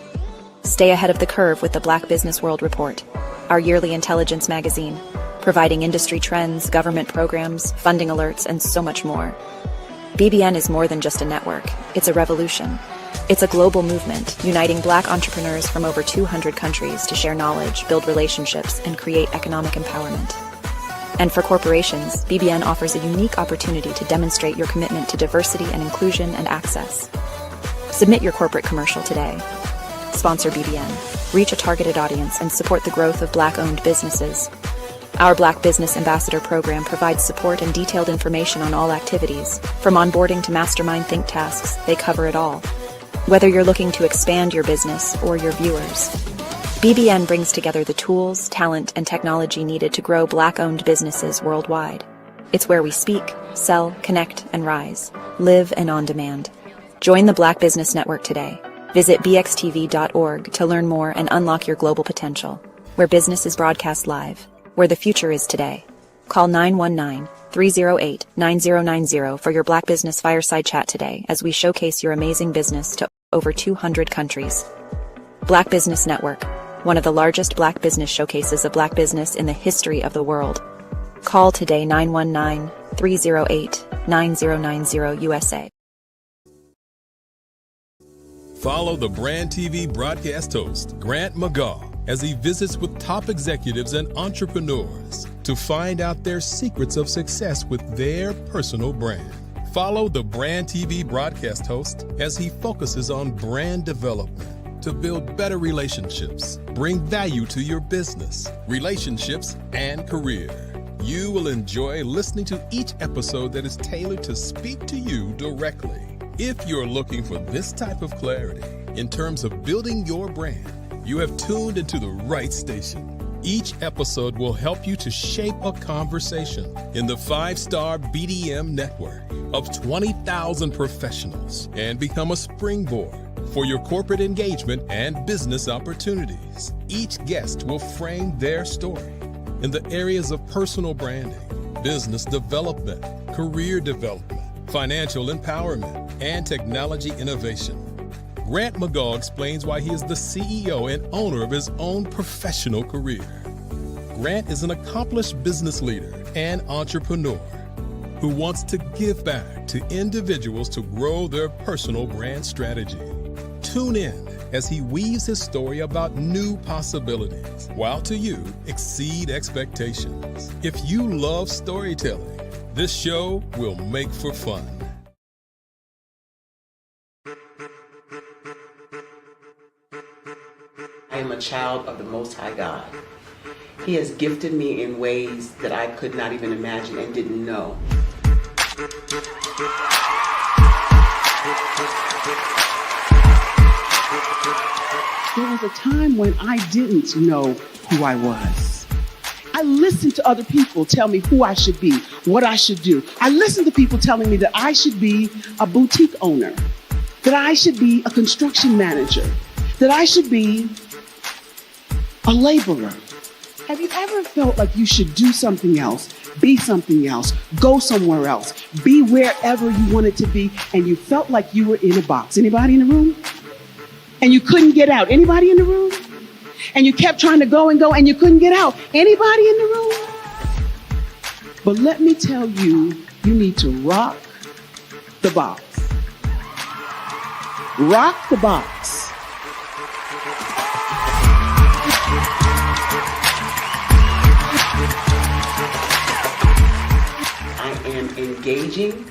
Stay ahead of the curve with the Black Business World Report, our yearly intelligence magazine, providing industry trends, government programs, funding alerts, and so much more. BBN is more than just a network. It's a revolution. It's a global movement, uniting Black entrepreneurs from over 200 countries to share knowledge, build relationships, and create economic empowerment. And for corporations, BBN offers a unique opportunity to demonstrate your commitment to diversity and inclusion and access. Submit your corporate commercial today. Sponsor BBN, reach a targeted audience, and support the growth of Black-owned businesses. Our Black Business Ambassador program provides support and detailed information on all activities. From onboarding to mastermind think tasks, they cover it all. Whether you're looking to expand your business or your viewers, BBN brings together the tools, talent, and technology needed to grow Black-owned businesses worldwide. It's where we speak, sell, connect, and rise. Live and on demand. Join the Black Business Network today. Visit bxtv.org to learn more and unlock your global potential, where business is broadcast live, where the future is today. Call 919-308-9090 for your Black Business Fireside Chat today as we showcase your amazing business to over 200 countries. Black Business Network, one of the largest Black business showcases of Black business in the history of the world. Call today 919-308-9090 USA. Follow the Brand TV broadcast host, Grant McGaw, as he visits with top executives and entrepreneurs to find out their secrets of success with their personal brand. Follow the Brand TV broadcast host as he focuses on brand development to build better relationships, bring value to your business, relationships, and career. You will enjoy listening to each episode that is tailored to speak to you directly. If you're looking for this type of clarity in terms of building your brand, you have tuned into the right station. Each episode will help you to shape a conversation in the 5-star BDM network of 20,000 professionals and become a springboard for your corporate engagement and business opportunities. Each guest will frame their story in the areas of personal branding, business development, career development, financial empowerment, and technology innovation. Grant McGaw explains why he is the CEO and owner of his own professional career. Grant is an accomplished business leader and entrepreneur who wants to give back to individuals to grow their personal brand strategy. Tune in as he weaves his story about new possibilities, while to you exceed expectations. If you love storytelling, this show will make for fun. I am a child of the Most High God. He has gifted me in ways that I could not even imagine and didn't know. There was a time when I didn't know who I was. I listened to other people tell me who I should be, what I should do. I listened to people telling me that I should be a boutique owner, that I should be a construction manager, that I should be a laborer. Have you ever felt like you should do something else, be something else, go somewhere else, be wherever you wanted to be, and you felt like you were in a box? Anybody in the room? And you couldn't get out? Anybody in the room? And you kept trying to go and go and you couldn't get out? Anybody in the room? But let me tell you, you need to rock the box. Rock the box. I am engaging,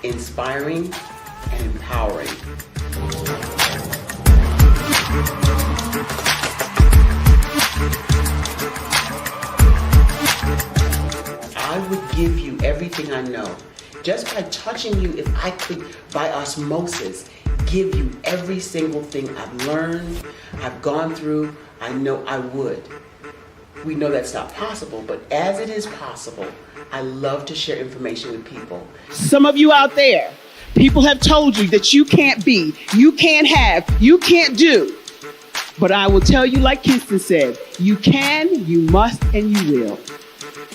inspiring, and empowering. I would give you everything I know. Just by touching you, if I could, by osmosis, give you every single thing I've learned, I've gone through, I know I would. We know that's not possible, but as it is possible, I love to share information with people. Some of you out there, people have told you that you can't be, you can't have, you can't do. But I will tell you, like Kingston said, you can, you must, and you will.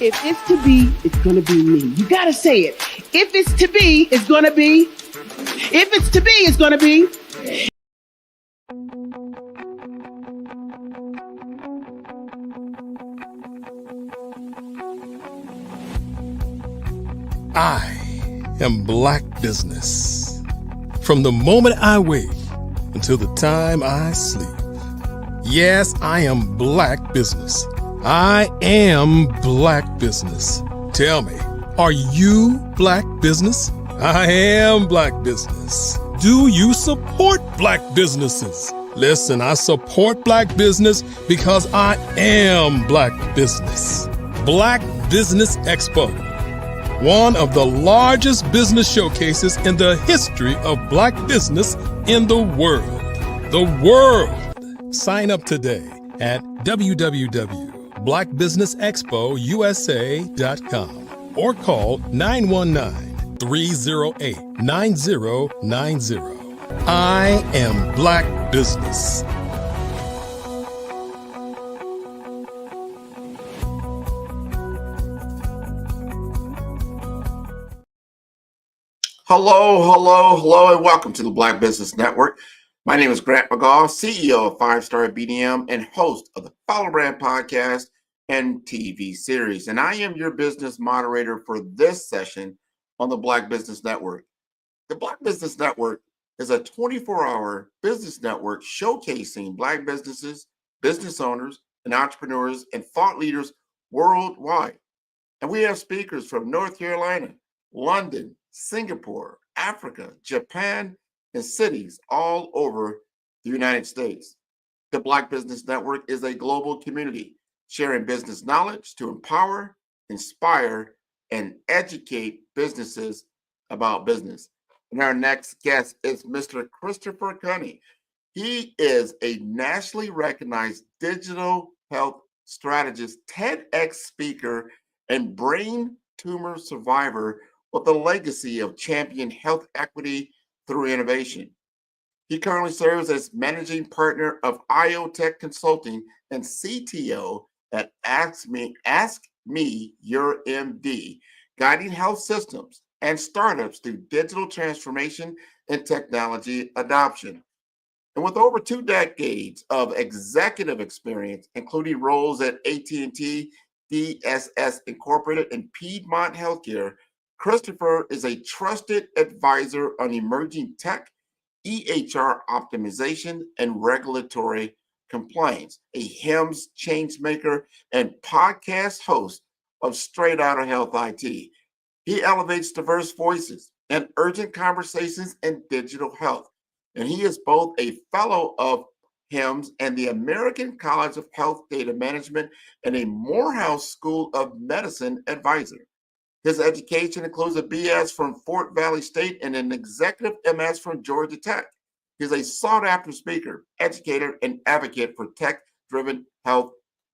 If it's to be, it's going to be me. You got to say it. If it's to be, it's going to be. If it's to be, it's going to be. I am Black Business. From the moment I wake until the time I sleep. Yes, I am Black Business. I am Black Business. Tell me, are you Black Business? I am Black Business. Do you support Black businesses? Listen, I support Black business because I am Black Business. Black Business Expo, one of the largest business showcases in the history of Black business in the world. The world. Sign up today at www.blackbusinessexpousa.com or call 919-308-9090. I am Black Business. Hello, and welcome to the Black Business Network. My name is Grant McGaw, CEO of 5-Star BDM and host of the Follow Brand podcast and TV series. And I am your business moderator for this session on the Black Business Network. The Black Business Network is a 24-hour business network showcasing Black businesses, business owners, and entrepreneurs and thought leaders worldwide. And we have speakers from North Carolina, London, Singapore, Africa, Japan, and cities all over the United States. The Black Business Network is a global community sharing business knowledge to empower, inspire, and educate businesses about business. And our next guest is Mr. Christopher Cunny. He is a nationally recognized digital health strategist, TEDx speaker, and brain tumor survivor with a legacy of champion health equity through innovation. He currently serves as managing partner of IoTech Consulting and CTO at Ask Me Your MD, guiding health systems and startups through digital transformation and technology adoption. And with over 2 decades of executive experience, including roles at AT&T, DSS Incorporated, and Piedmont Healthcare, Christopher is a trusted advisor on emerging tech, EHR optimization, and regulatory compliance, a HIMSS changemaker, and podcast host of Straight Outta Health IT. He elevates diverse voices and urgent conversations in digital health. And he is both a fellow of HIMSS and the American College of Health Data Management and a Morehouse School of Medicine advisor. His education includes a BS from Fort Valley State and an executive MS from Georgia Tech. He's a sought-after speaker, educator, and advocate for tech-driven health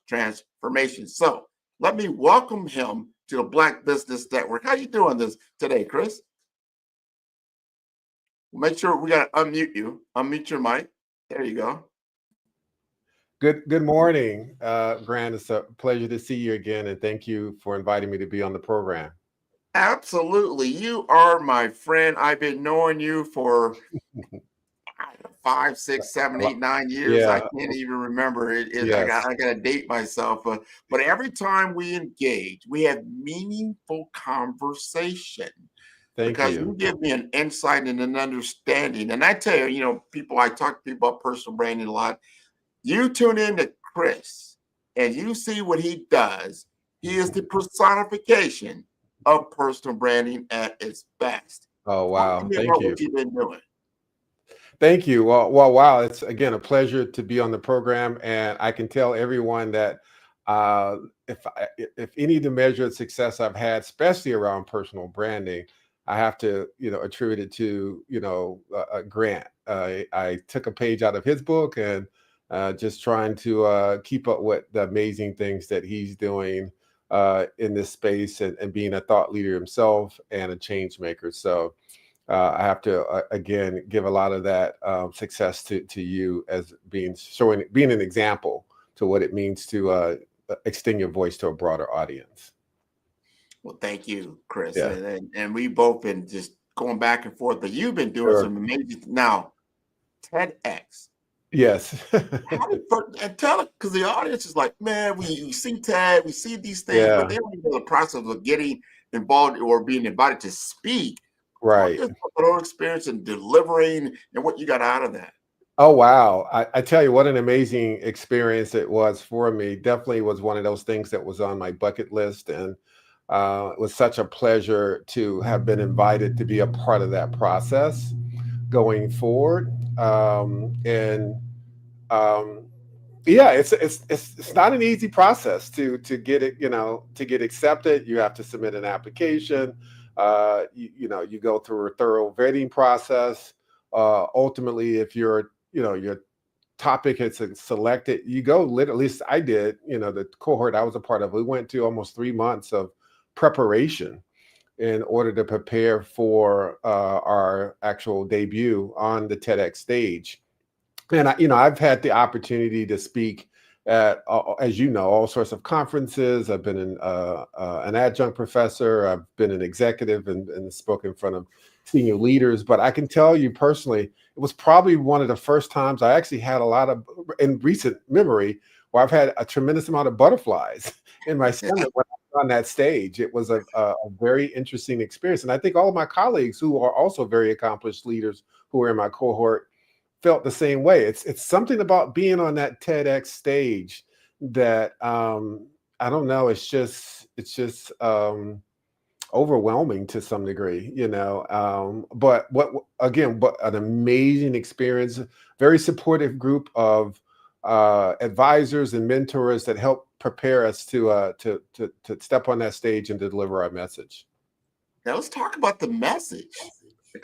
transformation. So let me welcome him to the Black Business Network. How you doing this today, Chris? Make sure we got to unmute you. Unmute your mic. There you go. Good morning, Grant. It's a pleasure to see you again, and thank you for inviting me to be on the program. Absolutely. You are my friend. I've been knowing you for 5, 6, 7, 8, 9 years. Yeah. I can't even remember it. Yes. I got to date myself. But every time we engage, we have meaningful conversation. Because you give me an insight and an understanding. And I tell you, I talk to people about personal branding a lot. You tune in to Chris and you see what he does. He is the personification of personal branding at its best. Oh, wow. Thank you. What you've been doing. Thank you. Wow. It's again a pleasure to be on the program, and I can tell everyone that if any of the measured success I've had, especially around personal branding, I have to attribute it to Grant. I took a page out of his book and just trying to keep up with the amazing things that he's doing in this space, and being a thought leader himself and a change maker. So I have to again give a lot of that success to you as being an example to what it means to extend your voice to a broader audience. Well, thank you, Chris. Yeah. And we both been just going back and forth, but you've been doing some amazing now. TEDx. Yes. And tell it, because the audience is like, man, we see TED, we see these things, but they don't even know the process of getting involved or being invited to speak. Right. Just your experience in delivering and what you got out of that. Oh, wow. I tell you what an amazing experience it was for me. Definitely was one of those things that was on my bucket list. And it was such a pleasure to have been invited to be a part of that process going forward. Yeah, it's not an easy process to get it, to get accepted. You have to submit an application. You go through a thorough vetting process. Ultimately, if your topic is selected, you go, at least I did, the cohort I was a part of, we went to almost 3 months of preparation in order to prepare for our actual debut on the TEDx stage. And I've had the opportunity to speak at, as you know, all sorts of conferences. I've been an adjunct professor. I've been an executive and spoken in front of senior leaders. But I can tell you personally, it was probably one of the first times I actually had a lot of, in recent memory, where I've had a tremendous amount of butterflies in my stomach when I was on that stage. It was a very interesting experience. And I think all of my colleagues who are also very accomplished leaders who are in my cohort felt the same way. It's something about being on that TEDx stage that I don't know. It's just overwhelming to some degree, But but an amazing experience. Very supportive group of advisors and mentors that help prepare us to step on that stage and to deliver our message. Now let's talk about the message.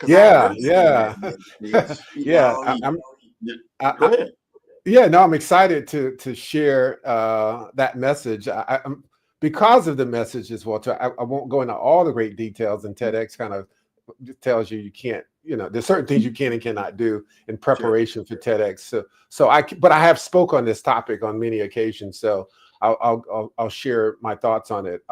Yeah. Go ahead. Yeah, no, I'm excited to share that message. I'm because of the message as well. Too, I won't go into all the great details, and TEDx kind of tells you can't. There's certain things you can and cannot do in preparation for TEDx. But I have spoke on this topic on many occasions. So I'll share my thoughts on it.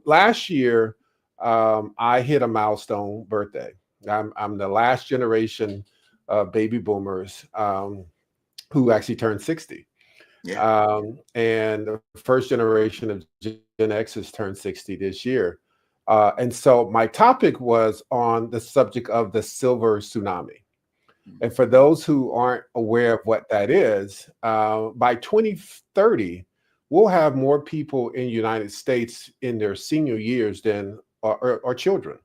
Last year, I hit a milestone birthday. I'm the last generation of baby boomers who actually turned 60. Yeah. And the first generation of Gen X's turned 60 this year. And so my topic was on the subject of the silver tsunami. And for those who aren't aware of what that is, by 2030, we'll have more people in the United States in their senior years than or children.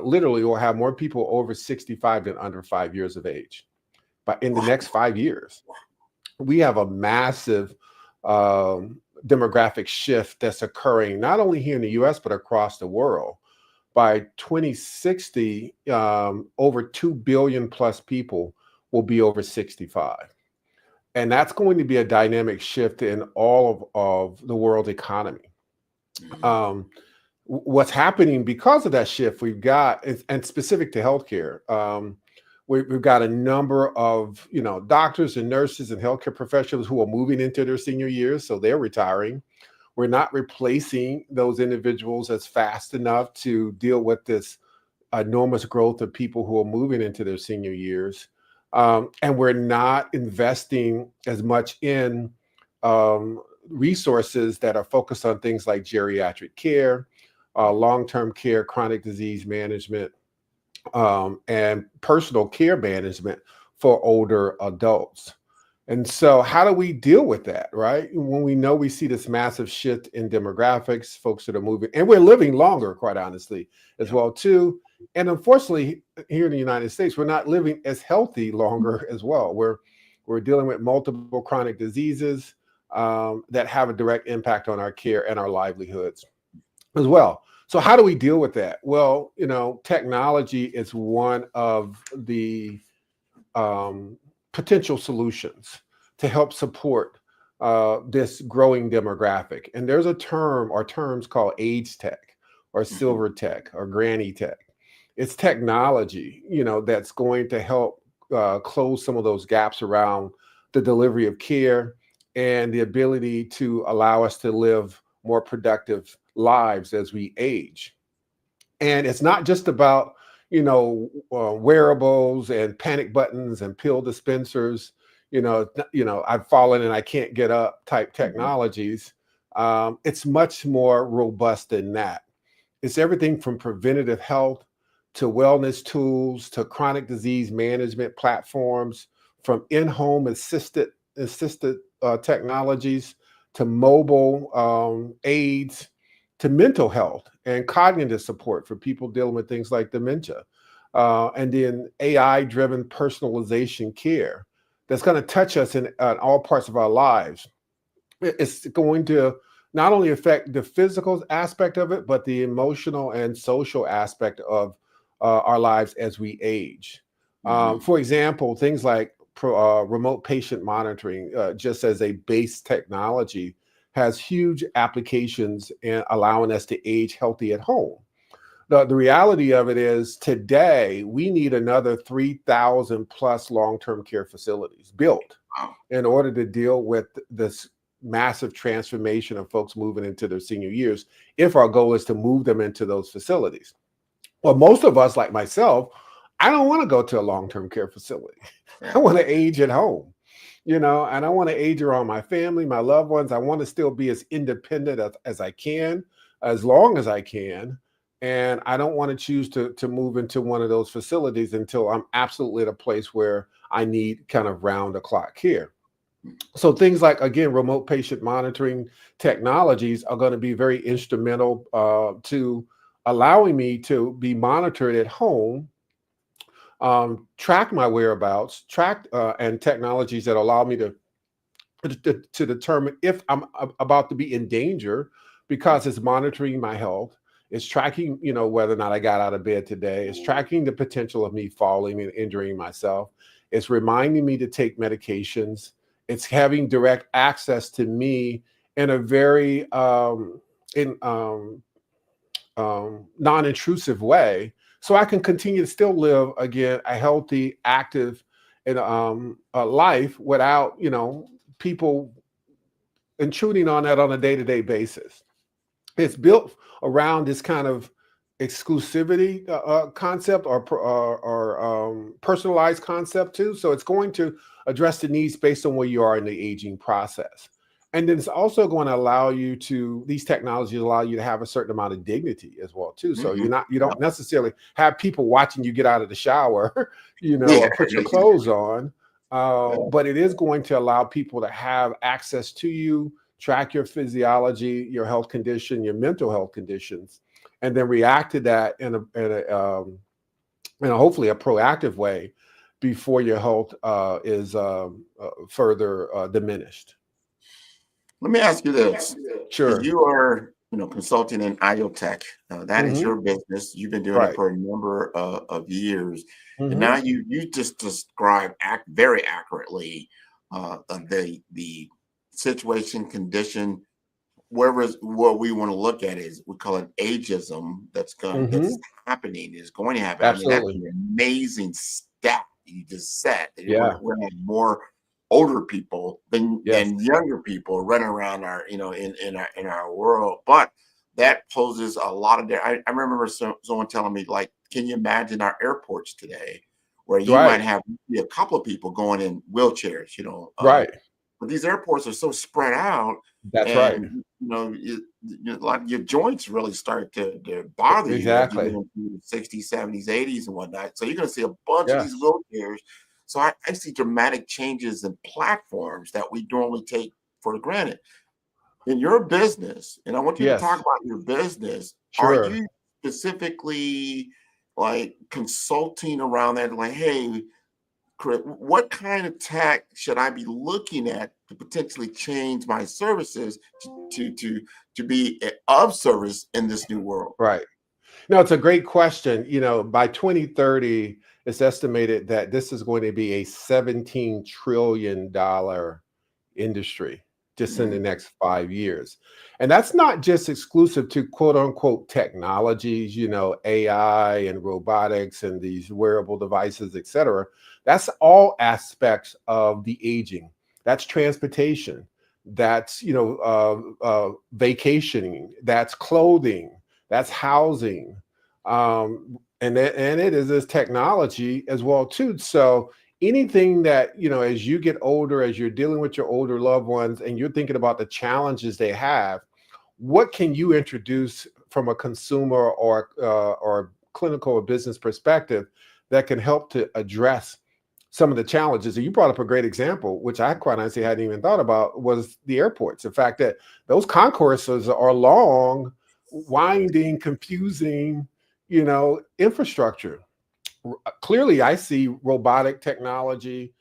Literally, we'll have more people over 65 than under 5 years of age. But in the next 5 years, we have a massive demographic shift that's occurring not only here in the US, but across the world. By 2060, over 2 billion plus people will be over 65. And that's going to be a dynamic shift in all of the world economy. What's happening because of that shift, we've got, and specific to healthcare, we've got a number of doctors and nurses and healthcare professionals who are moving into their senior years, so they're retiring. We're not replacing those individuals as fast enough to deal with this enormous growth of people who are moving into their senior years, and we're not investing as much in resources that are focused on things like geriatric care, long-term care, chronic disease management, and personal care management for older adults. And so how do we deal with that, right? When we know we see this massive shift in demographics, folks that are moving, and we're living longer, quite honestly, as well, too. And unfortunately, here in the United States, we're not living as healthy longer as well. We're dealing with multiple chronic diseases that have a direct impact on our care and our livelihoods as well. So how do we deal with that? Well, technology is one of the potential solutions to help support this growing demographic. And there's a term or terms called age tech or silver tech or granny tech. It's technology, that's going to help close some of those gaps around the delivery of care and the ability to allow us to live more productive lives as we age. And it's not just about, wearables and panic buttons and pill dispensers, I've fallen and I can't get up type technologies. It's much more robust than that. It's everything from preventative health to wellness tools to chronic disease management platforms, from in-home assisted technologies to mobile aids to mental health and cognitive support for people dealing with things like dementia. And then AI-driven personalization care that's going to touch us in all parts of our lives. It's going to not only affect the physical aspect of it, but the emotional and social aspect of our lives as we age. For example, things like remote patient monitoring, just as a base technology, has huge applications in allowing us to age healthy at home. The reality of it is today we need another 3,000 plus long-term care facilities built in order to deal with this massive transformation of folks moving into their senior years, if our goal is to move them into those facilities. Well, most of us, like myself, I don't want to go to a long-term care facility. I want to age at home, and I want to age around my family, my loved ones. I want to still be as independent as I can, as long as I can. And I don't want to choose to move into one of those facilities until I'm absolutely at a place where I need kind of round-the-clock care. So things like, again, remote patient monitoring technologies are going to be very instrumental to allowing me to be monitored at home, track my whereabouts, and technologies that allow me to determine if I'm about to be in danger, because it's monitoring my health. It's tracking, whether or not I got out of bed today. It's tracking the potential of me falling and injuring myself. It's reminding me to take medications. It's having direct access to me in a very non-intrusive way, so I can continue to still live, again, a healthy, active, and a life without, people intruding on that on a day-to-day basis. It's built around this kind of exclusivity concept or personalized concept too. So it's going to address the needs based on where you are in the aging process. And then it's also going to allow you to, these technologies allow you to have a certain amount of dignity as well too. So you don't necessarily have people watching you get out of the shower, or put your clothes on. But it is going to allow people to have access to you, track your physiology, your health condition, your mental health conditions, and then react to that in a hopefully a proactive way before your health is further diminished. Let me ask you this. Sure. You are, consulting in IoTech. That is your business. You've been doing it for a number of years. And now you just described very accurately the situation, condition, what we want to look at is, we call it ageism that's happening, is going to happen. Absolutely. I mean, that's an amazing stat you just said. Yeah. We're going to have more older people than younger people running around our, in our world. But that poses a lot of, I remember someone telling me, like, can you imagine our airports today, where you might have a couple of people going in wheelchairs, right. But these airports are so spread out. That's right. Like your joints really start to bother Exactly. you as you get into the 60s, 70s, 80s, and whatnot. So you're going to see a bunch of these wheelchairs. So I see dramatic changes in platforms that we normally take for granted. In your business, and I want you to talk about your business. Sure. Are you specifically like consulting around that? Like, hey, Chris, what kind of tech should I be looking at to potentially change my services to be of service in this new world? Right. No, it's a great question. By 2030, it's estimated that this is going to be a $17 trillion industry just in the next 5 years. And that's not just exclusive to quote unquote technologies, AI and robotics and these wearable devices, et cetera. That's all aspects of the aging. That's transportation. That's, vacationing. That's clothing. That's housing. And it is this technology as well too. So anything that, as you get older, as you're dealing with your older loved ones and you're thinking about the challenges they have, what can you introduce from a consumer or clinical or business perspective that can help to address some of the challenges? And you brought up a great example, which I quite honestly hadn't even thought about, was the airports. The fact that those concourses are long, winding, confusing, infrastructure. Clearly, I see robotic technology,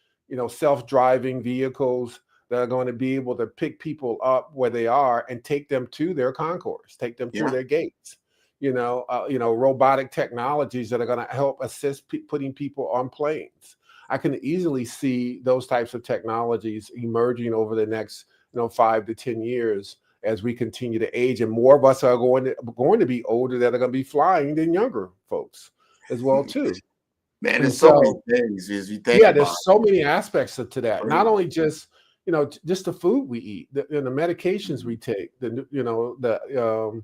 self-driving vehicles that are going to be able to pick people up where they are and take them to their concourse, take them through their gates. Robotic technologies that are going to help assist putting people on planes. I can easily see those types of technologies emerging over the next, 5 to 10 years as we continue to age, and more of us are going to be older that are going to be flying than younger folks as well too. Man, there's so many things as you think about. There's so many aspects to that. Right. Not only just just the food we eat, the medications we take, the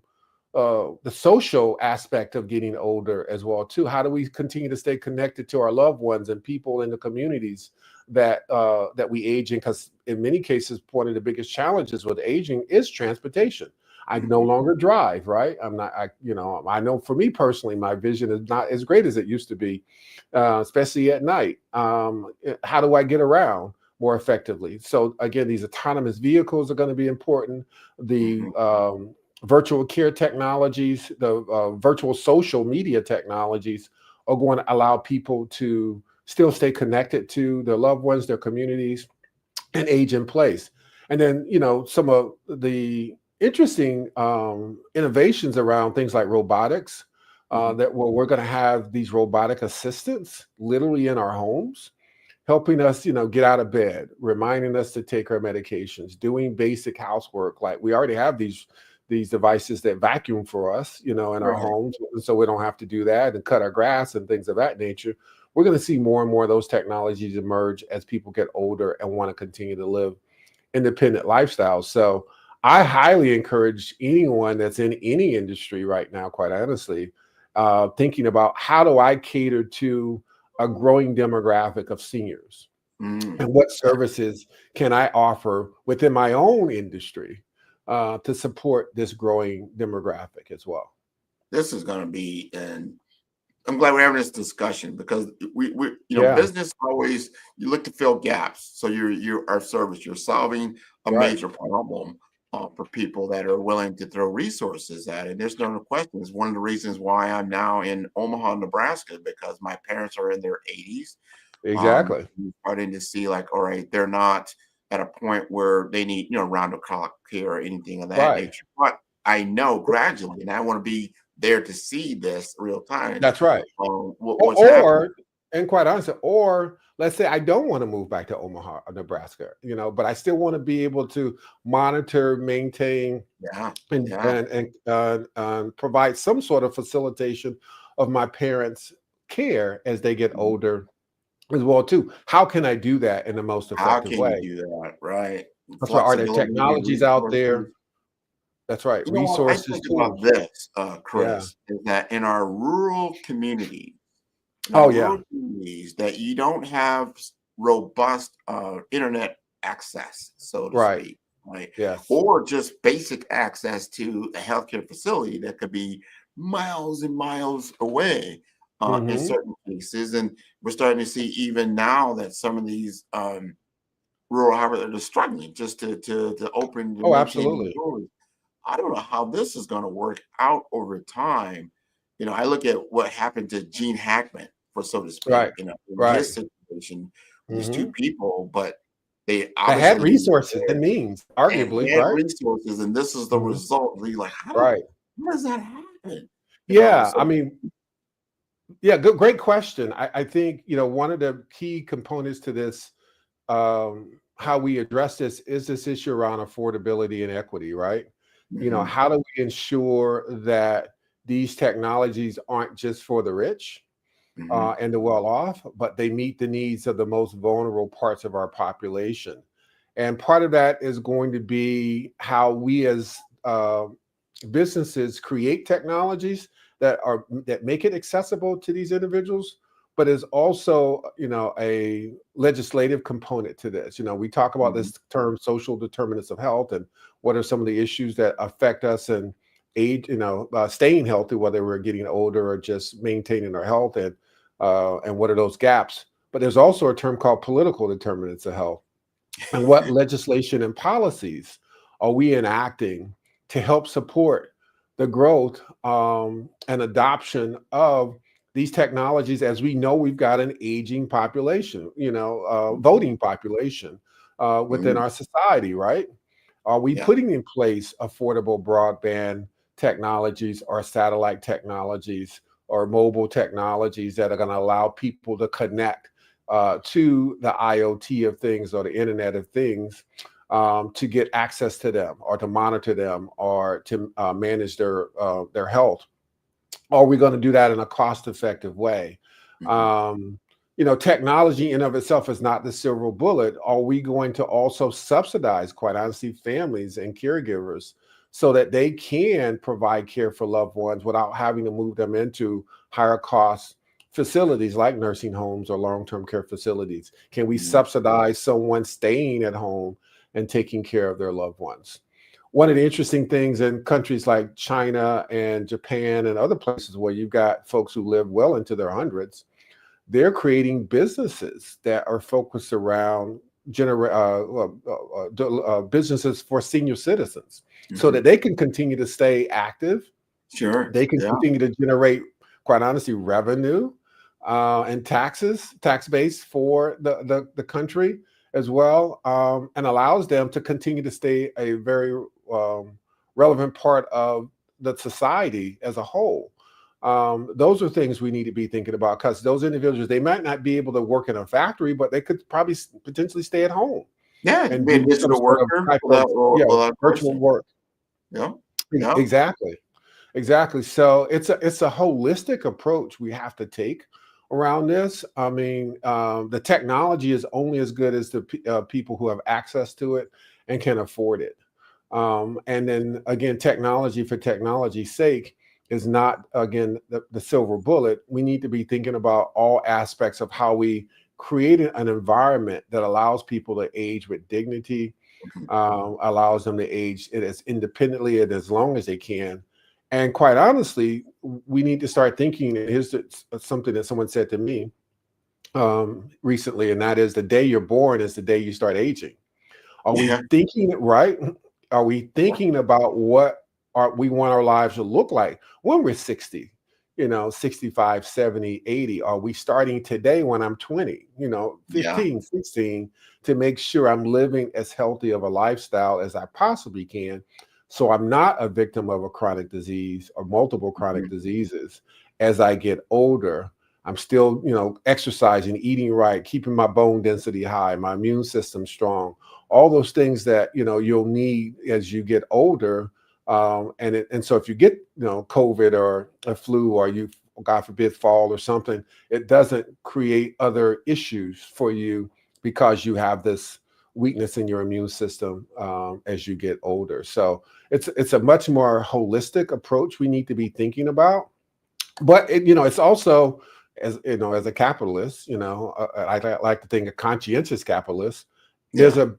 social aspect of getting older as well too. How do we continue to stay connected to our loved ones and people in the communities that we age in? Because in many cases, one of the biggest challenges with aging is transportation. I no longer drive, right? I know for me personally, my vision is not as great as it used to be, especially at night. How do I get around more effectively? So again, these autonomous vehicles are going to be important. The virtual care technologies, the virtual social media technologies are going to allow people to still stay connected to their loved ones, their communities, and age in place. And then, some of the interesting innovations around things like robotics, that we're going to have these robotic assistants literally in our homes, helping us, get out of bed, reminding us to take our medications, doing basic housework. Like we already have these devices that vacuum for us, in our homes, so we don't have to do that and cut our grass and things of that nature. We're going to see more and more of those technologies emerge as people get older and want to continue to live independent lifestyles. So I highly encourage anyone that's in any industry right now, quite honestly, thinking about how do I cater to a growing demographic of seniors, and what services can I offer within my own industry to support this growing demographic as well. This is going to be, and I'm glad we're having this discussion, because we business always, you look to fill gaps. So you're our service, you're solving a major problem for people that are willing to throw resources at it. There's no question. It's one of the reasons why I'm now in Omaha, Nebraska, because my parents are in their 80s. Exactly. Starting to see like, all right, they're not at a point where they need, round the clock care or anything of that nature. But I know gradually, and I want to be there to see this real time. That's right. What's happening. And quite honestly, or let's say I don't want to move back to Omaha, Nebraska, but I still want to be able to monitor, maintain, and provide some sort of facilitation of my parents' care as they get older as well too. How can I do that in the most effective way? How can you do that? Right. That's why are there technologies out there? That's right. Resources. I think about this, Chris, is that in our rural community, communities that you don't have robust internet access, so to speak, right? Yes. Or just basic access to a healthcare facility that could be miles and miles away in certain cases. And we're starting to see even now that some of these rural hospitals are struggling just to open. Oh, absolutely. I don't know how this is going to work out over time. I look at what happened to Gene Hackman, for so to speak, Right. in Right. his situation, these two Mm-hmm. people, but they That had obviously resources and means, arguably, had right? resources, and this is the Mm-hmm. result. You're like, Right. how does that happen? Yeah. So I mean, yeah, good, great question. I think, one of the key components to this, how we address this is this issue around affordability and equity, right? mhm, How do we ensure that these technologies aren't just for the rich mhm, and the well off, but they meet the needs of the most vulnerable parts of our population? And part of that is going to be how we as businesses create technologies that make it accessible to these individuals, but is also a legislative component to this. We talk about mhm, this term social determinants of health, and what are some of the issues that affect us and age, staying healthy, whether we're getting older or just maintaining our health, and what are those gaps. But there's also a term called political determinants of health, and what legislation and policies are we enacting to help support the growth and adoption of these technologies, as we know we've got an aging population, voting population within mhm, our society, right? Are we yeah, putting in place affordable broadband technologies or satellite technologies or mobile technologies that are going to allow people to connect to the IoT of things or the Internet of Things, to get access to them or to monitor them or to manage their health? Are we going to do that in a cost-effective way? mhm, Um, Technology in of itself is not the silver bullet. Are we going to also subsidize, quite honestly, families and caregivers so that they can provide care for loved ones without having to move them into higher cost facilities like nursing homes or long-term care facilities? Can we mhm, subsidize someone staying at home and taking care of their loved ones? One of the interesting things in countries like China and Japan and other places where you've got folks who live well into their hundreds, they're creating businesses that are focused around businesses for senior citizens, so mhm. that they can continue to stay active, Sure, they can yeah, continue to generate, quite honestly, revenue and tax base for the country as well, and allows them to continue to stay a very relevant part of the society as a whole. Those are things we need to be thinking about, because those individuals, they might not be able to work in a factory, but they could probably potentially stay at home yeah. You can and be a do some digital sort of worker type of without a virtual person. work. Yeah, yeah, Exactly. Exactly. So it's a holistic approach we have to take around this. I mean, the technology is only as good as the people who have access to it and can afford it. And then again, technology for technology's sake is not, again, the silver bullet. We need to be thinking about all aspects of how we create an environment that allows people to age with dignity, mhm, allows them to age it as independently and as long as they can. And quite honestly, we need to start thinking. Something that someone said to me recently, and that is, the day you're born is the day you start aging. Are we yeah, thinking right? Are we thinking about what we want our lives to look like when we're 60, 65, 70, 80? Are we starting today when I'm 20, yeah, 15, 16, to make sure I'm living as healthy of a lifestyle as I possibly can, so I'm not a victim of a chronic disease or multiple chronic mhm, diseases as I get older? I'm still, exercising, eating right, keeping my bone density high, my immune system strong, all those things that you'll need as you get older. And so if you get COVID or a flu, or you, God forbid, fall or something, it doesn't create other issues for you because you have this weakness in your immune system as you get older. So it's a much more holistic approach we need to be thinking about. But it's also, as a capitalist, I like to think a conscientious capitalist. There's yeah. a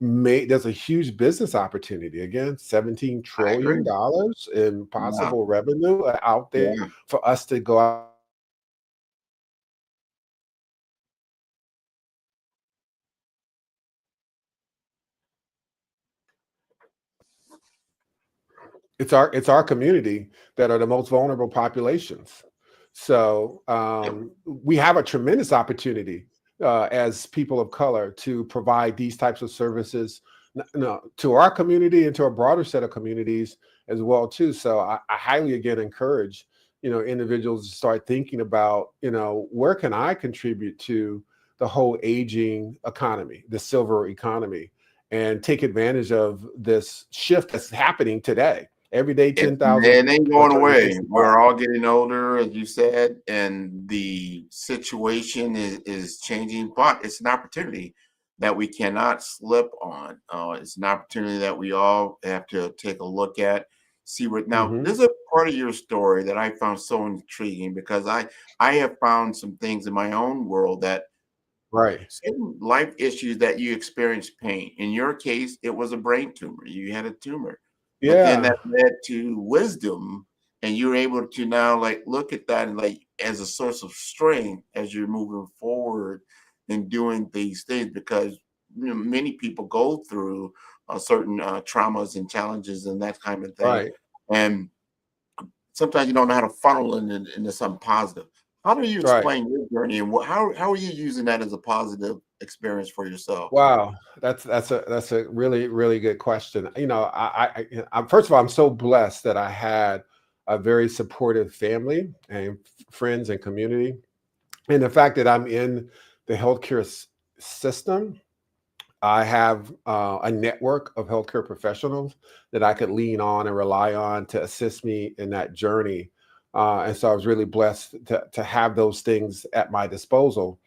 there's a huge business opportunity. Again, $17 I agree. trillion in Yeah, possible revenue out there yeah. for us to go out. it's our community that are the most vulnerable populations. So we have a tremendous opportunity as people of color to provide these types of services to our community and to a broader set of communities as well too. So I highly again encourage individuals to start thinking about where can I contribute to the whole aging economy, the silver economy, and take advantage of this shift that's happening today. Every day, 10,000. It ain't going away. We're all getting older, as you said, and the situation is changing, but it's an opportunity that we cannot slip on. It's an opportunity that we all have to take a look at, see what. Now, there's a part of your story that I found so intriguing because I have found some things in my own world that certain life issues that you experience pain. In your case, it was a brain tumor. You had a tumor. But then that led to wisdom, and you're able to now like look at that and like as a source of strength as you're moving forward and doing these things, because many people go through certain traumas and challenges and that kind of thing, and sometimes you don't know how to funnel into something positive. How do you explain your journey, and how are you using that as a positive experience for yourself? Wow, that's a really, really good question. I first of all, I'm so blessed that I had a very supportive family and friends and community, and the fact that I'm in the healthcare system. I have a network of healthcare professionals that I could lean on and rely on to assist me in that journey. And so I was really blessed to have those things at my disposal.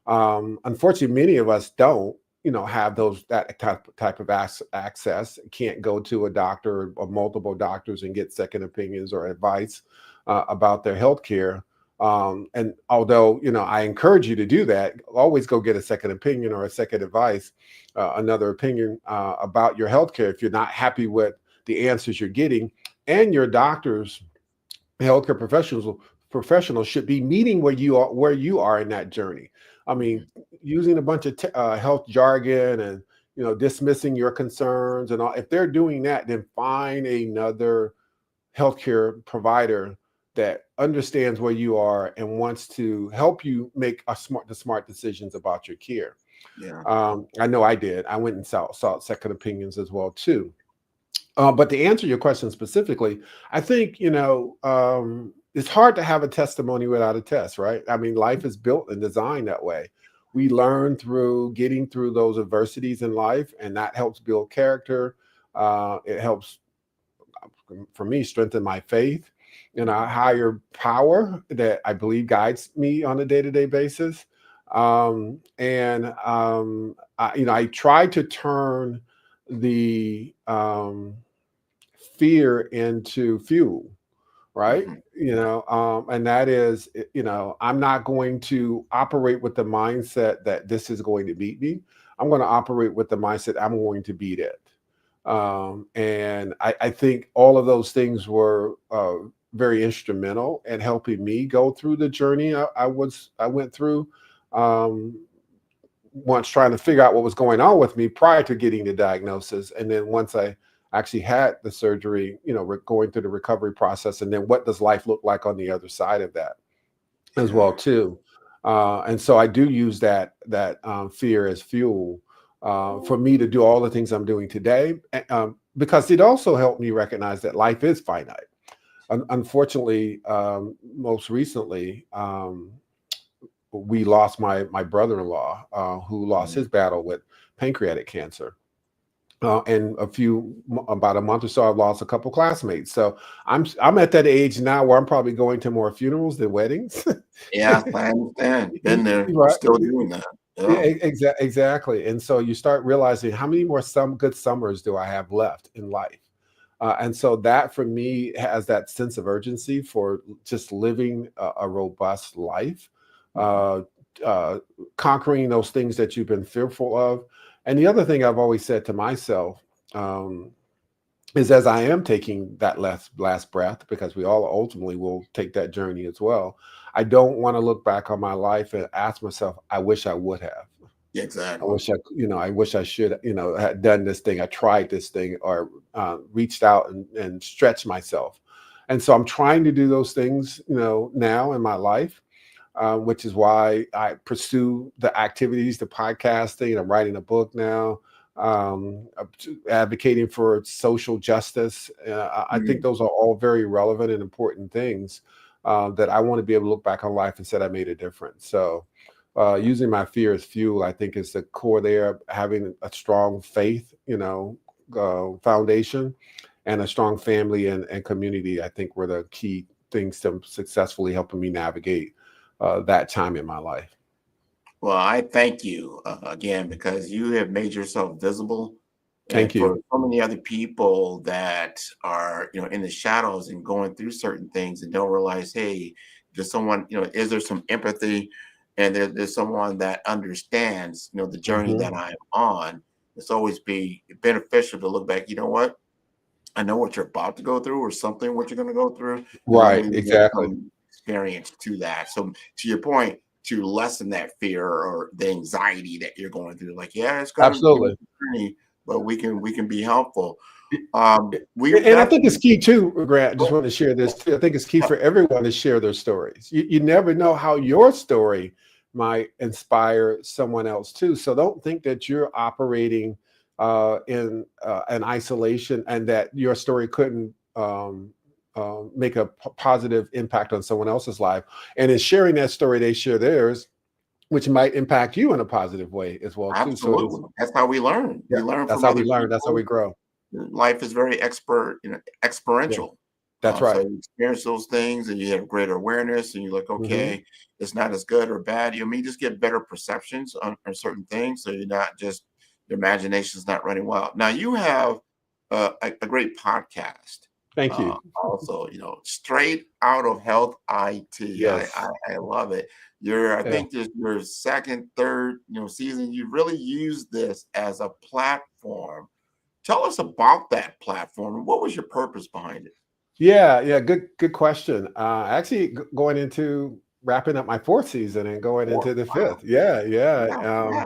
Unfortunately, many of us don't, have that type of access. Can't go to a doctor or multiple doctors and get second opinions or advice about their health care. And although, I encourage you to do that, always go get a second opinion or a second advice, another opinion about your healthcare if you're not happy with the answers you're getting. And your doctors, healthcare professionals should be meeting where you are in that journey. I mean, using a bunch of health jargon and dismissing your concerns and all. If they're doing that, then find another healthcare provider that understands where you are and wants to help you make the smart decisions about your care. Yeah. I know I did. I went and sought second opinions as well too. But to answer your question specifically, I think it's hard to have a testimony without a test, right? I mean, life is built and designed that way. We learn through getting through those adversities in life, and that helps build character. It helps, for me, strengthen my faith in a higher power that I believe guides me on a day-to-day basis. I try to turn the fear into fuel, right? And that is, I'm not going to operate with the mindset that this is going to beat me. I'm going to operate with the mindset I'm going to beat it. And I think all of those things were very instrumental in helping me go through the journey I went through. Once trying to figure out what was going on with me prior to getting the diagnosis, and then once I actually had the surgery, going through the recovery process, and then what does life look like on the other side of that as well too. And so I do use that fear as fuel for me to do all the things I'm doing today, because it also helped me recognize that life is finite. Unfortunately, most recently, we lost my brother-in-law who lost his battle with pancreatic cancer. And about a month or so, I've lost a couple classmates. So I'm at that age now where I'm probably going to more funerals than weddings. Yeah, I understand. Been there, still doing that. Yeah, exactly. And so you start realizing how many more good summers do I have left in life? And so that for me has that sense of urgency for just living a robust life, conquering those things that you've been fearful of. And the other thing I've always said to myself is, as I am taking that last breath, because we all ultimately will take that journey as well, I don't want to look back on my life and ask myself, I wish I would have. I Exactly. wish I wish I should, had done this thing. I tried this thing or reached out and stretched myself. And so I'm trying to do those things, now in my life, which is why I pursue the activities, the podcasting. I'm writing a book now, advocating for social justice. I think those are all very relevant and important things that I want to be able to look back on life and say I made a difference. So using my fear as fuel, I think is the core there. Having a strong faith, foundation, and a strong family and community, I think were the key things to successfully helping me navigate that time in my life. Well, I thank you again because you have made yourself visible. Thank And for you. so many other people that are, in the shadows and going through certain things and don't realize, hey, there's someone, is there some empathy, and there's someone that understands, the journey that I'm on. It's always be beneficial to look back. You know what? I know what you're about to go through, or something what you're going to go through. And let Right. me give Exactly. some experience to that. So to your point, to lessen that fear or the anxiety that you're going through, like, yeah, it's going to be Absolutely. a journey, but we can be helpful. And I think it's key too, Grant. I just want to share this too. I think it's key for everyone to share their stories. You never know how your story might inspire someone else too. So don't think that you're operating in an isolation and that your story couldn't make a positive impact on someone else's life. And in sharing that story, they share theirs, which might impact you in a positive way as well too. So Absolutely. That's how we learn. yeah, We learn that's from how other we learn. That's how we people. grow. Life is very Yeah, experiential. that's So right. you experience those things and you have greater awareness and you're like, okay, it's not as good or bad. You just get better perceptions on certain things. So you're not just, your imagination's not running wild. Now you have a great podcast. Thank you. Also, straight out of health IT. Yes. I love it. I Yeah. think this your second, third, season. You really use this as a platform. Tell us about that platform. What was your purpose behind it? Yeah. Good question. Actually, going into wrapping up my fourth season and going into the fifth. Yeah. Yeah.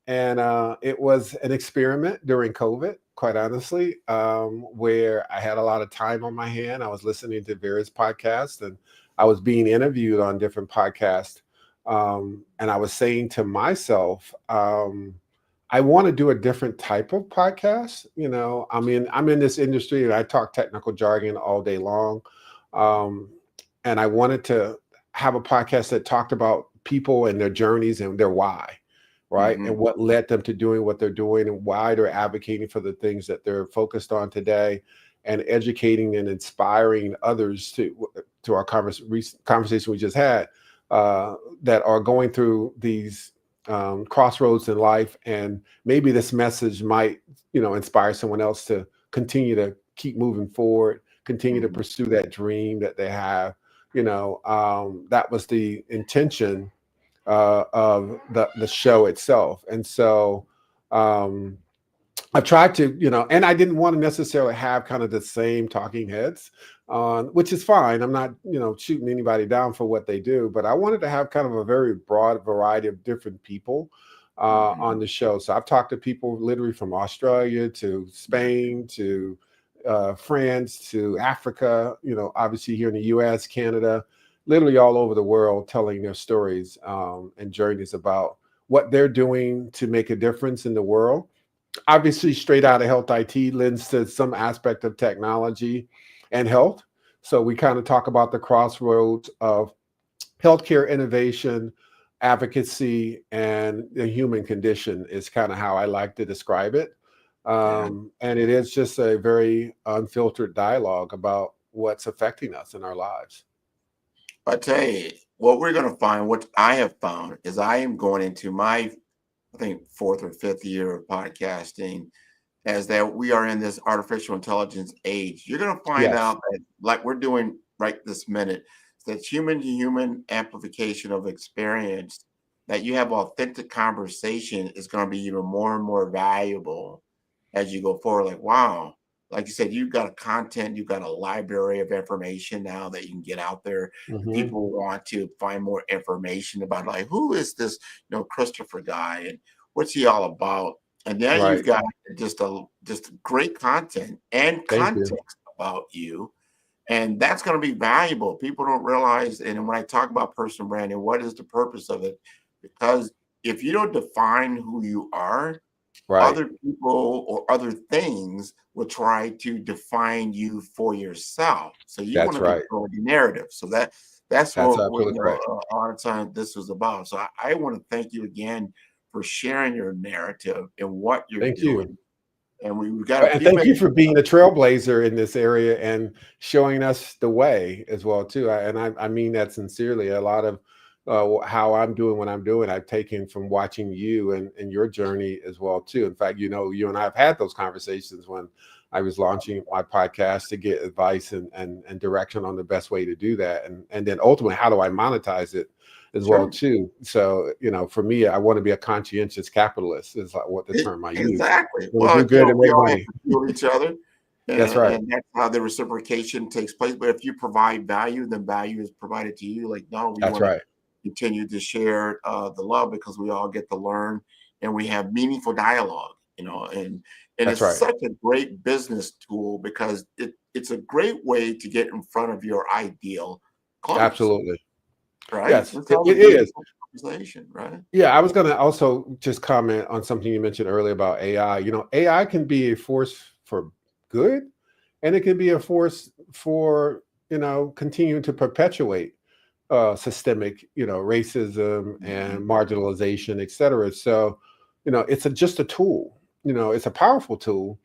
And it was an experiment during COVID, quite honestly, where I had a lot of time on my hand. I was listening to various podcasts and I was being interviewed on different podcasts. And I was saying to myself, I want to do a different type of podcast. I'm in this industry and I talk technical jargon all day long. And I wanted to have a podcast that talked about people and their journeys and their why, right? And what led them to doing what they're doing and why they're advocating for the things that they're focused on today, and educating and inspiring others to our conversation we just had that are going through these crossroads in life. And maybe this message might, inspire someone else to continue to keep moving forward, continue to pursue that dream that they have. That was the intention of the show itself. And so I've tried to, and I didn't want to necessarily have kind of the same talking heads which is fine. I'm not, shooting anybody down for what they do, but I wanted to have kind of a very broad variety of different people on the show. So I've talked to people literally from Australia to Spain to France to Africa, obviously here in the US, Canada, literally all over the world, telling their stories and journeys about what they're doing to make a difference in the world. Obviously, straight out of health IT lends to some aspect of technology and health. So we kind of talk about the crossroads of healthcare innovation, advocacy, and the human condition is kind of how I like to describe it. And it is just a very unfiltered dialogue about what's affecting us in our lives. I tell you, what we're going to find, what I have found, is I am going into my, I think, fourth or fifth year of podcasting, as that we are in this artificial intelligence age. You're going to find out that, like we're doing right this minute, that human to human amplification of experience, that you have authentic conversation, is going to be even more and more valuable as you go forward. Like, wow, like you said, you've got content, you've got a library of information now that you can get out there. People want to find more information about, like, who is this, Christopher guy, and what's he all about? And then Right. you've got just great content and Thank you. context about you. And that's going to be valuable. People don't realize, and when I talk about personal branding, what is the purpose of it? Because if you don't define who you are, Right. other people or other things will try to define you for yourself. So you want That's to right. control the narrative. So that's That's what absolutely correct. a lot of times this was about. So I want to thank you again for sharing your narrative and what you're Thank doing. you. And we've got a And few thank you minutes. for being a trailblazer in this area and showing us the way as well too. I mean that sincerely. A lot of how I'm doing what I'm doing, I've taken from watching you and your journey as well too. In fact, you know, you and I have had those conversations when I was launching my podcast to get advice and direction on the best way to do that, and then ultimately how do I monetize it as well too. So, you know, for me, I want to be a conscientious capitalist is like what the term I use. Exactly. We'll Well, do good and we make all have money. to fuel each other. That's right. And that's how the reciprocation takes place. But if you provide value, then value is provided to you. Like, no, we That's want to right. continue to share the love because we all get to learn and we have meaningful dialogue, you know, and That's it's right. such a great business tool because it's a great way to get in front of your ideal clients. Absolutely. Right? Yes, That's how it we do is. conversation, right? Yeah, I was going to also just comment on something you mentioned earlier about AI. You know, AI can be a force for good, and it can be a force for, you know, continuing to perpetuate systemic, you know, racism and marginalization, et cetera. So, you know, it's just a tool. You know, it's a powerful tool,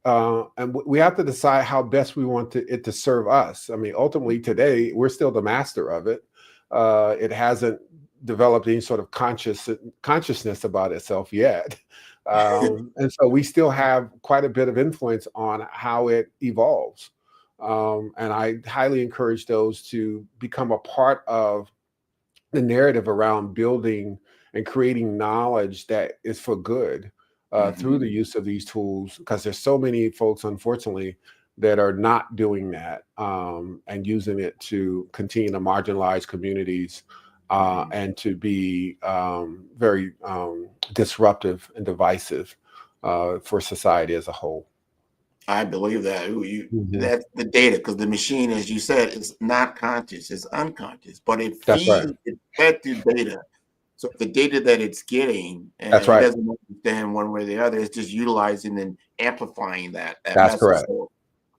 and we have to decide how best we want it to serve us. I mean, ultimately, today we're still the master of it. It hasn't developed any sort of consciousness about itself yet. And so we still have quite a bit of influence on how it evolves. And I highly encourage those to become a part of the narrative around building and creating knowledge that is for good through the use of these tools, because there's so many folks, unfortunately, that are not doing that and using it to continue to marginalize communities and to be very disruptive and divisive for society as a whole. I believe that. That's the data, because the machine, as you said, is not conscious, it's unconscious, but it That's right. it's fed through data. So the data that it's getting, and That's it right. doesn't understand one way or the other, it's just utilizing and amplifying that That's message. correct. So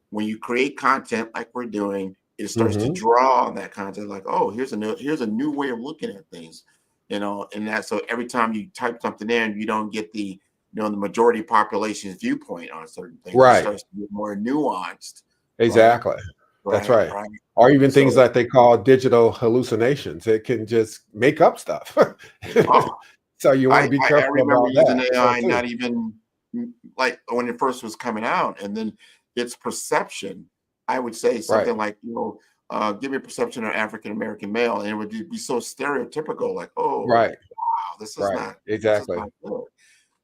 when you create content like we're doing, it starts to draw on that content, like, oh, here's a new way of looking at things, you know, and that, so every time you type something in, you don't get the, you know, the majority population's viewpoint on certain things. Right. It starts to be more nuanced. Exactly. That's right. Or even things that they call digital hallucinations. It can just make up stuff. So you want to be I careful remember about using that. AI, not even like when it first was coming out, and then its perception. I would say something like, you know, give me a perception of African American male, and it would be so stereotypical, like, oh, Right. wow, this is Right. not Exactly. good.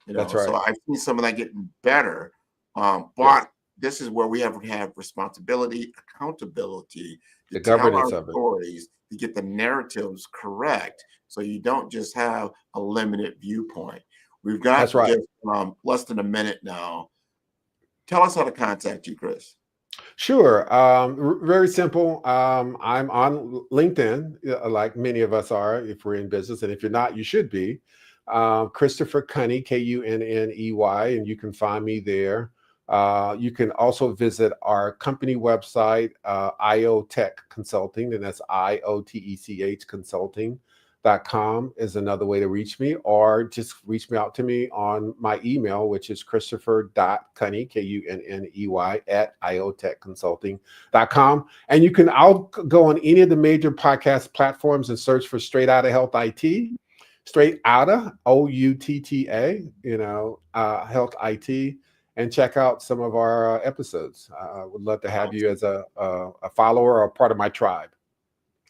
You That's know, right. so I've seen some of that getting better. But Yes. this is where we have to have responsibility, accountability to The tell our governance of it. stories, to get the narratives correct, so you don't just have a limited viewpoint. We've got That's right. just less than a minute now. Tell us how to contact you, Chris. Sure. Very simple. I'm on LinkedIn, like many of us are, if we're in business. And if you're not, you should be. Christopher Kunney, Kunney, and you can find me there. You can also visit our company website, IoTech Consulting, and that's IOTECH Consulting.com is another way to reach me, or just reach me out to me on my email, which is Christopher.Kunney, Kunney, at iotechconsulting.com. And you can go on any of the major podcast platforms and search for Straight Outta Health IT, Straight Outta, OUTTA, you know, Health IT, and check out some of our episodes. I would love to have you as a follower or a part of my tribe.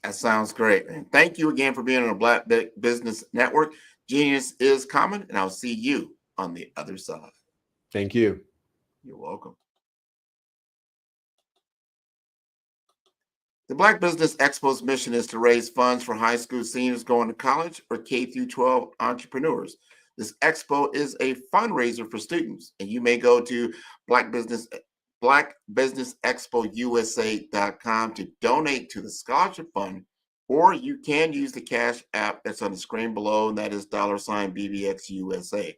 That sounds great. And thank you again for being on the Black Business Network. Genius is common, and I'll see you on the other side. Thank you. You're welcome. The Black Business Expo's mission is to raise funds for high school seniors going to college or K through 12 entrepreneurs. This expo is a fundraiser for students, and you may go to blackbusinessexpousa.com to donate to the scholarship fund, or you can use the cash app that's on the screen below, and that is $BBXUSA.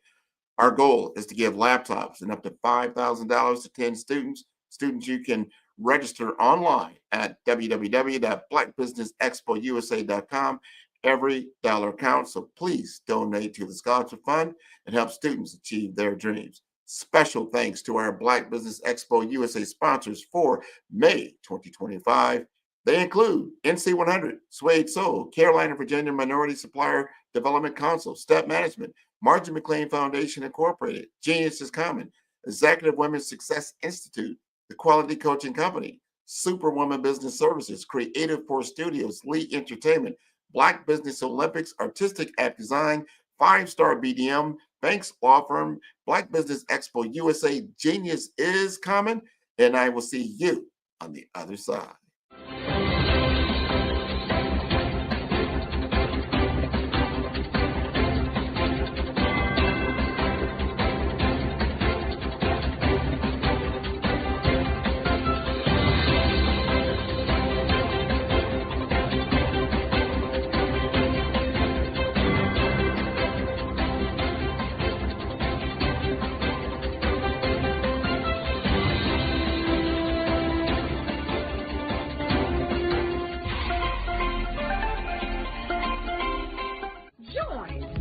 Our goal is to give laptops and up to $5,000 to 10 students. Students, you can register online at www.blackbusinessexpousa.com. Every dollar counts, so please donate to the scholarship fund and help students achieve their dreams. Special thanks to our Black Business Expo USA sponsors for May 2025. They include NC100, Suede Soul, Carolina, Virginia Minority Supplier Development Council, Step Management, Marjorie McLean Foundation Incorporated, Genius is Common, Executive Women's Success Institute, The Quality Coaching Company, Superwoman Business Services, Creative Force Studios, Lee Entertainment, Black Business Olympics, Artistic App Design, 5-Star BDM, Banks Law Firm, Black Business Expo USA, Genius is Common, and I will see you on the other side.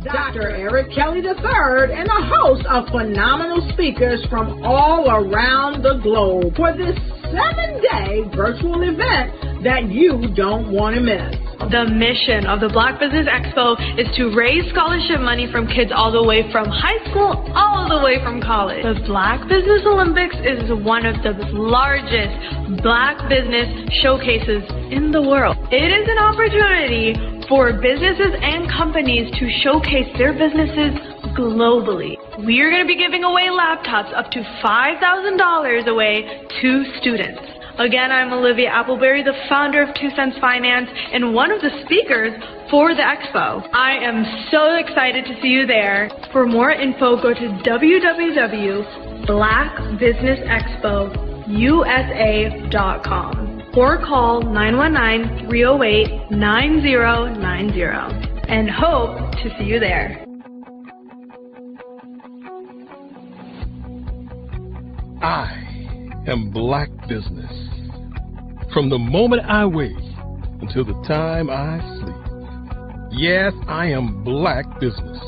Dr. Eric Kelly III and a host of phenomenal speakers from all around the globe for this 7-day virtual event that you don't want to miss. The mission of the Black Business Expo is to raise scholarship money from kids all the way from high school, all the way from college. The Black Business Olympics is one of the largest Black business showcases in the world. It is an opportunity for businesses and companies to showcase their businesses globally. We are going to be giving away laptops up to $5,000 away to students. Again, I'm Olivia Appleberry, the founder of 2 Cents Finance and one of the speakers for the expo. I am so excited to see you there. For more info, go to www.blackbusinessexpousa.com or call 919-308-9090 and hope to see you there. I am Black Business. From the moment I wake until the time I sleep. Yes, I am Black Business.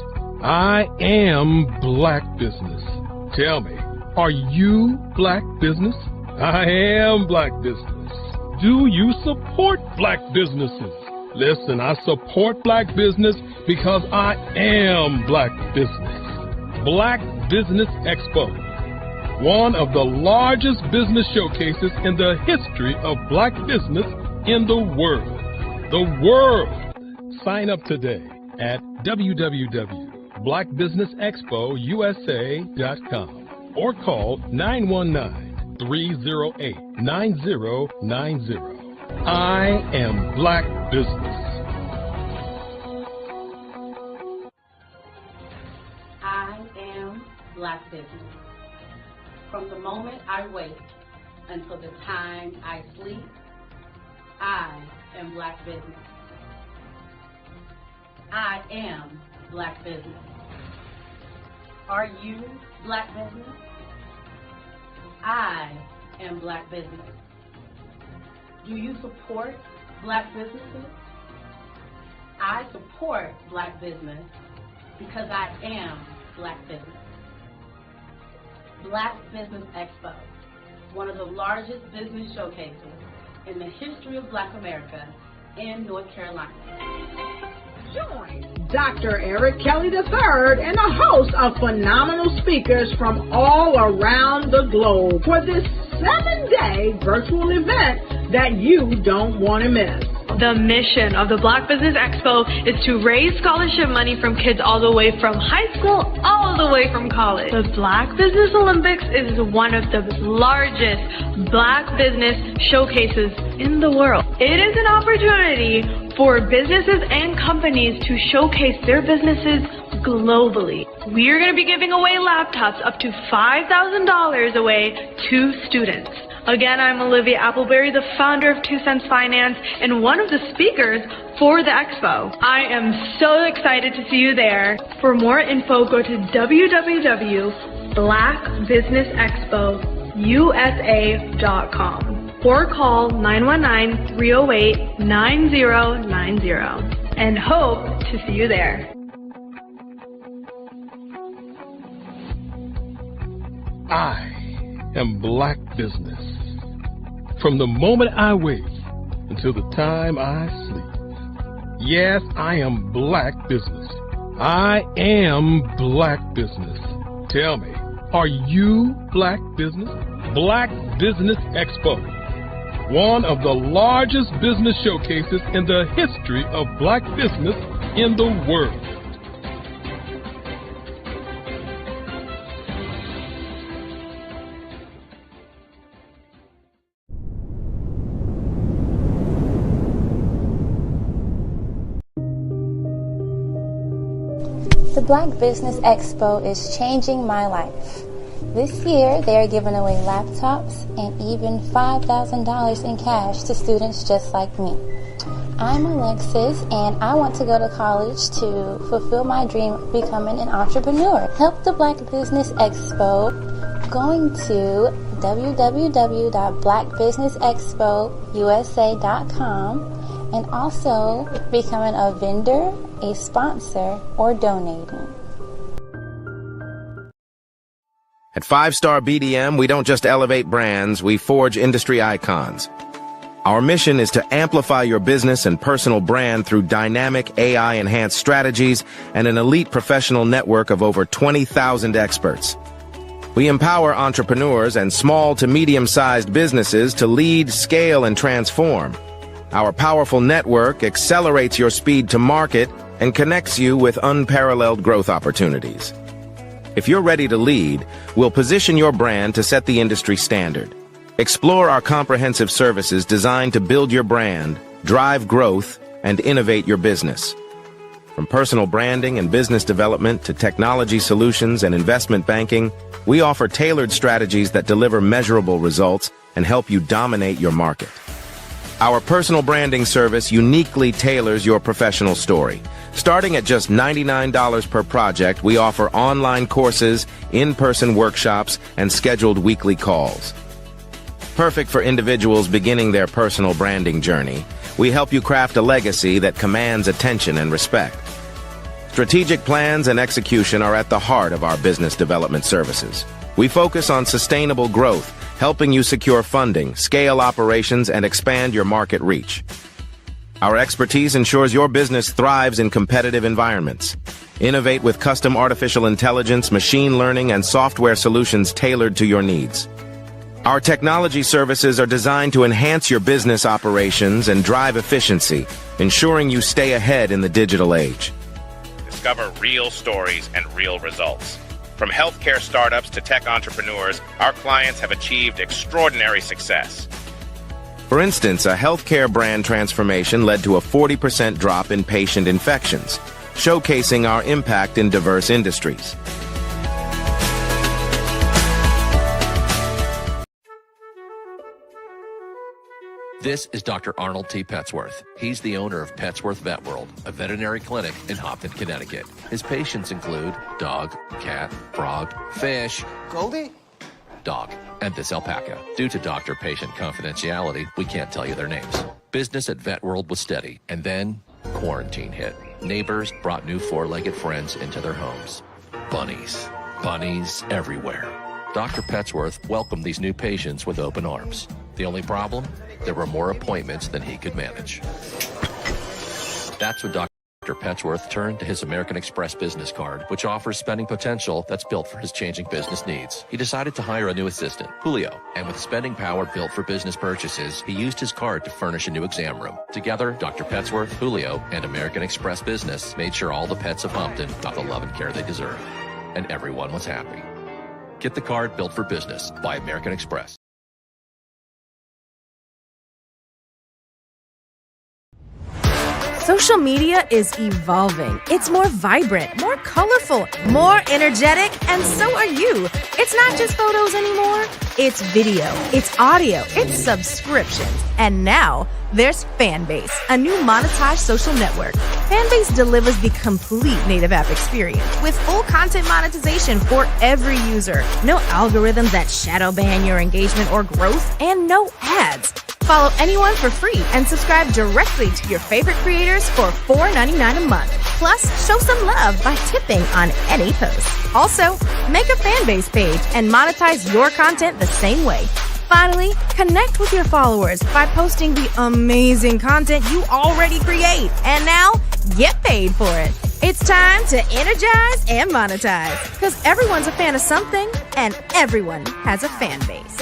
I am Black Business. Tell me, are you Black Business? I am Black Business. Do you support Black businesses? Listen, I support Black business because I am Black Business. Black Business Expo, one of the largest business showcases in the history of Black business in the world. The world! Sign up today at www.blackbusinessexpousa.com or call 919-308-9090. I am Black Business. I am Black Business. From the moment I wake until the time I sleep, I am Black Business. I am Black Business. Are you Black Business? I am Black Business. Do you support Black businesses? I support Black business because I am Black business. Black Business Expo, one of the largest business showcases in the history of Black America in North Carolina. Join Dr. Eric Kelly III and a host of phenomenal speakers from all around the globe for this 7-day virtual event that you don't want to miss. The mission of the Black Business Expo is to raise scholarship money from kids all the way from high school, all the way from college. The Black Business Olympics is one of the largest Black business showcases in the world. It is an opportunity for businesses and companies to showcase their businesses globally. We are going to be giving away laptops up to $5,000 away to students. Again, I'm Olivia Appleberry, the founder of 2 Cents Finance and one of the speakers for the expo. I am so excited to see you there. For more info, go to www.blackbusinessexpousa.com or call 919-308-9090 and hope to see you there. I am Black Business. From the moment I wake until the time I sleep. Yes, I am Black Business. I am Black Business. Tell me, are you Black Business? Black Business Expo, one of the largest business showcases in the history of Black business in the world. The Black Business Expo is changing my life. This year, they are giving away laptops and even $5,000 in cash to students just like me. I'm Alexis, and I want to go to college to fulfill my dream of becoming an entrepreneur. Help the Black Business Expo going to www.blackbusinessexpousa.com and also becoming a vendor, a sponsor, or donating. At 5-Star BDM, we don't just elevate brands, we forge industry icons. Our mission is to amplify your business and personal brand through dynamic AI-enhanced strategies and an elite professional network of over 20,000 experts. We empower entrepreneurs and small to medium-sized businesses to lead, scale, and transform. Our powerful network accelerates your speed to market and connects you with unparalleled growth opportunities. If you're ready to lead, we'll position your brand to set the industry standard. Explore our comprehensive services designed to build your brand, drive growth, and innovate your business. From personal branding and business development to technology solutions and investment banking, we offer tailored strategies that deliver measurable results and help you dominate your market. Our personal branding service uniquely tailors your professional story. Starting at just $99 per project, we offer online courses, in-person workshops, and scheduled weekly calls. Perfect for individuals beginning their personal branding journey, we help you craft a legacy that commands attention and respect. Strategic plans and execution are at the heart of our business development services. We focus on sustainable growth, helping you secure funding, scale operations, and expand your market reach. Our expertise ensures your business thrives in competitive environments. Innovate with custom artificial intelligence, machine learning, and software solutions tailored to your needs. Our technology services are designed to enhance your business operations and drive efficiency, ensuring you stay ahead in the digital age. Discover real stories and real results. From healthcare startups to tech entrepreneurs, our clients have achieved extraordinary success. For instance, a healthcare brand transformation led to a 40% drop in patient infections, showcasing our impact in diverse industries. This is Dr. Arnold T. Petsworth. He's the owner of Petsworth Vet World, a veterinary clinic in Hopton, Connecticut. His patients include dog, cat, frog, fish, Goldie, dog, and this alpaca. Due to doctor-patient confidentiality, we can't tell you their names. Business at Vet World was steady, and then quarantine hit. Neighbors brought new four-legged friends into their homes. Bunnies. Bunnies everywhere. Dr. Petsworth welcomed these new patients with open arms. The only problem? There were more appointments than he could manage. That's when Dr. Petsworth turned to his American Express business card, which offers spending potential that's built for his changing business needs. He decided to hire a new assistant, Julio, and with spending power built for business purchases, he used his card to furnish a new exam room. Together, Dr. Petsworth, Julio, and American Express Business made sure all the pets of Hopton got the love and care they deserve. And everyone was happy. Get the card built for business by American Express. Social media is evolving. It's more vibrant, more colorful, more energetic, and so are you. It's not just photos anymore. It's video, it's audio, it's subscriptions. And now there's Fanbase, a new monetized social network. Fanbase delivers the complete native app experience with full content monetization for every user. No algorithms that shadow ban your engagement or growth, and no ads. Follow anyone for free and subscribe directly to your favorite creators for $4.99 a month. Plus, show some love by tipping on any post. Also, make a Fanbase page and monetize your content the same way. Finally, connect with your followers by posting the amazing content you already create. And now, get paid for it. It's time to energize and monetize. Because everyone's a fan of something, and everyone has a fan base.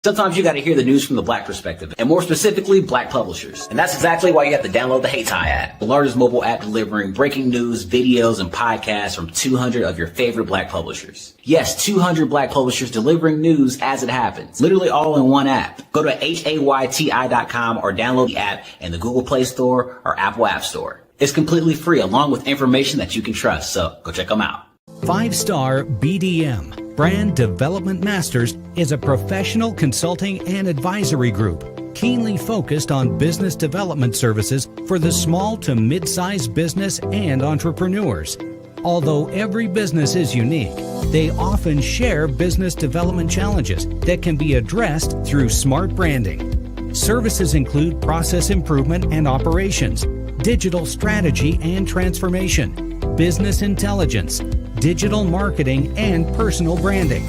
Sometimes you got to hear the news from the Black perspective, and more specifically, Black publishers. And that's exactly why you have to download the Hate Tie app, the largest mobile app delivering breaking news, videos, and podcasts from 200 of your favorite Black publishers. Yes, 200 Black publishers delivering news as it happens, literally all in one app. Go to HAYTI.com or download the app in the Google Play Store or Apple App Store. It's completely free, along with information that you can trust, so go check them out. 5-Star BDM, Brand Development Masters, is a professional consulting and advisory group keenly focused on business development services for the small to mid-sized business and entrepreneurs. Although every business is unique, they often share business development challenges that can be addressed through smart branding. Services include process improvement and operations, digital strategy and transformation, business intelligence, digital marketing, and personal branding.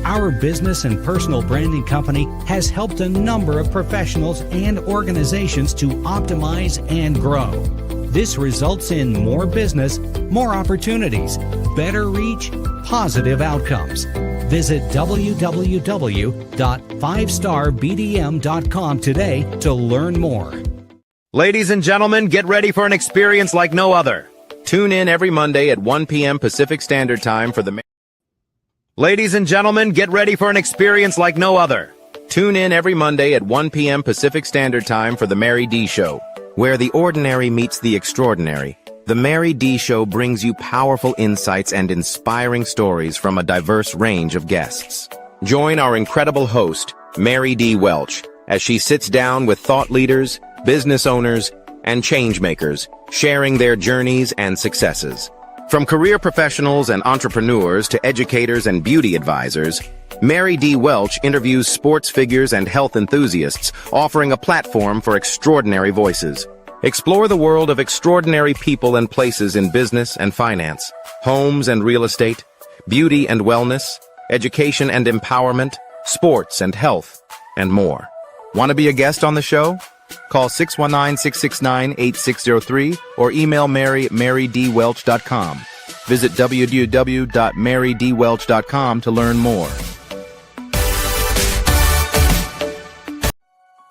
Our business and personal branding company has helped a number of professionals and organizations to optimize and grow. This results in more business, more opportunities, better reach, positive outcomes. Visit www.5starbdm.com today to learn more. Ladies and gentlemen, get ready for an experience like no other. Tune in every Monday at 1 p.m. Pacific Standard Time for the... Ladies and gentlemen, get ready for an experience like no other. Tune in every Monday at 1 p.m. Pacific Standard Time for The Mary D. Show, where the ordinary meets the extraordinary. The Mary D. Show brings you powerful insights and inspiring stories from a diverse range of guests. Join our incredible host, Mary D. Welch, as she sits down with thought leaders, business owners, and change makers, sharing their journeys and successes. From career professionals and entrepreneurs to educators and beauty advisors, Mary D. Welch interviews sports figures and health enthusiasts, offering a platform for extraordinary voices. Explore the world of extraordinary people and places in business and finance, homes and real estate, beauty and wellness, education and empowerment, sports and health, and more. Want to be a guest on the show? Call 619-669-8603 or email Mary at marydwelch.com. Visit www.marydwelch.com to learn more.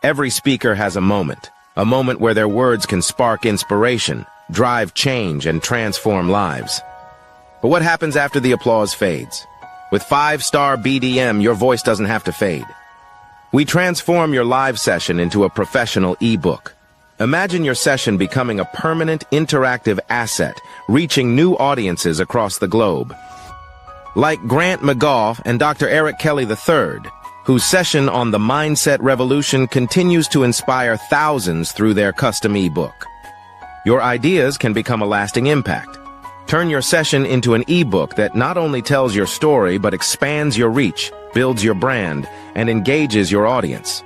Every speaker has a moment where their words can spark inspiration, drive change, and transform lives. But what happens after the applause fades? With 5-Star BDM, your voice doesn't have to fade. We transform your live session into a professional ebook. Imagine your session becoming a permanent, interactive asset, reaching new audiences across the globe. Like Grant McGaugh and Dr. Eric Kelly III, whose session on the Mindset Revolution continues to inspire thousands through their custom ebook. Your ideas can become a lasting impact. Turn your session into an ebook that not only tells your story, but expands your reach, builds your brand, and engages your audience.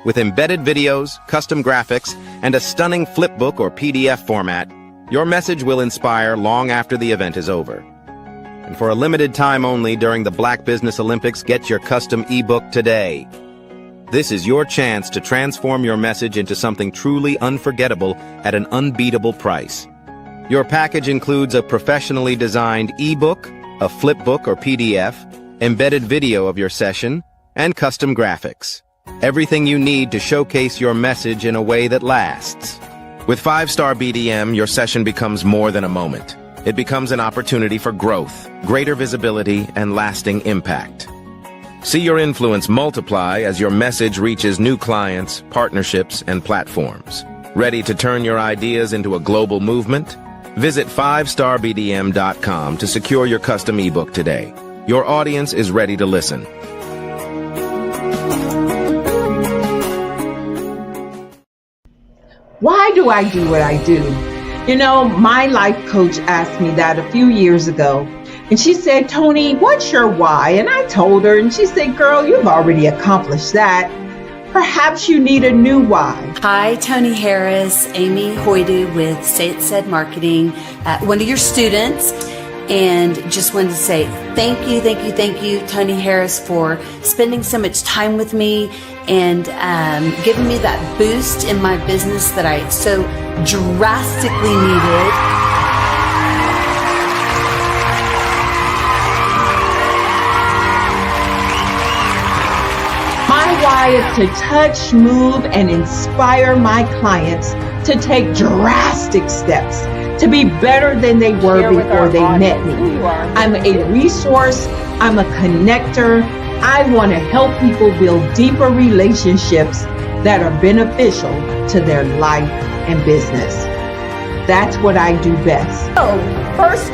With embedded videos, custom graphics, and a stunning flipbook or PDF format, your message will inspire long after the event is over. And for a limited time only during the Black Business Olympics, get your custom ebook today. This is your chance to transform your message into something truly unforgettable at an unbeatable price. Your package includes a professionally designed ebook, a flipbook or PDF, embedded video of your session, and custom graphics. Everything you need to showcase your message in a way that lasts. With 5-Star BDM, your session becomes more than a moment. It becomes an opportunity for growth, greater visibility, and lasting impact. See your influence multiply as your message reaches new clients, partnerships, and platforms. Ready to turn your ideas into a global movement? Visit 5starbdm.com to secure your custom ebook today. Your audience is ready to listen. Why do I do what I do? You know, my life coach asked me that a few years ago. And she said, Tony, what's your why? And I told her, and she said, girl, you've already accomplished that. Perhaps you need a new why. Hi, Tony Harris, Amy Hoydu with Say It Said Marketing, one of your students. And just wanted to say thank you, Tony Harris, for spending so much time with me and giving me that boost in my business that I so drastically needed. My why is to touch, move, and inspire my clients to take drastic steps to be better than they were before they met me. I'm a resource. I'm a connector. I want to help people build deeper relationships that are beneficial to their life and business. That's what I do best. So, first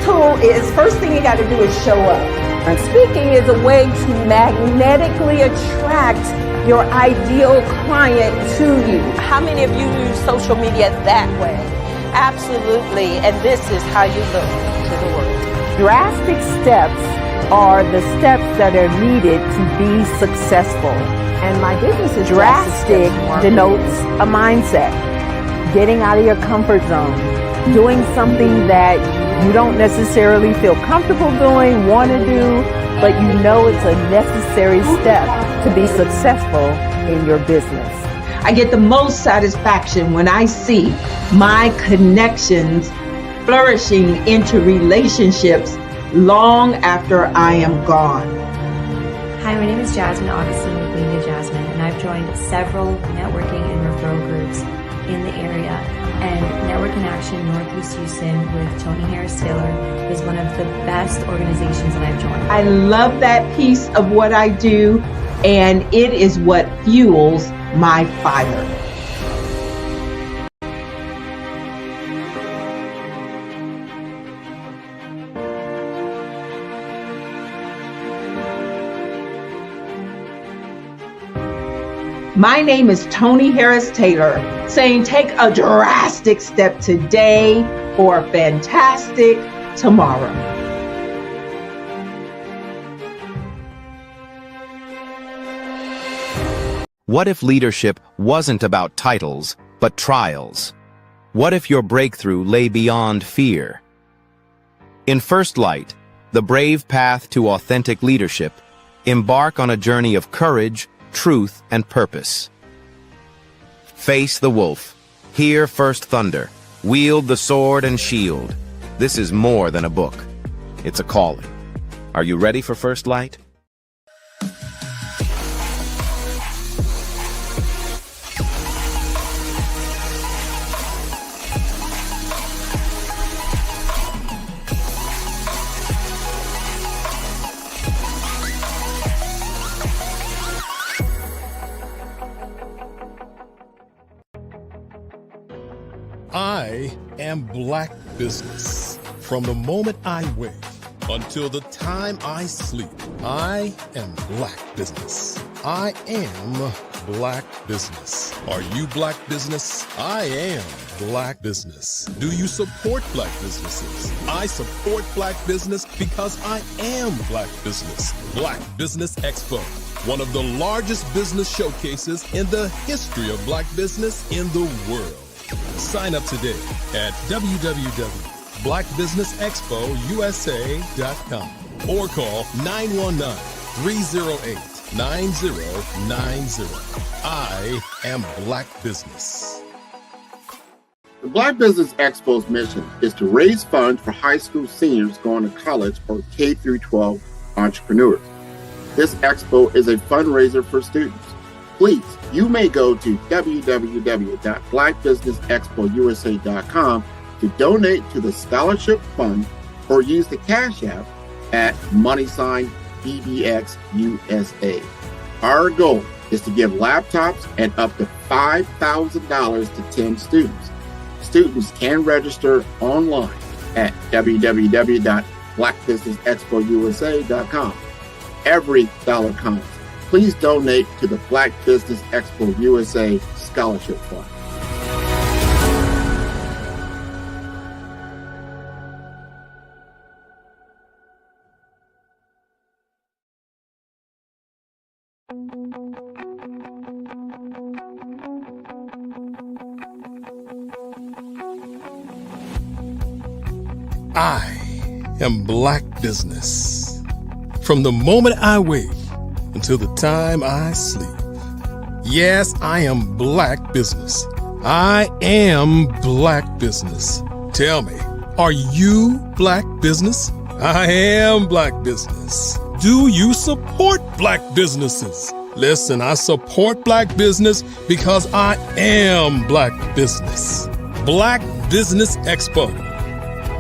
thing you got to do is show up. And speaking is a way to magnetically attract your ideal client to you. How many of you use social media that way? Absolutely, and this is how you look to the world. Drastic steps are the steps that are needed to be successful. And my business is drastic denotes a mindset. Getting out of your comfort zone. Doing something that you don't necessarily feel comfortable doing, want to do, but you know it's a necessary step to be successful in your business. I get the most satisfaction when I see my connections flourishing into relationships long after I am gone. Hi, my name is Jasmine Augustine with Media Jasmine, and I've joined several networking and referral groups in the area. And Network in Action Northeast Houston with Tony Harris Taylor is one of the best organizations that I've joined. I love that piece of what I do, and it is what fuels my fire. My name is Tony Harris Taylor, saying take a drastic step today for a fantastic tomorrow. What if leadership wasn't about titles, but trials? What if your breakthrough lay beyond fear? In First Light, the brave path to authentic leadership, embark on a journey of courage, truth, and purpose. Face the wolf, hear first thunder, wield the sword and shield. This is more than a book. It's a calling. Are you ready for First Light? I am Black Business. From the moment I wake until the time I sleep, I am Black Business. I am Black Business. Are you Black Business? I am Black Business. Do you support Black businesses? I support Black business because I am Black Business. Black Business Expo, one of the largest business showcases in the history of Black business in the world. Sign up today at www.blackbusinessexpousa.com or call 919-308-9090. I am Black Business. The Black Business Expo's mission is to raise funds for high school seniors going to college or K-12 entrepreneurs. This expo is a fundraiser for students. Please, you may go to www.blackbusinessexpousa.com to donate to the scholarship fund or use the Cash App at PBX USA. Our goal is to give laptops and up to $5,000 to 10 students. Students can register online at www.blackbusinessexpousa.com. Every dollar counts. Please donate to the Black Business Expo USA Scholarship Fund. I am Black Business. From the moment I wake until the time I sleep. Yes, I am Black Business. I am Black Business. Tell me, are you Black Business? I am Black Business. Do you support Black businesses? Listen, I support Black business because I am Black Business. Black Business Expo,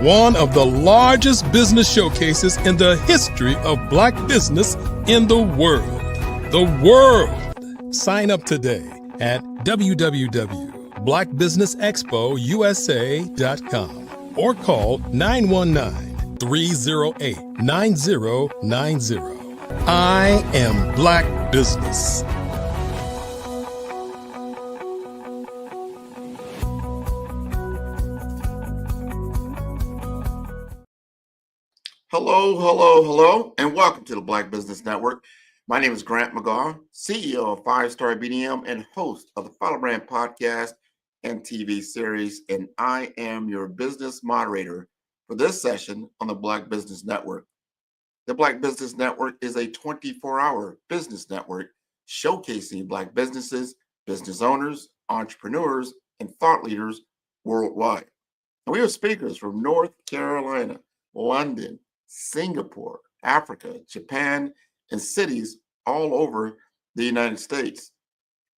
one of the largest business showcases in the history of Black business in the world. The world! Sign up today at www.blackbusinessexpousa.com or call 919-308-9090. I am Black Business. Hello, and welcome to the Black Business Network. My name is Grant McGaw, CEO of 5-Star BDM and host of the Follow Brand podcast and TV series, and I am your business moderator for this session on the Black Business Network. The Black Business Network is a 24-hour business network showcasing Black businesses, business owners, entrepreneurs, and thought leaders worldwide. And we have speakers from North Carolina, London, Singapore, Africa, Japan, and cities all over the United States.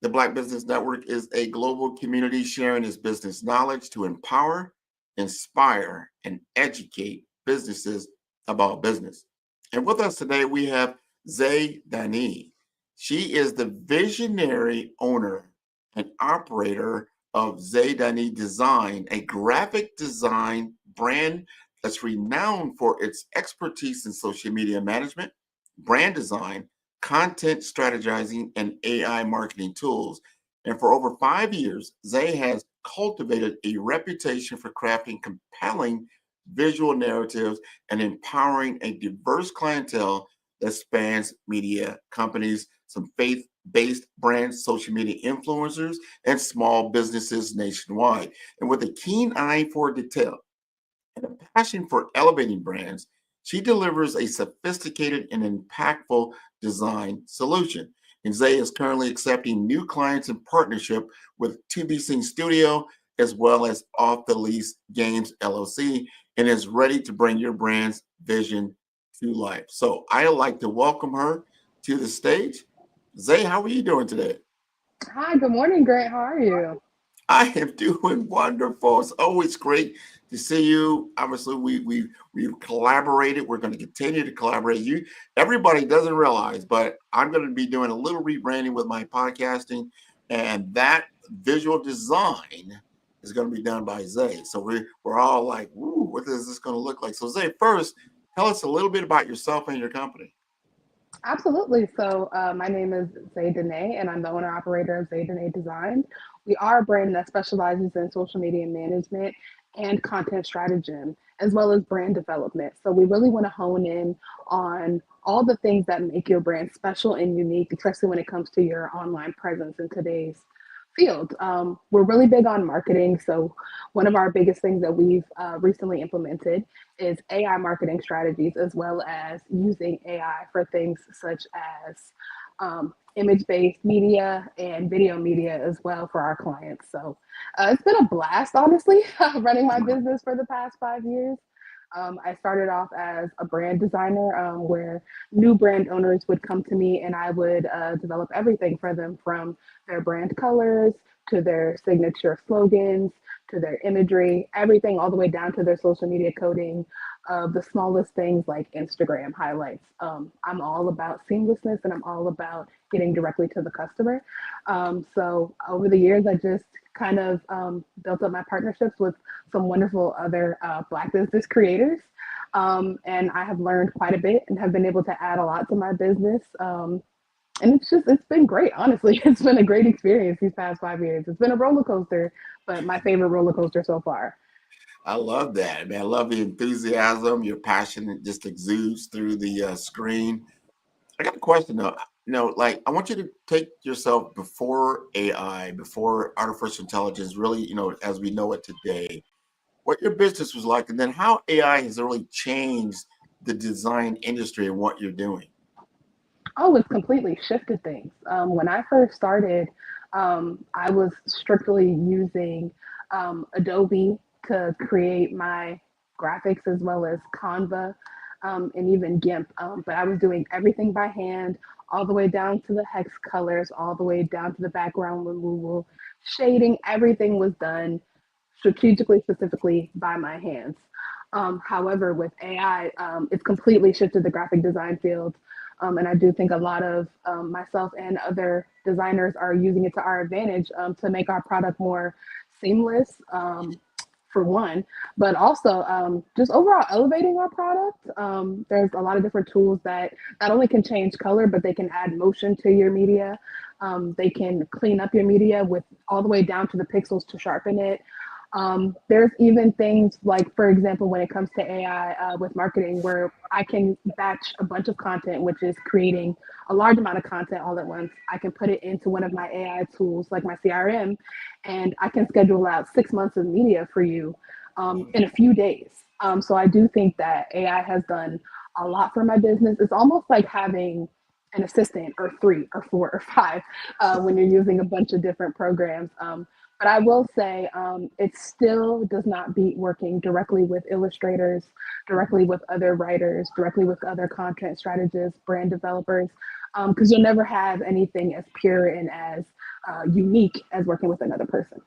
The Black Business Network is a global community sharing its business knowledge to empower, inspire, and educate businesses about business. And with us today, we have Zay Dani. She is the visionary owner and operator of Zay Dani Design, a graphic design brand that's renowned for its expertise in social media management, brand design, content strategizing, and AI marketing tools. And for over 5 years, Zay has cultivated a reputation for crafting compelling visual narratives and empowering a diverse clientele that spans media companies, some faith-based brands, social media influencers, and small businesses nationwide. And with a keen eye for detail and a passion for elevating brands, she delivers a sophisticated and impactful design solution. And Zay is currently accepting new clients in partnership with 2B Scene Studio, as well as Off the Lease Games LLC, and is ready to bring your brand's vision to life. So I'd like to welcome her to the stage. Zay, how are you doing today? Hi, good morning, Grant. How are you? I am doing wonderful. It's always great to see you. Obviously, we've collaborated. We're going to continue to collaborate. Everybody doesn't realize, but I'm going to be doing a little rebranding with my podcasting, and that visual design is going to be done by Zay. So we're all like, "Ooh, what is this going to look like?" So Zay, first, tell us a little bit about yourself and your company. Absolutely. So my name is Zay Dani, and I'm the owner-operator of Zay Dani Design. We are a brand that specializes in social media management and content strategy, as well as brand development. So we really want to hone in on all the things that make your brand special and unique, especially when it comes to your online presence in today's field. We're really big on marketing. So one of our biggest things that we've recently implemented is AI marketing strategies, as well as using AI for things such as image-based media and video media as well for our clients. So it's been a blast, honestly, running my business for the past 5 years. I started off as a brand designer where new brand owners would come to me and I would develop everything for them, from their brand colors to their signature slogans to their imagery, everything all the way down to their social media coding, of the smallest things like Instagram highlights. I'm all about seamlessness and I'm all about getting directly to the customer. So over the years, I just kind of built up my partnerships with some wonderful other Black business creators. And I have learned quite a bit and have been able to add a lot to my business. And it's been great, honestly. It's been a great experience these past 5 years. It's been a roller coaster, but my favorite roller coaster so far. I love that, man. I love the enthusiasm, your passion, it just exudes through the screen. I got a question though. Like I want you to take yourself before AI, before artificial intelligence, really, as we know it today, what your business was like, and then how AI has really changed the design industry and what you're doing. Oh, it's completely shifted things. When I first started, I was strictly using Adobe to create my graphics as well as Canva and even GIMP. But I was doing everything by hand, all the way down to the hex colors, all the way down to the background removal, shading. Everything was done strategically, specifically by my hands. However, with AI, it's completely shifted the graphic design field. And I do think a lot of myself and other designers are using it to our advantage to make our product more seamless, for one, but also just overall elevating our product. There's a lot of different tools that not only can change color, but they can add motion to your media. They can clean up your media with all the way down to the pixels to sharpen it. There's even things like, for example, when it comes to AI with marketing, where I can batch a bunch of content, which is creating a large amount of content all at once. I can put it into one of my AI tools, like my CRM, and I can schedule out 6 months of media for you in a few days. So I do think that AI has done a lot for my business. It's almost like having an assistant or 3 or 4 or 5 when you're using a bunch of different programs. But I will say it still does not beat working directly with illustrators, directly with other writers, directly with other content strategists, brand developers, because you'll never have anything as pure and as unique as working with another person.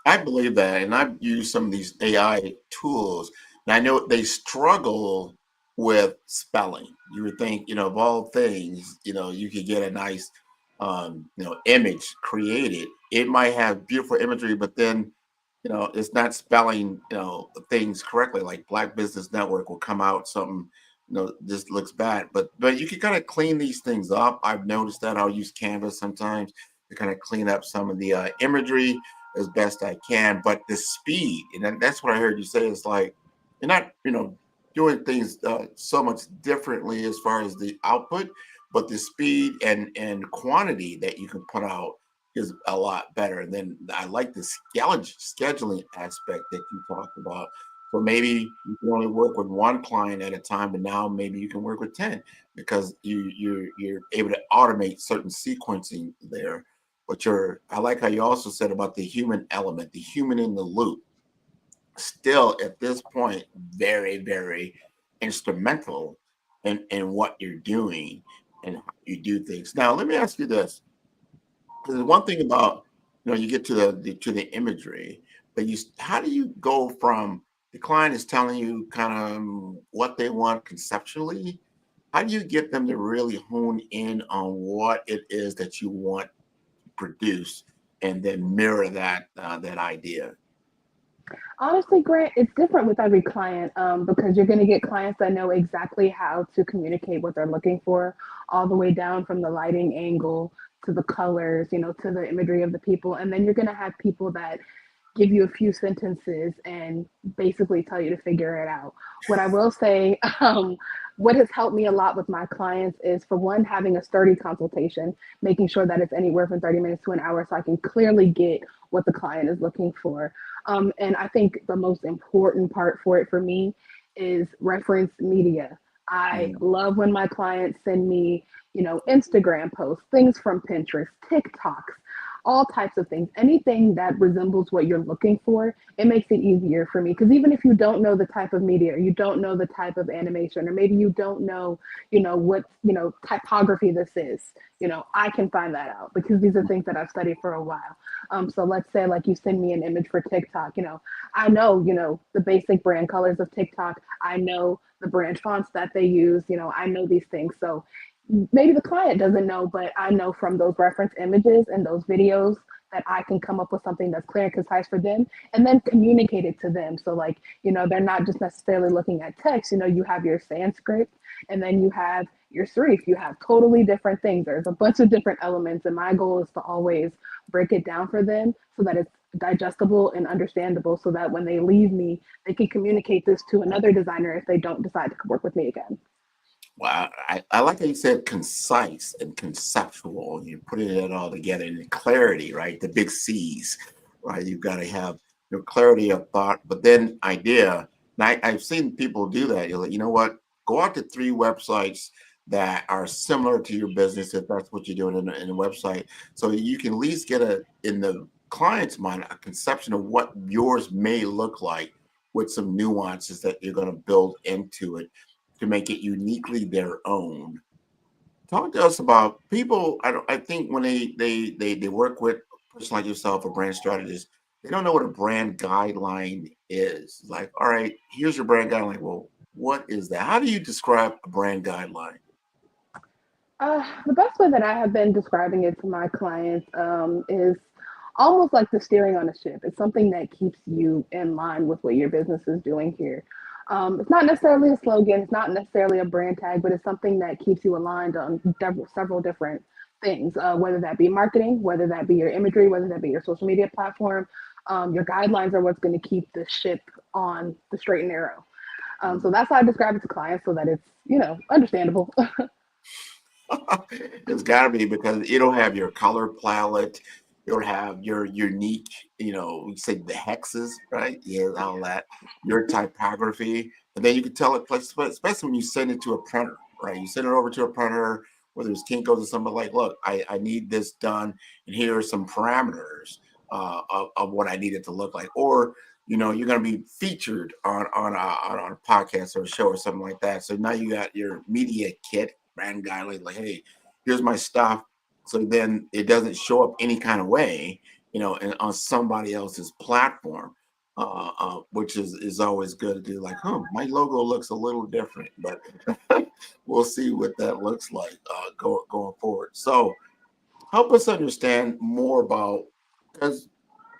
I believe that, and I've used some of these AI tools, and I know they struggle with spelling. You would think, of all things, you could get a nice, image created. It might have beautiful imagery, but then, it's not spelling, things correctly. Like Black Business Network will come out something, just looks bad. But you can kind of clean these things up. I've noticed that I'll use Canvas sometimes to kind of clean up some of the imagery as best I can. But the speed, and that's what I heard you say, is like you're not, doing things so much differently as far as the output, but the speed and quantity that you can put out is a lot better. And then I like the scheduling aspect that you talked about. So maybe you can only work with one client at a time, but now maybe you can work with 10 because you're able to automate certain sequencing there. But I like how you also said about the human element, the human in the loop. Still at this point, very, very instrumental in what you're doing and how you do things. Now, let me ask you this. Because one thing about, you get to the imagery, but how do you go from the client is telling you kind of what they want conceptually? How do you get them to really hone in on what it is that you want to produce and then mirror that idea? Honestly, Grant, it's different with every client because you're going to get clients that know exactly how to communicate what they're looking for, all the way down from the lighting angle to the colors, to the imagery of the people. And then you're going to have people that give you a few sentences and basically tell you to figure it out. What I will say, what has helped me a lot with my clients is, for one, having a sturdy consultation, making sure that it's anywhere from 30 minutes to an hour so I can clearly get what the client is looking for. And I think the most important part for it for me is reference media. I love when my clients send me, Instagram posts, things from Pinterest, TikToks, all types of things. Anything that resembles what you're looking for, it makes it easier for me. Because even if you don't know the type of media, or you don't know the type of animation, or maybe you don't know, what, typography this is, I can find that out because these are things that I've studied for a while. So let's say like you send me an image for TikTok, I know, the basic brand colors of TikTok. I know the brand fonts that they use, I know these things. So maybe the client doesn't know, but I know from those reference images and those videos that I can come up with something that's clear and concise for them and then communicate it to them. So like, they're not just necessarily looking at text, you have your Sanskrit and then you have your Serif, you have totally different things. There's a bunch of different elements. And my goal is to always break it down for them so that it's digestible and understandable so that when they leave me, they can communicate this to another designer if they don't decide to work with me again. Well, I like how you said concise and conceptual. You're putting it all together in clarity, right? The big C's, right? You've got to have your clarity of thought, but then idea. And I've seen people do that. You're like, you know what? Go out to 3 websites that are similar to your business, if that's what you're doing in a website. So you can at least get in the client's mind, a conception of what yours may look like with some nuances that you're going to build into it to make it uniquely their own. Talk to us about people. I think when they work with a person like yourself, a brand strategist, they don't know what a brand guideline is. Like, all right, here's your brand guideline. Well, what is that? How do you describe a brand guideline? The best way that I have been describing it to my clients is almost like the steering on a ship. It's something that keeps you in line with what your business is doing here. It's not necessarily a slogan, it's not necessarily a brand tag, but it's something that keeps you aligned on several different things, whether that be marketing, whether that be your imagery, whether that be your social media platform. Your guidelines are what's going to keep the ship on the straight and narrow. So that's how I describe it to clients so that it's, understandable. It's got to be because it'll have your color palette, it'll have your unique, we say the hexes, right? Yeah, all that, your typography, and then you can tell it, especially when you send it to a printer, right? You send it over to a printer, whether it's Kinko's or something like, look, I need this done, and here are some parameters of what I need it to look like, or you're going to be featured on a podcast or a show or something like that. So now you got your media kit, brand guidelines, like, hey, here's my stuff. So then it doesn't show up any kind of way, and on somebody else's platform, which is always good to do. Like, my logo looks a little different, but we'll see what that looks like going forward. So help us understand more about, because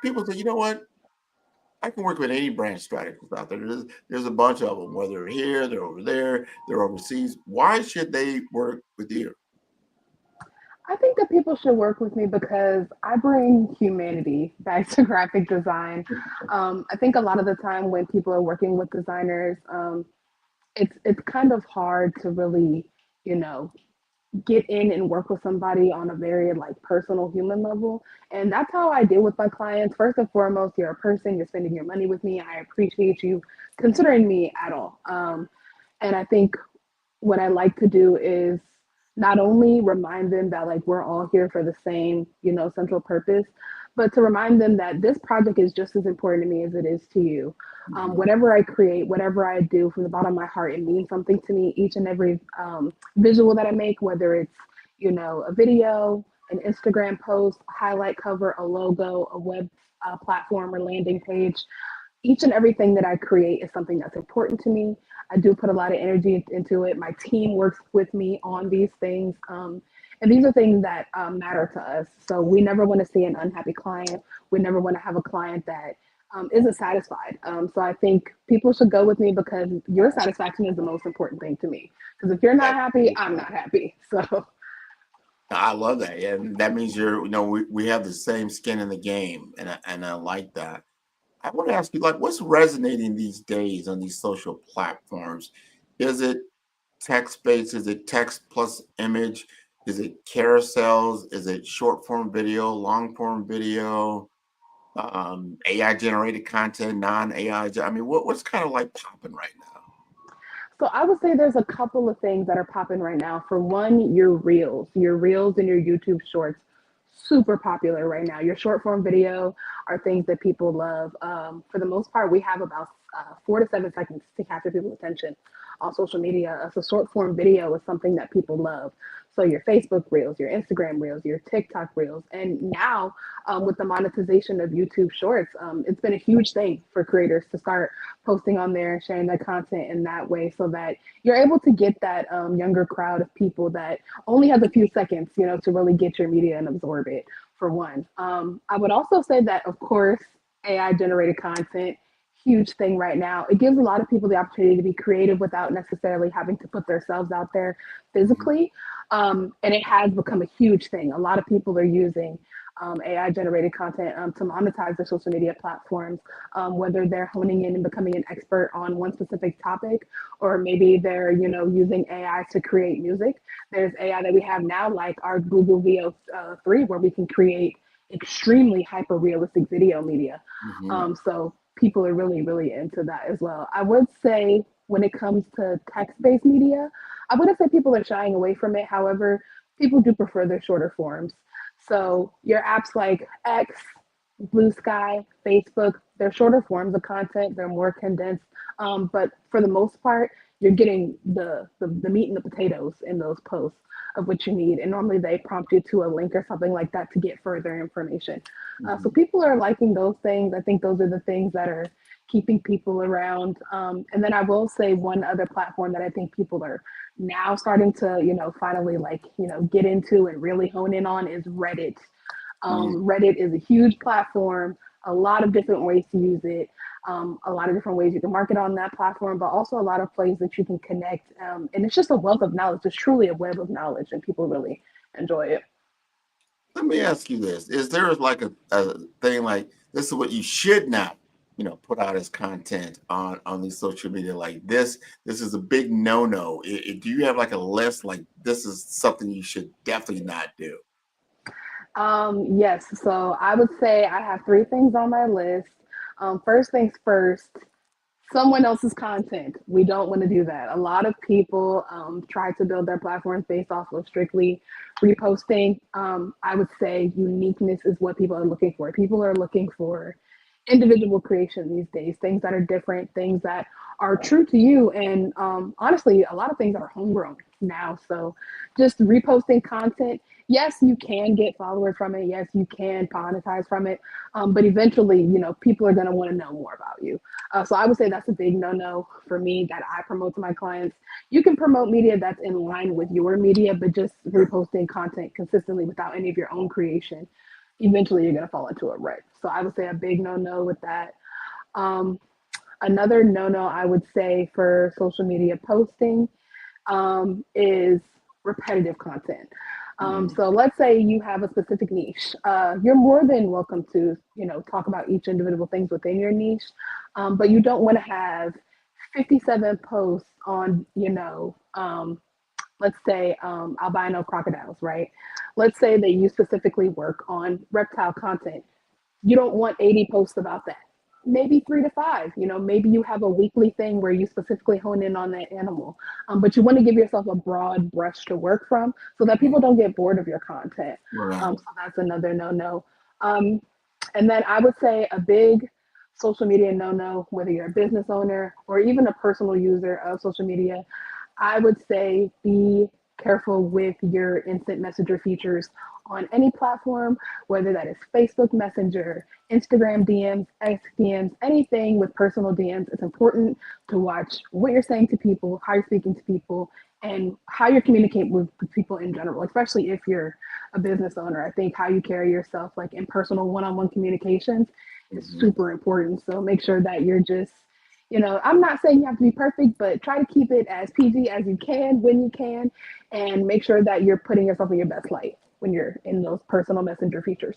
people say, you know what? I can work with any brand strategist out there. There's a bunch of them, whether they're here, they're over there, they're overseas. Why should they work with you? I think that people should work with me because I bring humanity back to graphic design. I think a lot of the time when people are working with designers, it's kind of hard to really, get in and work with somebody on a very personal human level. And that's how I deal with my clients. First and foremost, you're a person, you're spending your money with me. I appreciate you considering me at all. And I think what I like to do is not only remind them that we're all here for the same, central purpose, but to remind them that this project is just as important to me as it is to you. Whatever I create, whatever I do from the bottom of my heart, it means something to me. Each and every visual that I make, whether it's, a video, an Instagram post, a highlight cover, a logo, a web platform or landing page, each and everything that I create is something that's important to me. I do put a lot of energy into it. My team works with me on these things. And these are things that matter to us. So we never want to see an unhappy client. We never want to have a client that isn't satisfied. So I think people should go with me because your satisfaction is the most important thing to me. Because if you're not happy, I'm not happy. So I love that. And that means we have the same skin in the game. And I like that. I want to ask you, what's resonating these days on these social platforms? Is it text-based? Is it text plus image? Is it carousels? Is it short form video, long form video, AI generated content, non-AI? I mean, what's kind of popping right now? So I would say there's a couple of things that are popping right now. For one, your reels and your YouTube shorts. super popular right now. Your short form video are things that people love. For the most part, we have about 4 to 7 seconds to capture people's attention on social media. So short form video is something that people love. So your Facebook Reels, your Instagram Reels, your TikTok Reels, and now with the monetization of YouTube Shorts, it's been a huge thing for creators to start posting on there, sharing their content in that way, so that you're able to get that younger crowd of people that only has a few seconds, to really get your media and absorb it. For one, I would also say that, of course, AI generated content, huge thing right now. It gives a lot of people the opportunity to be creative without necessarily having to put themselves out there physically. And it has become a huge thing. A lot of people are using AI generated content to monetize their social media platforms, whether they're honing in and becoming an expert on one specific topic, or maybe they're, using AI to create music. There's AI that we have now, like our Google VO3, where we can create extremely hyper realistic video media. So people are really, really into that as well. I would say when it comes to text-based media, I wouldn't say people are shying away from it. However, people do prefer their shorter forms. So your apps like X, Blue Sky, Facebook, they're shorter forms of content. They're more condensed. But for the most part, you're getting the meat and the potatoes in those posts of what you need. And normally they prompt you to a link or something like that to get further information. So people are liking those things. I think those are the things that are keeping people around. And then I will say one other platform that I think people are now starting to, finally get into and really hone in on is Reddit. Reddit is a huge platform, a lot of different ways to use it, a lot of different ways you can market on that platform, but also a lot of places that you can connect. And it's just a wealth of knowledge. It's truly a web of knowledge, and people really enjoy it. Let me ask you this. Is there like a thing like this is what you should not, put out as content on these social media like this is a big no-no. Do you have like a list like this is something you should definitely not do? Yes. So I would say I have 3 things on my list. First things first, someone else's content. We don't want to do that. A lot of people try to build their platforms based off of strictly reposting. I would say uniqueness is what people are looking for. People are looking for individual creation these days, things that are different, things that are true to you, and honestly, a lot of things that are homegrown now. So just reposting content, yes, you can get followers from it. Yes, you can monetize from it. But eventually, people are going to want to know more about you. So I would say that's a big no-no for me that I promote to my clients. You can promote media that's in line with your media, but just reposting content consistently without any of your own creation, eventually you're going to fall into a rut. So I would say a big no-no with that. Another no-no I would say for social media posting is repetitive content. So let's say you have a specific niche. You're more than welcome to, talk about each individual things within your niche, but you don't want to have 57 posts on, let's say albino crocodiles, right? Let's say that you specifically work on reptile content. You don't want 80 posts about that. Maybe 3 to 5. Maybe you have a weekly thing where you specifically hone in on that animal, but you want to give yourself a broad brush to work from so that people don't get bored of your content. Right. So that's another no-no. And then I would say a big social media no-no, whether you're a business owner or even a personal user of social media, I would say be careful with your instant messenger features on any platform, whether that is Facebook Messenger, Instagram DMs, X DMs, anything with personal DMs. It's important to watch what you're saying to people, how you're speaking to people, and how you're communicating with people in general, especially if you're a business owner. I think how you carry yourself, like in personal one-on-one communications, is super important. So make sure that you're just, I'm not saying you have to be perfect, but try to keep it as PG as you can when you can, and make sure that you're putting yourself in your best light when you're in those personal messenger features.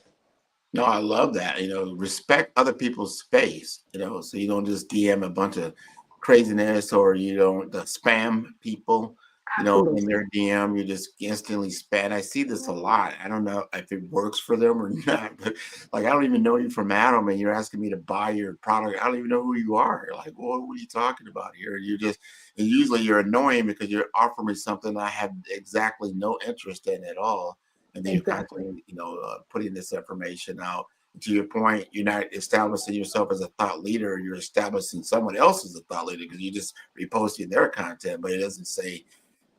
No, I love that. Respect other people's space, so you don't just DM a bunch of craziness or you don't spam people, in their DM. You just instantly spam. I see this a lot. I don't know if it works for them or not, but like, I don't even know you from Adam and you're asking me to buy your product. I don't even know who you are. You're like, well, what are you talking about here? And usually you're annoying because you're offering me something I have exactly no interest in at all. and then you're Exactly. constantly, putting this information out. To your point, you're not establishing yourself as a thought leader. You're establishing someone else as a thought leader because you just reposting their content, but it doesn't say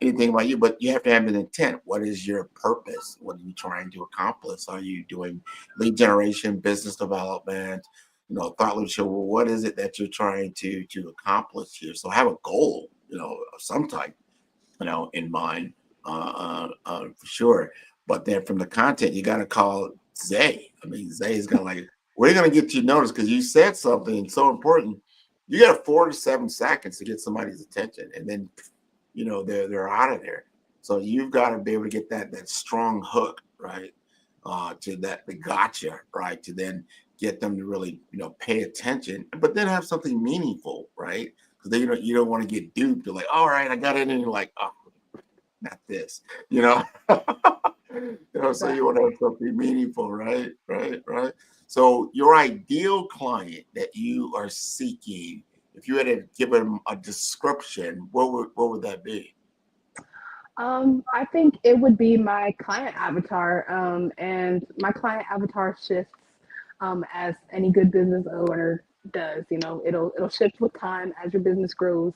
anything about you. But you have to have an intent. What is your purpose? What are you trying to accomplish? Are you doing lead generation, business development, thought leadership? Well, what is it that you're trying to accomplish here? So have a goal, of some type, in mind, for sure. But then from the content, you got to call Zay. I mean, Zay's got like, we're going to get you noticed because you said something so important. You got 4 to 7 seconds to get somebody's attention, and then, they're out of there. So you've got to be able to get that strong hook, right? To that, the gotcha, right? To then get them to really, pay attention, but then have something meaningful, right? Because you don't want to get duped. You're like, all right, I got it, and you're like, oh, not this, So you want to have something meaningful, right? Right. So your ideal client that you are seeking, if you had to give them a description, what would that be? I think it would be my client avatar, and my client avatar shifts as any good business owner does. It'll shift with time as your business grows.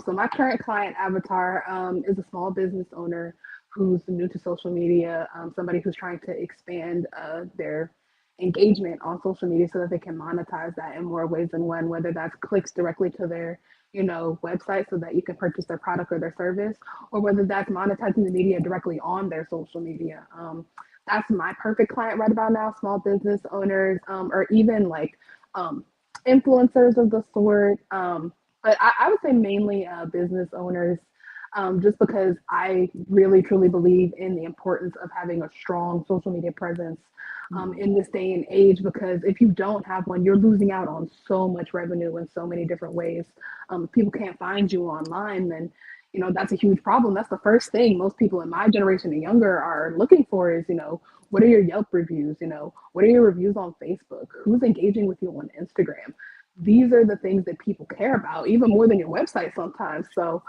So my current client avatar is a small business owner who's new to social media, somebody who's trying to expand their engagement on social media so that they can monetize that in more ways than one, whether that's clicks directly to their website so that you can purchase their product or their service, or whether that's monetizing the media directly on their social media. That's my perfect client right about now, small business owners, or even like influencers of the sort. But I would say mainly business owners, just because I really truly believe in the importance of having a strong social media presence in this day and age, because if you don't have one, you're losing out on so much revenue in so many different ways. If people can't find you online, then that's a huge problem. That's the first thing most people in my generation and younger are looking for is, what are your Yelp reviews? What are your reviews on Facebook? Who's engaging with you on Instagram? These are the things that people care about, even more than your website sometimes. So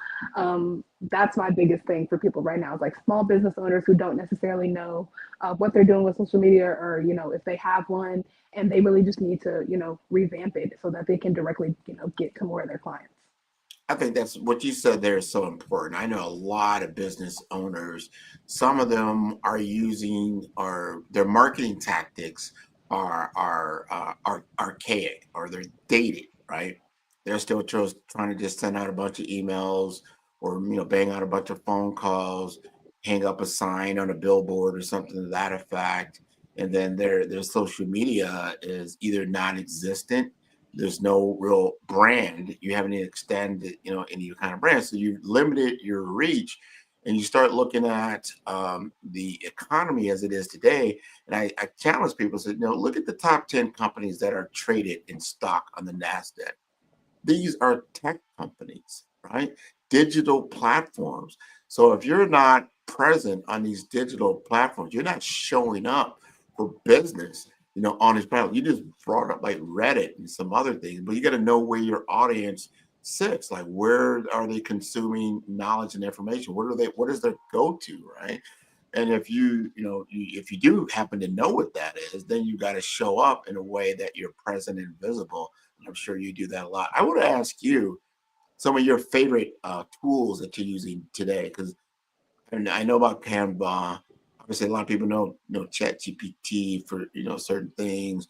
that's my biggest thing for people right now, is like small business owners who don't necessarily know what they're doing with social media, or if they have one and they really just need to revamp it so that they can directly get to more of their clients. I think that's what you said there is so important. I know a lot of business owners, some of them are using, or their marketing tactics are archaic, or they're dated, right? They're still just trying to just send out a bunch of emails, or bang out a bunch of phone calls, hang up a sign on a billboard or something to that effect. And then their social media is either non-existent. There's no real brand. You haven't extended, any kind of brand. So you limited your reach, and you start looking at the economy as it is today. And I challenge people, say, look at the top 10 companies that are traded in stock on the NASDAQ. These are tech companies, right? Digital platforms. So if you're not present on these digital platforms, you're not showing up for business, on this platform. You just brought up like Reddit and some other things, but you got to know where your audience sits. Like, where are they consuming knowledge and information? What is their go-to, right? And if if you do happen to know what that is, then you got to show up in a way that you're present and visible. And I'm sure you do that a lot. I want to ask you some of your favorite tools that you're using today, because I know about Canva. Obviously, a lot of people know ChatGPT for certain things.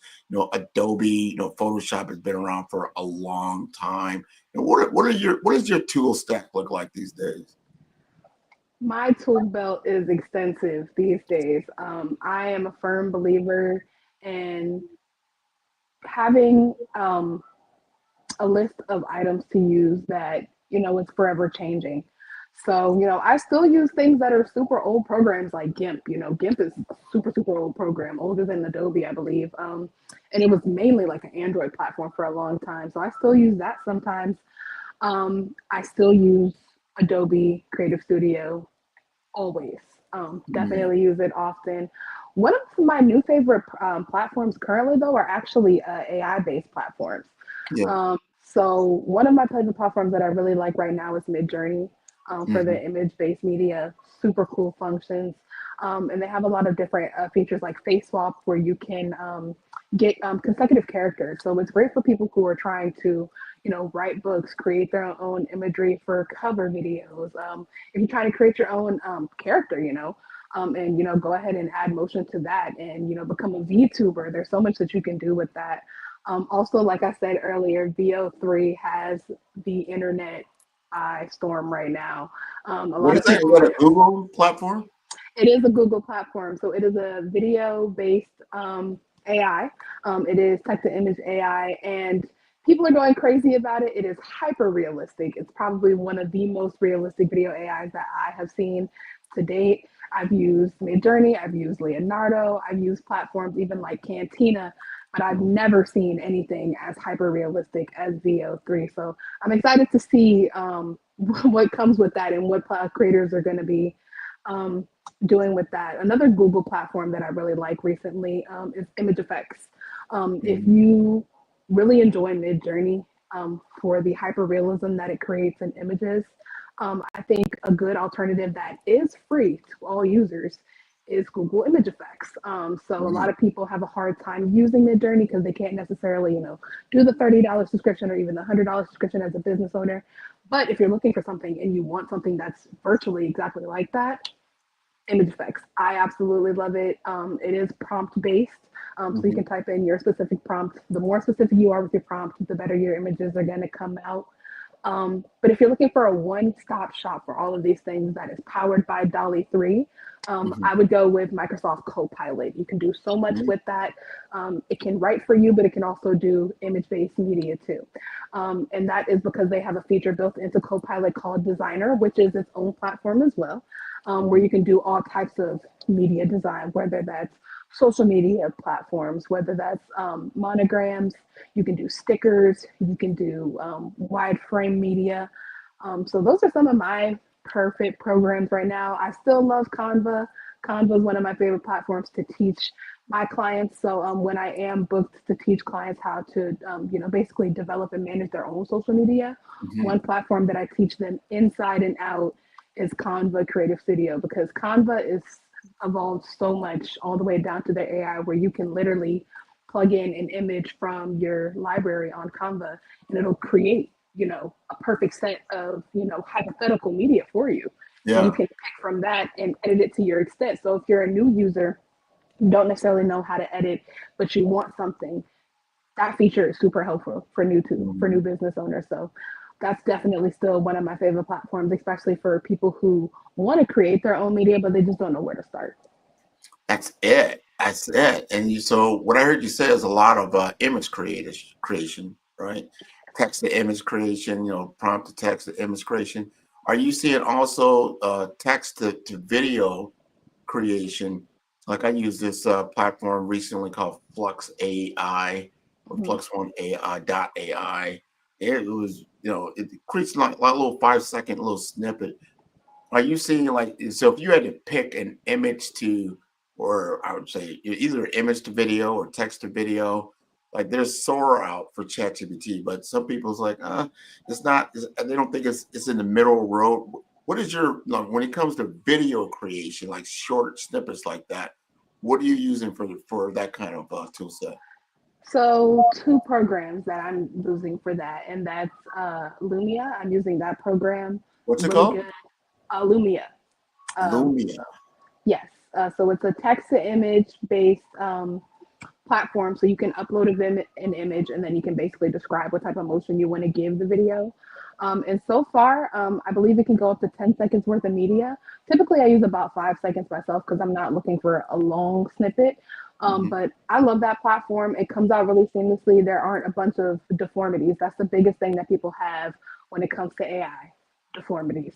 Adobe, Photoshop has been around for a long time. And what does your tool stack look like these days? My tool belt is extensive these days. I am a firm believer in having a list of items to use that is forever changing. So I still use things that are super old programs like GIMP. GIMP is a super old program, older than Adobe, I believe, and it was mainly like an Android platform for a long time. So I still use that sometimes. I still use Adobe Creative Studio always. Definitely use it often. One of my new favorite platforms currently, though, are actually AI-based platforms. Yeah. So one of my favorite platforms that I really like right now is Midjourney for the image-based media. Super cool functions. And they have a lot of different features like face swap where you can get consecutive characters. So it's great for people who are trying to, write books, create their own imagery for cover videos. If you're trying to create your own character, and go ahead and add motion to that and become a VTuber. There's so much that you can do with that. Also, like I said earlier, VO3 has the internet storm right now. A What lot is of that? Is people. that a Google platform? It is a Google platform, so it is a video-based AI. It is text-to-image AI, and people are going crazy about it. It is hyper realistic. It's probably one of the most realistic video AIs that I have seen to date. I've used Midjourney, I've used Leonardo, I've used platforms even like Cantina, but I've never seen anything as hyper realistic as VO3. So I'm excited to see what comes with that and what creators are going to be doing with that. Another Google platform that I really like recently is Image Effects. If you really enjoy Midjourney for the hyperrealism that it creates in images, I think a good alternative that is free to all users is Google Image Effects. So a lot of people have a hard time using Midjourney because they can't necessarily, do the $30 subscription or even the $100 subscription as a business owner. But if you're looking for something and you want something that's virtually exactly like that, Image Effects. I absolutely love it. It is prompt based. So you can type in your specific prompt. The more specific you are with your prompt, the better your images are going to come out. But if you're looking for a one-stop shop for all of these things that is powered by DALL-E 3, I would go with Microsoft Copilot. You can do so much with that. It can write for you, but it can also do image-based media too. And that is because they have a feature built into Copilot called Designer, which is its own platform as well, where you can do all types of media design, whether that's social media platforms, whether that's monograms, you can do stickers, you can do wide frame media. So those are some of my perfect programs right now. I still love Canva. Canva is one of my favorite platforms to teach my clients. So when I am booked to teach clients how to, basically develop and manage their own social media, one platform that I teach them inside and out is Canva Creative Studio, because Canva is evolved so much all the way down to the AI where you can literally plug in an image from your library on Canva and it'll create, a perfect set of, hypothetical media for you. Yeah. And you can pick from that and edit it to your extent. So if you're a new user, you don't necessarily know how to edit, but you want something, that feature is super helpful for new business owners. So that's definitely still one of my favorite platforms, especially for people who want to create their own media, but they just don't know where to start. That's it. That's it. And so what I heard you say is a lot of image creation, right? Text to image creation, prompt to text to image creation. Are you seeing also text to video creation? Like I used this platform recently called Flux AI or Flux One AI.ai. It was, it creates like a little 5-second little snippet. Are you seeing so if you had to pick an image to, or I would say either image to video or text to video, like there's Sora out for ChatGPT, but some people's like, it's not, they don't think it's in the middle road. What is your, when it comes to video creation, like short snippets like that, what are you using for that kind of tool set? So 2 programs that I'm using for that, and that's Lumia. I'm using that program. What's it called? Good. Lumia. Lumia. Yes. So it's a text to image based platform. So you can upload an image and then you can basically describe what type of motion you want to give the video. And so far, I believe it can go up to 10 seconds worth of media. Typically, I use about 5 seconds myself because I'm not looking for a long snippet. But I love that platform. It comes out really seamlessly. There aren't a bunch of deformities. That's the biggest thing that people have when it comes to AI, deformities.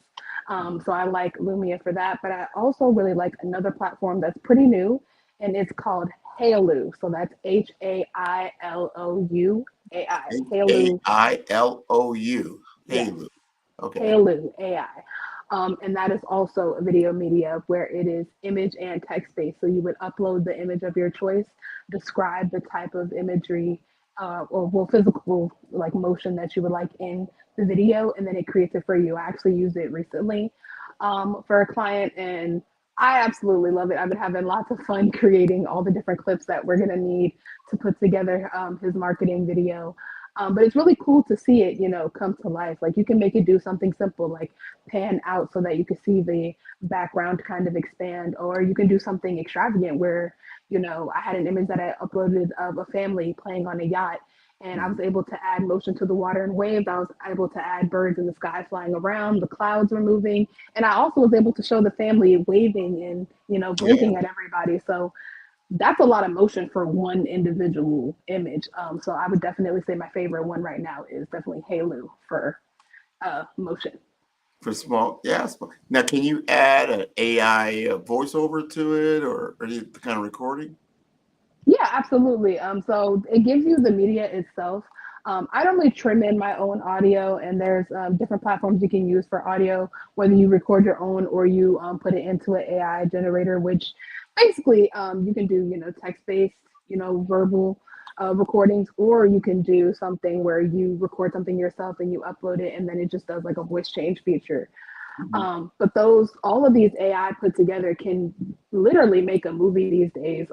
So I like Lumia for that. But I also really like another platform that's pretty new, and it's called Hailu. So that's HAILOU AI. Hailu. HAILOU. Hailu. Okay. Hailu AI. And that is also a video media where it is image and text based. So you would upload the image of your choice, describe the type of imagery or physical like motion that you would like in the video, and then it creates it for you. I actually used it recently for a client, and I absolutely love it. I've been having lots of fun creating all the different clips that we're going to need to put together his marketing video. But it's really cool to see it, come to life. Like you can make it do something simple, like pan out so that you can see the background kind of expand, or you can do something extravagant where, I had an image that I uploaded of a family playing on a yacht, and I was able to add motion to the water and waves. I was able to add birds in the sky flying around, the clouds were moving, and I also was able to show the family waving and, blinking at everybody. So that's a lot of motion for one individual image. So I would definitely say my favorite one right now is definitely Halo for motion. For small, yeah. Now, can you add an AI voiceover to it or any kind of recording? Yeah, absolutely. So it gives you the media itself. I normally trim in my own audio, and there's different platforms you can use for audio, whether you record your own or you put it into an AI generator, which basically you can do, text-based, verbal recordings, or you can do something where you record something yourself and you upload it, and then it just does like a voice change feature. But all of these AI put together can literally make a movie these days.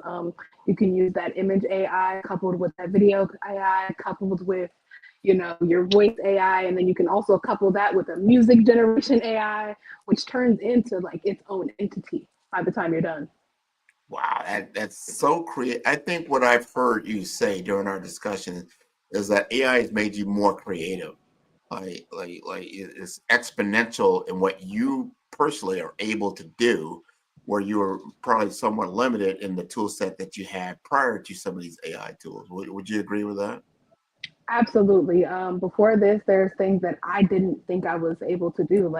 You can use that image AI coupled with that video AI coupled with, your voice AI, and then you can also couple that with a music generation AI, which turns into like its own entity by the time you're done. Wow, that's so creative. I think what I've heard you say during our discussion is that AI has made you more creative. Like it's exponential in what you personally are able to do, where you were probably somewhat limited in the tool set that you had prior to some of these AI tools. Would you agree with that? Absolutely. Before this, there's things that I didn't think I was able to do.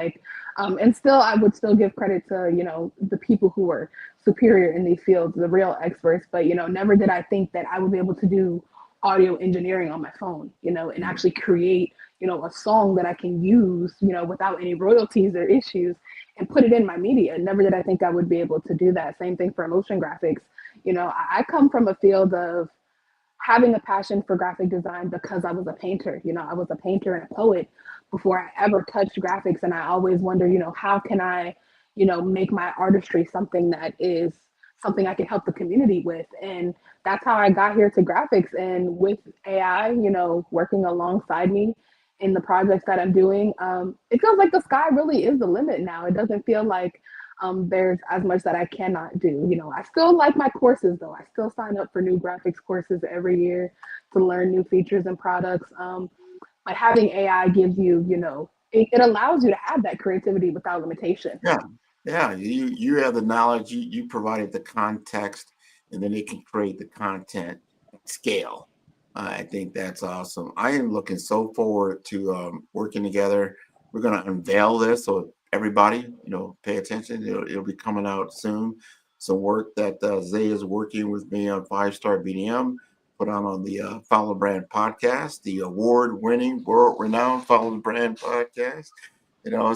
And still, I would still give credit to, the people who were superior in these fields, the real experts. But, never did I think that I would be able to do audio engineering on my phone, and actually create, a song that I can use, without any royalties or issues and put it in my media. Never did I think I would be able to do that. Same thing for motion graphics. I come from a field of having a passion for graphic design because I was a painter. I was a painter and a poet before I ever touched graphics. And I always wonder, how can I, make my artistry something that is something I can help the community with. And that's how I got here to graphics. And with AI, working alongside me in the projects that I'm doing, it feels like the sky really is the limit now. It doesn't feel like there's as much that I cannot do. I still like my courses though. I still sign up for new graphics courses every year to learn new features and products. But having AI gives you, it allows you to have that creativity without limitation. Yeah. You have the knowledge. You provided the context, and then it can create the content at scale. I think that's awesome. I am looking so forward to working together. We're going to unveil this, so everybody, pay attention. It'll be coming out soon. Some work that Zay is working with me on 5-Star BDM, put on the Follow the Brand podcast, the award-winning, world-renowned Follow the Brand podcast.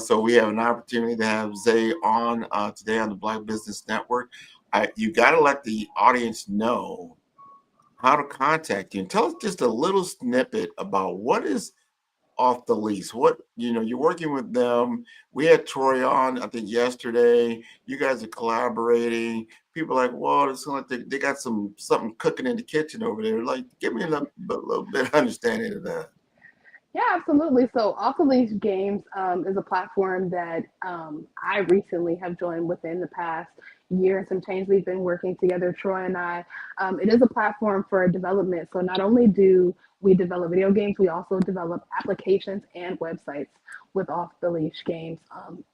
So we have an opportunity to have Zay on today on the Black Business Network. You got to let the audience know how to contact you, and tell us just a little snippet about what is Off the Lease. What, you're working with them. We had Troy on, I think, yesterday. You guys are collaborating. People are like, well, it's like they got something cooking in the kitchen over there. Like, give me a little bit of understanding of that. Yeah, absolutely. So Off the Leash Games is a platform that I recently have joined within the past year and some change. We've been working together, Troy and I. It is a platform for development. So not only do we develop video games, we also develop applications and websites with Off the Leash Games.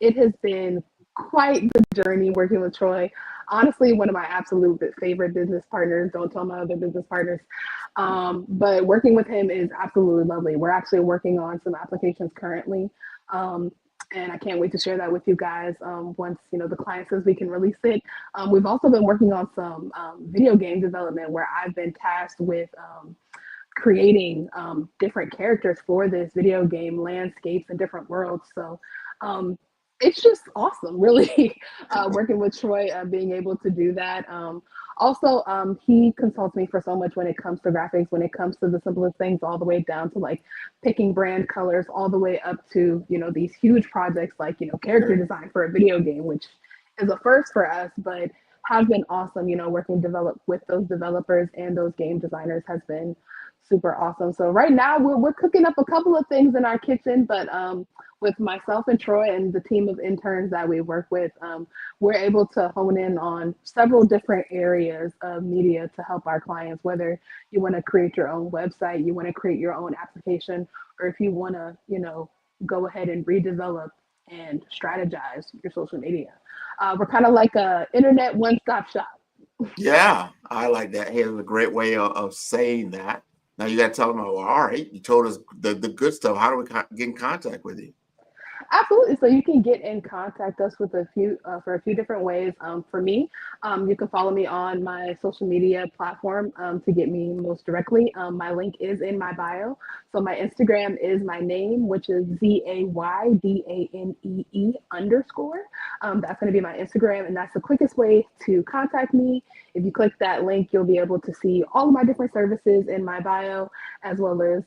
It has been quite the journey working with Troy. Honestly, one of my absolute favorite business partners. Don't tell my other business partners. But working with him is absolutely lovely. We're actually working on some applications currently. And I can't wait to share that with you guys once the client says we can release it. We've also been working on some video game development where I've been tasked with creating different characters for this video game, landscapes and different worlds. So it's just awesome, really, working with Troy, being able to do that. Also, he consults me for so much when it comes to graphics, when it comes to the simplest things, all the way down to like picking brand colors, all the way up to, these huge projects like, character design for a video game, which is a first for us, but have been awesome. Working with those developers and those game designers has been super awesome. So right now we're cooking up a couple of things in our kitchen, but with myself and Troy and the team of interns that we work with, we're able to hone in on several different areas of media to help our clients, whether you want to create your own website, you want to create your own application, or if you want to, go ahead and redevelop and strategize your social media. We're kind of like a internet one-stop shop. Yeah, I like that. Hey, it's a great way of saying that. Now you got to tell them, well, all right, you told us the good stuff. How do we get in contact with you? Absolutely. So you can get in contact us with for a few different ways. For me, you can follow me on my social media platform to get me most directly. My link is in my bio. So my Instagram is my name, which is ZAYDANEE_. That's going to be my Instagram, and that's the quickest way to contact me. If you click that link, you'll be able to see all of my different services in my bio, as well as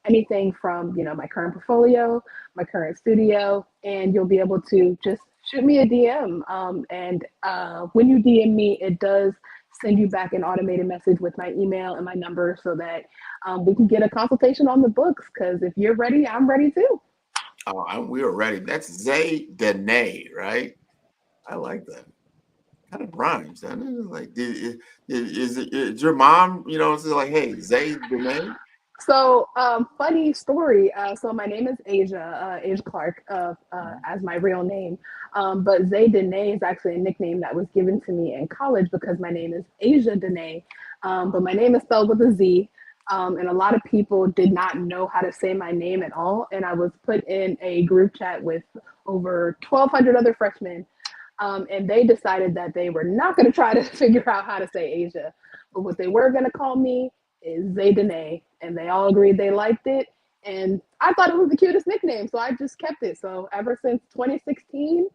anything from my current portfolio, my current studio, and you'll be able to just shoot me a DM. And when you DM me, it does send you back an automated message with my email and my number so that we can get a consultation on the books. Because if you're ready, I'm ready too. Oh, we are ready. That's Zay Dene, right? I like that. Kind of rhymes, doesn't it? Like, is your mom, it's like, hey, Zay Dene? So, funny story. So my name is Asia Clark, as my real name. But Zay Dene is actually a nickname that was given to me in college because my name is Asia Dene. But my name is spelled with a Z. And a lot of people did not know how to say my name at all. And I was put in a group chat with over 1,200 other freshmen. And they decided that they were not going to try to figure out how to say Asia. But what they were going to call me is Zay Dene, and they all agreed they liked it, and I thought it was the cutest nickname, so I just kept it. So ever since 2016,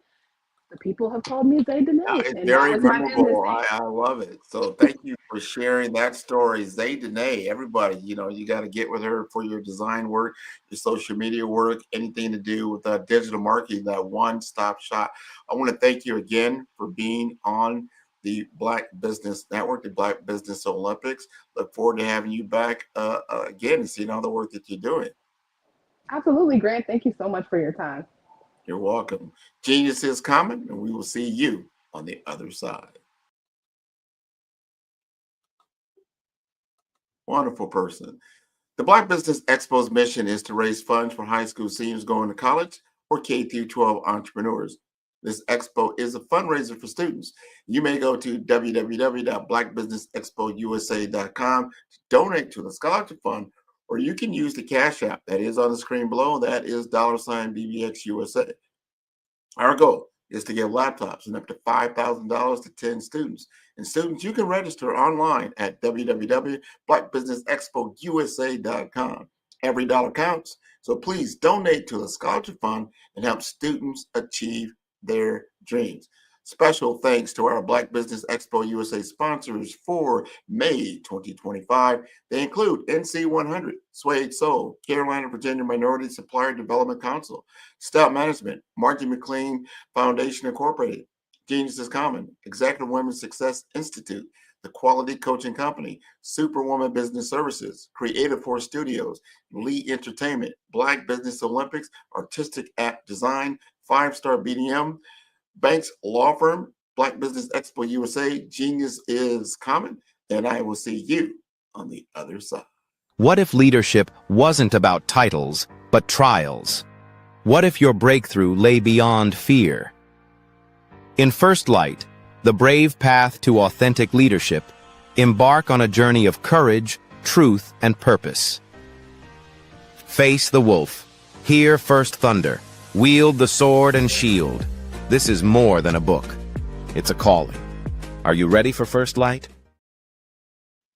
the people have called me Zay Dene. Yeah, it's and very that was my memorable. business I love it. So thank you for sharing that story. Zay Dene, everybody, you got to get with her for your design work, your social media work, anything to do with digital marketing, that one-stop shop. I want to thank you again for being on the Black Business Network, the Black Business Olympics. Look forward to having you back again and seeing all the work that you're doing. Absolutely, Grant. Thank you so much for your time. You're welcome. Genius is common, and we will see you on the other side. Wonderful person. The Black Business Expo's mission is to raise funds for high school seniors going to college or K-12 entrepreneurs. This expo is a fundraiser for students. You may go to www.blackbusinessexpousa.com to donate to the scholarship fund, or you can use the Cash App that is on the screen below. That is $BBXUSA. Our goal is to give laptops and up to $5,000 to 10 students. And students, you can register online at www.blackbusinessexpousa.com. Every dollar counts, so please donate to the scholarship fund and help students achieve their dreams. Special thanks to our Black Business Expo USA sponsors for May 2025. They include NC100, Suede Soul, Carolina, Virginia Minority Supplier Development Council, Stout Management, Margie McLean Foundation Incorporated, Genius is Common, Executive Women's Success Institute, The Quality Coaching Company, Superwoman Business Services, Creative Force Studios, Lee Entertainment, Black Business Olympics, Artistic App Design, 5-Star BDM, Banks Law Firm, Black Business Expo USA, Genius is Common, and I will see you on the other side. What if leadership wasn't about titles, but trials? What if your breakthrough lay beyond fear? In First Light, The Brave Path to Authentic Leadership, embark on a journey of courage, truth, and purpose. Face the wolf. Hear first thunder. Wield the sword and shield. This is more than a book. It's a calling. Are you ready for First Light?